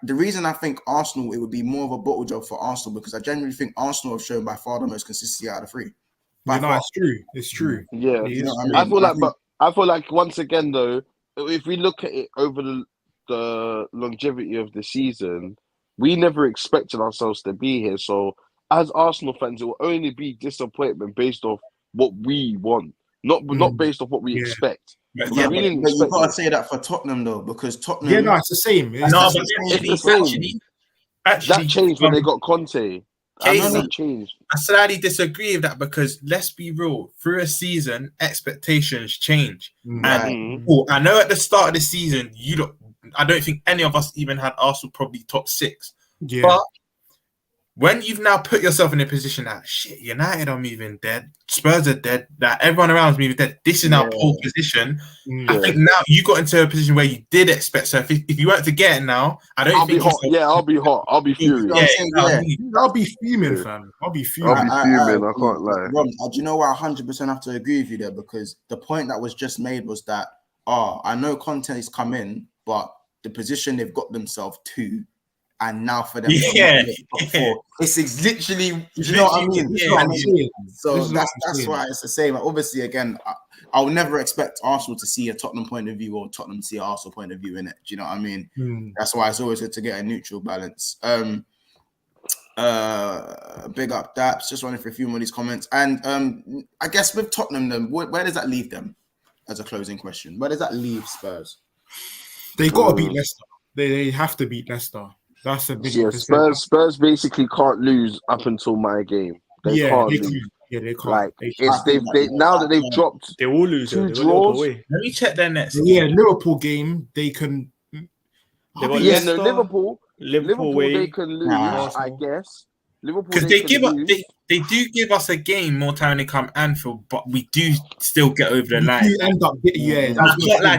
reason I think Arsenal, it would be more of a bottle job for Arsenal, because I genuinely think Arsenal have shown by far the most consistency out of the 3. It's true. It's true. Yeah, you know what I mean? I feel like once again though, if we look at it over the longevity of the season, we never expected ourselves to be here. So as Arsenal fans, it will only be disappointment based off what we want, not based off what we expect. But you gotta say that for Tottenham though, because Tottenham. Yeah, no, it's the same. It's the same. Actually, that changed when they got Conte. That changed. I slightly disagree with that, because let's be real. Through a season, expectations change. And I know at the start of the season, I don't think any of us even had Arsenal probably top 6. Yeah. But when you've now put yourself in a position that United are moving dead, Spurs are dead, that everyone around is moving dead, this is now pole position. I think now you got into a position where you did expect. So if you weren't to get it now, I'll be hot. I'll be hot. I'll be furious. I'll be fuming, fam. I'll be fuming. I can't lie. Rob, do you know why I 100% have to agree with you there? Because the point that was just made was that, I know Conte has come in, but the position they've got themselves to, and now for them, it's literally, you know what I mean? So that's why it's the same. Obviously, again, I'll never expect Arsenal to see a Tottenham point of view or Tottenham to see an Arsenal point of view in it. Do you know what I mean? That's why it's always good to get a neutral balance. Big up Daps. Just running for a few more of these comments. And I guess with Tottenham, then, where does that leave them? As a closing question, where does that leave Spurs? They got to beat Leicester. They have to beat Leicester. That's a big Spurs basically can't lose up until my game. They can't lose. They can't. Like now that they've dropped, they will lose 2 draws. Let me check their next. Yeah, Liverpool game they can. Liverpool away. They can lose, I guess. Liverpool because they do give us a game more time when they come Anfield, but we do still get over the line.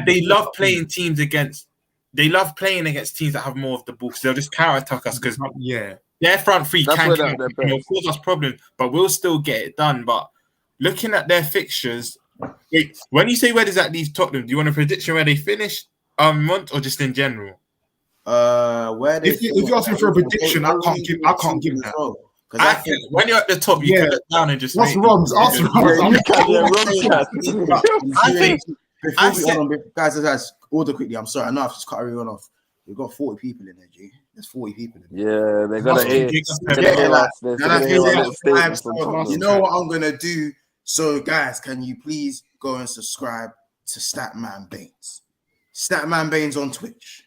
They love playing teams against. They love playing against teams that have more of the ball, because they'll just counter-attack us, because their front three can cause us problems, but we'll still get it done. But looking at their fixtures, when you say where does that leave Tottenham, do you want a prediction where they finish month or just in general? If you're asking for a prediction, I can't give that. I think when you're at the top, you can look down and just. What's Rom's? Ask Rom's. I think, guys, order quickly. I'm sorry, I know I've just cut everyone off. We've got 40 people in there, G. There's 40 people in there. Yeah, they're gonna hear. You know what I'm gonna do? So, guys, can you please go and subscribe to Statman Baines? Statman Baines on Twitch.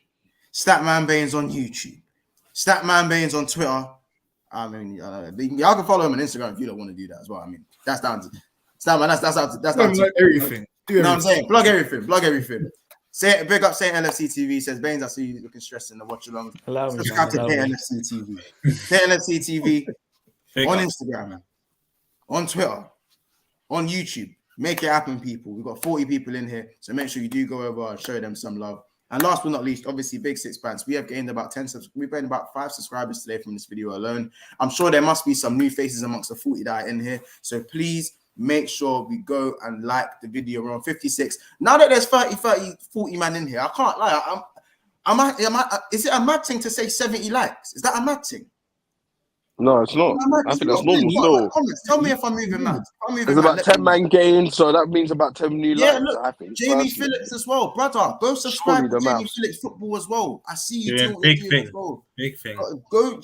Statman Baines on YouTube. Statman Baines on Twitter. I mean, y'all can follow him on Instagram if you don't want to do that as well. I mean, that's down to Statman. That's down to everything. You know what I'm saying? Plug everything. Say big up Saint LFC TV. Says Baines, I see you looking stressed in the watch along. Subscribe to Saint LFC TV. Saint LFC TV on Instagram, man. On Twitter, on YouTube. Make it happen, people. We've got 40 people in here, so make sure you do go over and show them some love. And last but not least, obviously, Big Six Pants. We have gained about 10 We've gained about 5 subscribers today from this video alone. I'm sure there must be some new faces amongst the 40 that are in here. So please make sure we go and like the video. We're on 56. Now that there's 40 man in here, I can't lie. Is it a mad thing to say 70 likes? Is that a mad thing? No, it's not. I think that's normal still. Tell me if I'm moving mad. There's about 10 man gained, so that means about 10 new likes. Yeah, look, Jamie Phillips as well. Brother, go subscribe to Jamie Phillips Football as well. I see you doing big thing. As well. Big thing. Go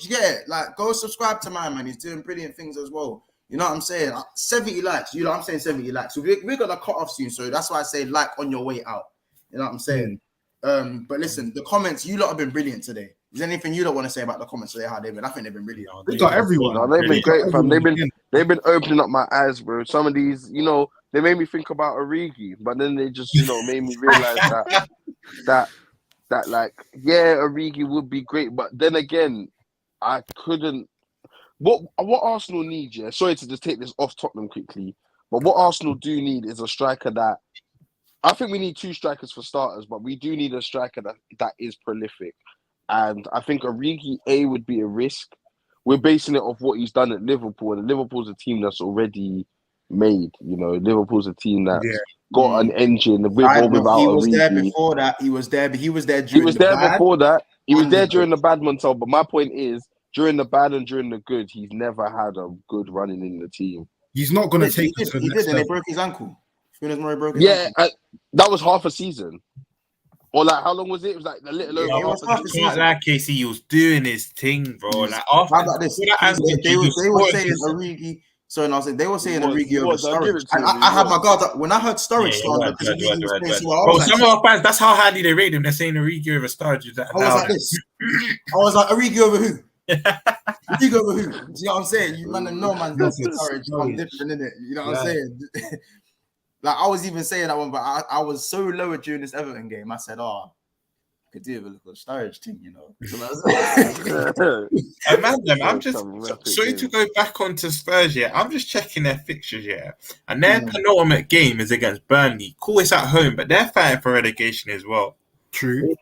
subscribe to my man. He's doing brilliant things as well. You know what I'm saying? 70 likes. You know what I'm saying? 70 likes. So we're gonna cut off soon. So that's why I say like on your way out. You know what I'm saying? But listen, the comments, you lot have been brilliant today. Is there anything you don't want to say about the comments today? How they've been? I think they've been brilliant. They got everyone. No, they've been great, fam. They've been opening up my eyes, bro. Some of these, they made me think about Origi, but then they just, made me realize that that like, yeah, Origi would be great, but then again, I couldn't. What Arsenal need, yeah. Sorry to just take this off Tottenham quickly, but what Arsenal do need is a striker that. I think we need 2 strikers for starters, but we do need a striker that is prolific, and I think Origi would be a risk. We're basing it off what he's done at Liverpool, and Liverpool's a team that's already made. You know, Liverpool's a team that's got an engine with or without he Origi. was there before that. He was there during He was there before that. He was there during the the bad Montel. But my point is, during the bad and during the good, he's never had a good running in the team. He's not going to take us to the next and they level. broke his ankle. Funes Mori broke his ankle. Yeah, that was half a season. Or like, how long was it? It was like a little over half a season. Like Casey, he was doing his thing, bro. Like after how about this? They were saying Origi. So and I was saying they were saying Origi over Sturridge. And I had my guards up when I heard Sturridge start. Bro, some of our fans, that's how highly they rate him. They're saying Origi over Sturridge. I was like this. I was like, Origi over who? Origi over who? Do you know what I'm saying? You man, no man does Sturridge. I'm different in it. You know what I'm saying? Like I was even saying that one, but I was so lower during this Everton game. I said, "Oh, I could do with a little Sturridge thing," you know. Imagine, I'm just sorry to go back onto Spurs. Yeah, I'm just checking their fixtures. Yeah, and their penultimate game is against Burnley. Cool, it's at home, but they're fighting for relegation as well. True.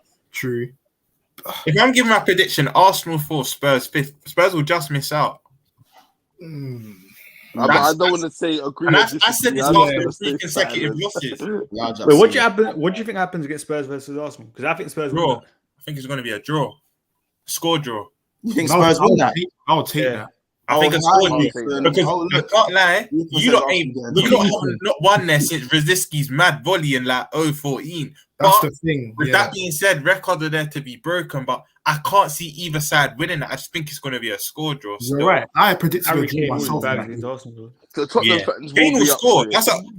If I'm giving my prediction, Arsenal 4, Spurs 5th. Spurs will just miss out. I don't want to say agree. I said this after 3 consecutive losses. Wait, what do you think happens against Spurs versus Arsenal? Because I think Spurs draw. I think it's going to be a draw, score draw. You think Spurs win that? I'll take that. I think a score draw because I can't lie, you not won there since Rosiski's mad volley in like 014. That's the thing. With that being said, records are there to be broken, but I can't see either side winning it. I just think it's going to be a score draw. You're right. I predicted a draw myself. Kane will score.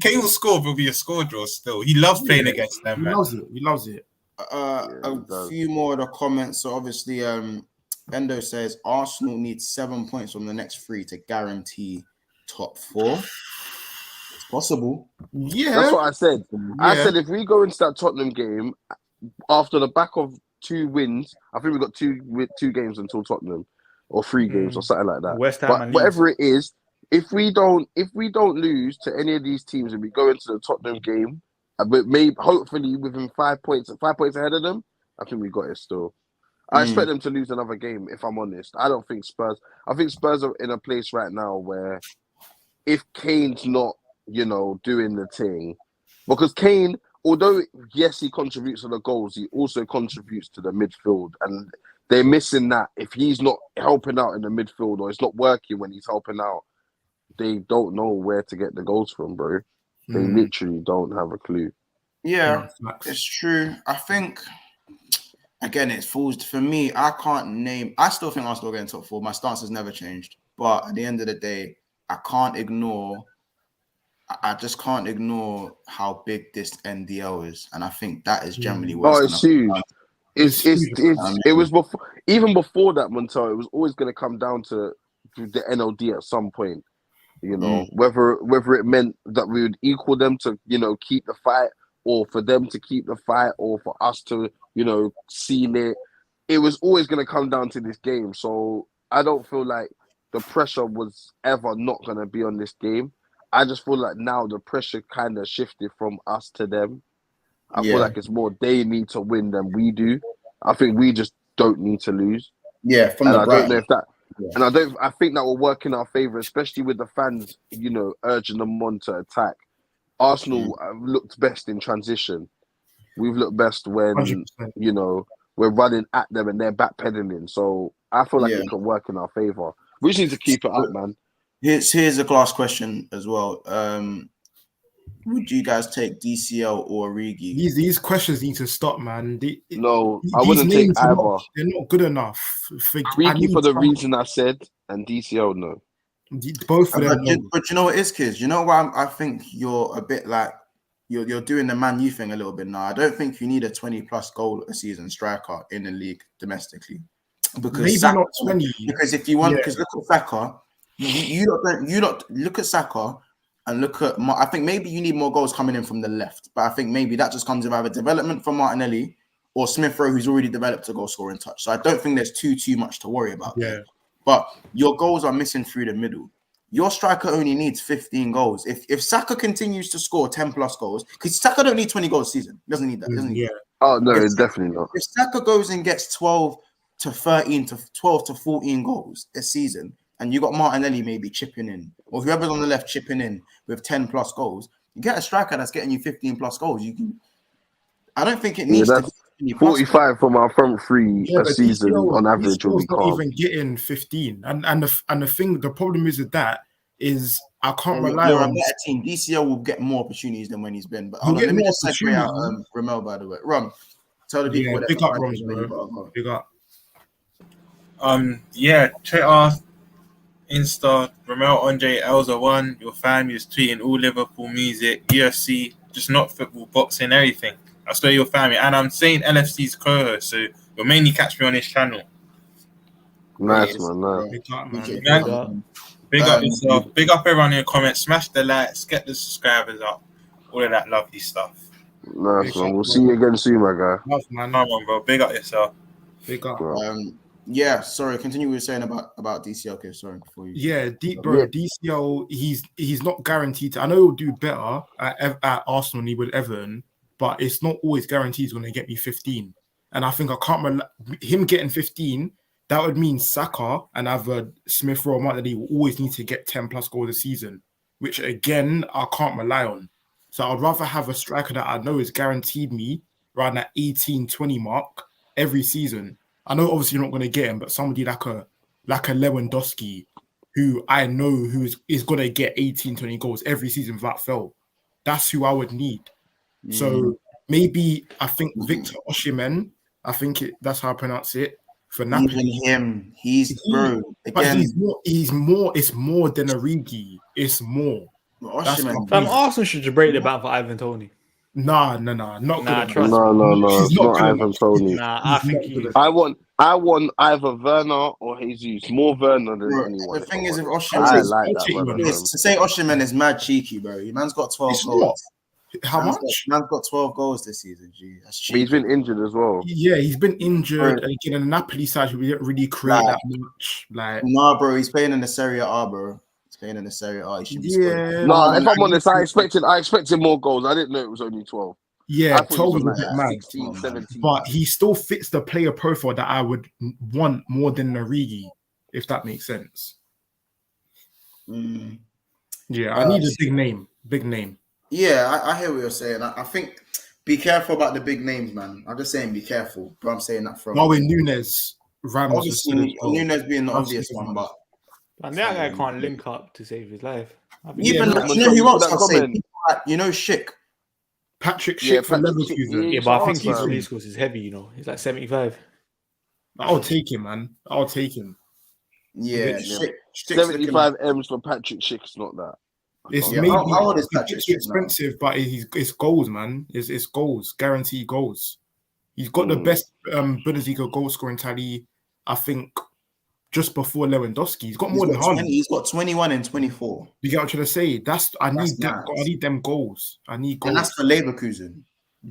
Kane will score. Will be a score draw still. He loves playing against them. He loves it. A few more of the comments. So obviously, Endo says Arsenal needs 7 points from the next 3 to guarantee top 4. It's possible. Yeah, that's what I said. I said if we go into that Tottenham game after the back of 2 wins, I think we've got 2 games until Tottenham, or 3 games or something like that. West Ham but and whatever it is, if we don't lose to any of these teams and we go into the Tottenham game, but maybe hopefully within 5 points ahead of them, I think we got it still. I expect them to lose another game, if I'm honest. I think Spurs are in a place right now where if Kane's not, doing the thing, because Kane, although yes, he contributes to the goals, he also contributes to the midfield, and they're missing that. If he's not helping out in the midfield or it's not working when he's helping out, they don't know where to get the goals from, bro. They literally don't have a clue. Yeah, it's true. I think, again, it falls for me. I still think Arsenal will get in top 4. My stance has never changed. But at the end of the day, I just can't ignore how big this NDL is. And I think that is generally what it's huge. It was before, even before that, Montel, it was always going to come down to the NLD at some point. Whether it meant that we would equal them to, keep the fight, or for them to keep the fight, or for us to, seal it. It was always going to come down to this game. So I don't feel like the pressure was ever not going to be on this game. I just feel like now the pressure kind of shifted from us to them. I feel like it's more they need to win than we do. I think we just don't need to lose. Yeah, I don't know if that. Yeah. And I think that will work in our favour, especially with the fans, urging them on to attack. Arsenal looked best in transition. We've looked best when, 100%. We're running at them and they're backpedaling. So I feel like it can work in our favour. We just need to keep it up, man. Here's a last question as well. Would you guys take DCL or Origi? These questions need to stop, man. I wouldn't take either. They're not good enough. Origi for the reason I said, and DCL no. Both of them. But you know what it is, kids? You know why I think you're a bit like you're doing the Man U thing a little bit now. I don't think you need a 20+ goal a season striker in the league domestically. Because maybe Saka, not 20. Because if you want, because look at Saka, you don't look at Saka. And look at, I think maybe you need more goals coming in from the left. But I think maybe that just comes with either development from Martinelli or Smith Rowe, who's already developed a goal scoring touch. So I don't think there's too much to worry about there. But your goals are missing through the middle. Your striker only needs 15 goals. If Saka continues to score 10 plus goals, because Saka don't need 20 goals a season. He doesn't need that. He doesn't need that. Oh no, definitely not. If Saka goes and gets 12 to 14 goals a season, and you got Martinelli maybe chipping in, or whoever's on the left chipping in with 10 plus goals, you get a striker that's getting you 15 plus goals. You can. I don't think it needs to be 45 from our front three a season on average will be not even getting 15. And the problem is with that is I can't rely on a better team. DCL will get more opportunities than when he's been. But let me just segue out Ramel, by the way. Ron, tell the people big up, Ron, big up. Twitter, Insta, Ramel Andre Elza1, your family is tweeting all Liverpool music, UFC, just not football, boxing, everything. I still your family, and I'm saying LFC's co-host, so you'll mainly catch me on this channel. Nice, man. Big up yourself. Big up everyone in the comments. Smash the likes, get the subscribers up, all of that lovely stuff. Nice, man. We'll see you again soon, my guy. Love, man. Come on, bro. Big up yourself. Big up. Sorry. Continue what you were saying about DCL. Okay, sorry. Before you. DCL. He's not guaranteed to. I know he'll do better at Arsenal than he would Everton, but it's not always guaranteed he's going to get me 15. And I think I can't him getting 15. That would mean Saka and either Smith Rowe or Martinelli will always need to get 10 plus goals a season, which again I can't rely on. So I'd rather have a striker that I know is guaranteed me around that 18-20 mark every season. I know obviously you're not going to get him, but somebody like a Lewandowski, who I know who is going to get 18-20 goals every season without fail. That's who I would need. So maybe I think Victor Osimhen, that's how I pronounce it, for Napoli. Even him, bro. But he's more. It's more than Origi. It's more. Arsenal should just break the back for Ivan Toney. Nah, not good. No. It's not Ivan Toney. I think I want either Werner or Jesus. More Werner than anyone. The thing is, with Osimhen, I like that. To say Osimhen is mad cheeky, bro. Man's got 12 goals. How much? Man's got 12 goals this season, G. That's cheap. But he's been injured as well. Yeah, he's been injured. And again, the Napoli side, we didn't really create that much. Nah, bro, he's playing in the Serie A, bro. He's playing in the Serie A. He should be if I'm honest, I expected more goals. I didn't know it was only 12. Yeah, 12 was a bit mad. 16, 17. But he still fits the player profile that I would want more than Origi, if that makes sense. Yeah, I need a big name. Yeah, I hear what you're saying. I think be careful about the big names, man. I'm just saying be careful. But I'm saying that from Nunez, Ramos. Obviously, Nunez being the obvious one, but and that guy can't link up to save his life. Even who else I say? Schick. Patrick Schick for Leverkusen. Yeah, but I think his release course is heavy, He's like 75. I'll take him, man. I'll take him. Yeah. 75 M's for Patrick Schick's not that. It's maybe how old is Patrick Schick expensive, but it's goals, man. It's goals, guaranteed goals. He's got the best Bundesliga goal scoring tally, I think, just before Lewandowski. He's got more than Haaland. He's got 21 and 24. You get what I'm trying to say? I need them goals. I need goals. And that's for Leverkusen.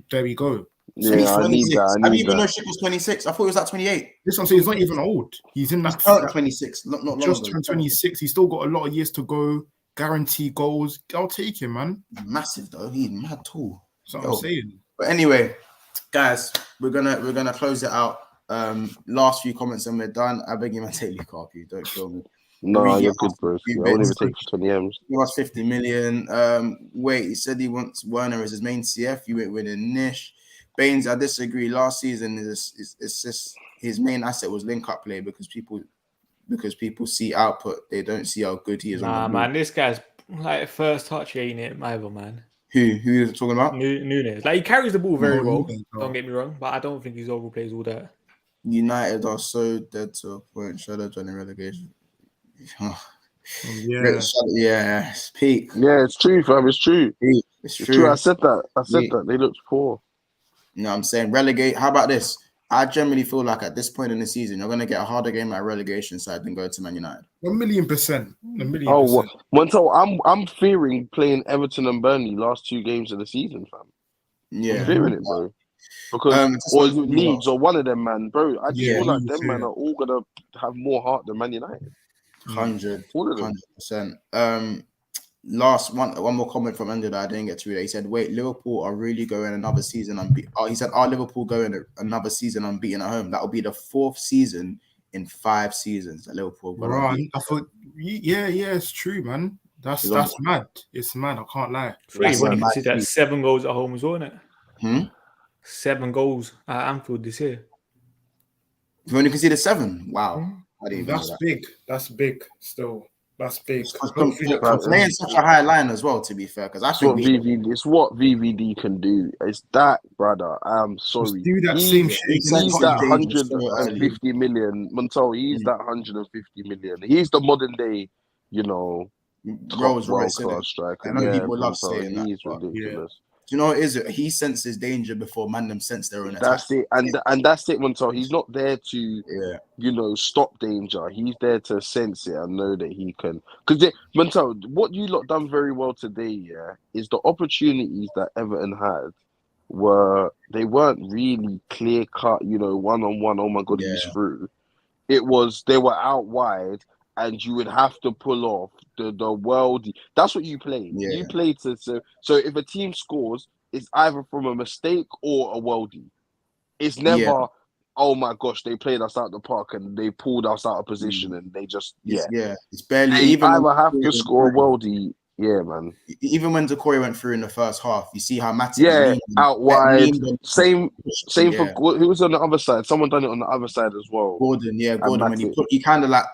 There we go. Yeah, I need that. I didn't even know Schick was 26. I thought he was at 28. This one, he's not even old. He's in that. 26. Not long just turned 26. He's still got a lot of years to go. Guarantee goals. I'll take him, man. Massive though. He's mad too. That's what I'm saying. But anyway, guys, we're gonna close it out. Last few comments and we're done. I beg you, man, take Lukaku. Don't kill me. No, you're good, bro. I won't even take 20 M's. He was 50 million. He said he wants Werner as his main CF. You went with a niche. Baines, I disagree. Last season it's just his main asset was link-up play because people see output, they don't see how good he is. Nah, man, this guy's like first touch, he ain't it either, man. Who are you talking about? Nunez. Like he carries the ball very well. Don't get me wrong, but I don't think he's overplays all that. United are so dead to a point. Shadow joining relegation. Yeah, it's peak. Yeah, it's true, fam. It's true. It's true. I said that. They looked poor. You know what I'm saying? Relegate. How about this? I generally feel like at this point in the season, you're going to get a harder game at a relegation side than go to Man United. 1,000,000%. 1,000,000%. Oh, I'm fearing playing Everton and Burnley last two games of the season, fam. Yeah. I'm fearing it, bro. Because just or want to see Leeds or one of them, man, bro. I just feel like me them too. man are all gonna have more heart than Man United. 100%. Last one more comment from Ender that I didn't get to read. He said, "Wait, Liverpool are really going another season unbeaten." Oh, he said, "Are Liverpool going another season unbeaten at home?" That will be the 4th season in 5 seasons that Liverpool have gone Right. unbeaten. I thought, yeah, it's true, man. That's mad. It's mad. I can't lie. Three. When you consider that 7 goals at home as well, isn't it? 7 goals at Anfield this year. You only conceded 7. Wow, I didn't even know that. Big. That's big. Still, that's big. Playing such a high line as well. To be fair, because I think it's what VVD can do. It's that, brother. I'm sorry. Do that same shit. He's that 150 million. Montel, he's that 150 million. He's the modern day, Rolls world Royce class striker. I know Yeah, people love Montel, saying that. He's ridiculous. Do you know what it is? He senses danger before man them sense their own attack. That's it, and that's it, Montel. He's not there to, stop danger. He's there to sense it and know that he can. Because Montel, what you lot done very well today, is the opportunities that Everton had they weren't really clear cut. 1-on-1. Oh my God, he's through. It was they were out wide, and you would have to pull off the worldie. That's what you play. Yeah. You play to so if a team scores, it's either from a mistake or a worldie. It's never, oh my gosh, they played us out the park and they pulled us out of position and they just It's barely they even either have to score a worldie. Yeah, man. Even when Decore went through in the first half, you see how Matip out wide. Same for who was on the other side. Someone done it on the other side as well. Gordon, when he kind of like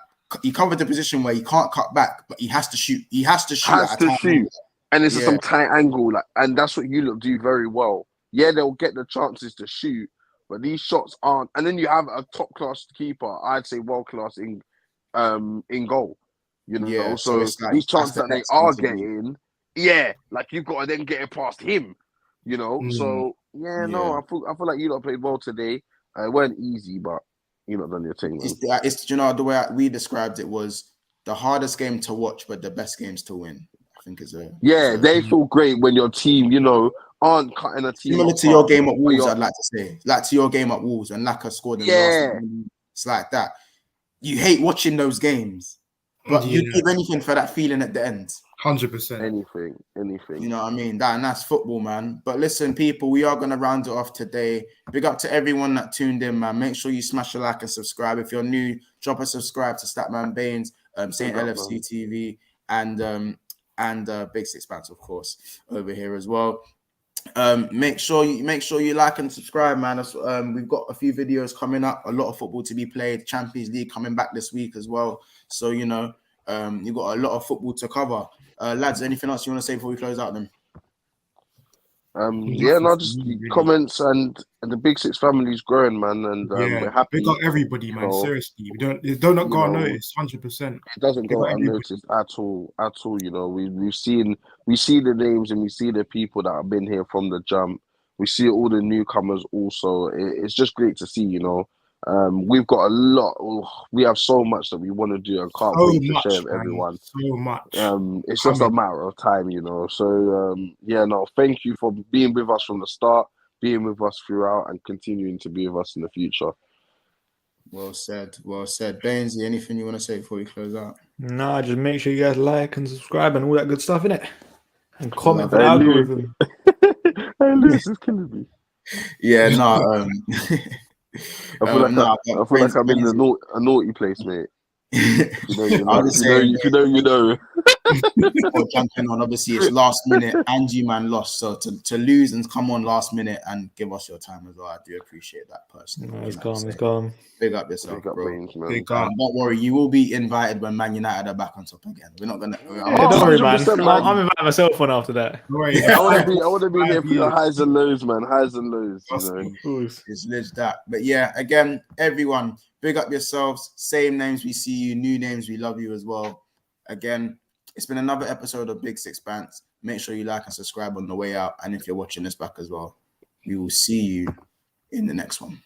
he covered the position where he can't cut back, but he has to shoot. He has to shoot. And it's some tight angle, and that's what you look do very well. Yeah, they'll get the chances to shoot, but these shots aren't. And then you have a top class keeper, I'd say world class in goal. So like, these chances that they are getting, like you've got to then get it past him. So I feel like you lot played well today. It weren't easy, but you lot done your thing. Man. It's the way we described it was the hardest game to watch, but the best games to win. I think it's they feel great when your team, aren't cutting a team. Similar to your game at Wolves, I'd like to say. Like to your game at Wolves when Laka scored in the last game. It's like that. You hate watching those games. But you'd give anything for that feeling at the end. 100%. Anything. You know what I mean? That's football, man. But listen, people, we are going to round it off today. Big up to everyone that tuned in, man. Make sure you smash a like and subscribe. If you're new, drop a subscribe to Statman Baines, Saint LFC TV, and Big Six Pants, of course, over here as well. Make sure you like and subscribe, man. We've got a few videos coming up, a lot of football to be played. Champions League coming back this week as well. So you've got a lot of football to cover. Lads, anything else you want to say before we close out then? Just comments and the Big Six family is growing, man, and we're happy. We got everybody, man. Seriously, it don't go unnoticed. 100%. It doesn't go unnoticed at all. We see the names and we see the people that have been here from the jump. We see all the newcomers also. It's just great to see. We've got a lot. We have so much that we want to do and can't wait to share with everyone. So much. It's just a matter of time, So thank you for being with us from the start, being with us throughout, and continuing to be with us in the future. Well said. Bainesy, anything you want to say before we close out? No, just make sure you guys like and subscribe and all that good stuff, innit? And comment for the algorithm. Hey, Lewis is killing me. Yeah, no. I feel like I'm in a naughty place, mate. If you know. Jumping on, obviously it's last minute and you man lost, so to lose and come on last minute and give us your time as well, I do appreciate that personally. No, it's calm. Big up yourself, bro. Brains, man. Don't worry, you will be invited when Man United are back on top again. We're not gonna. Don't worry, man. I'm inviting myself on after that. I want to be here for your highs and lows, man. Highs and lows. It's legit that. But yeah, again, everyone, big up yourselves. Same names, we see you. New names, we love you as well. Again, it's been another episode of Big Six Pants. Make sure you like and subscribe on the way out. And if you're watching this back as well, we will see you in the next one.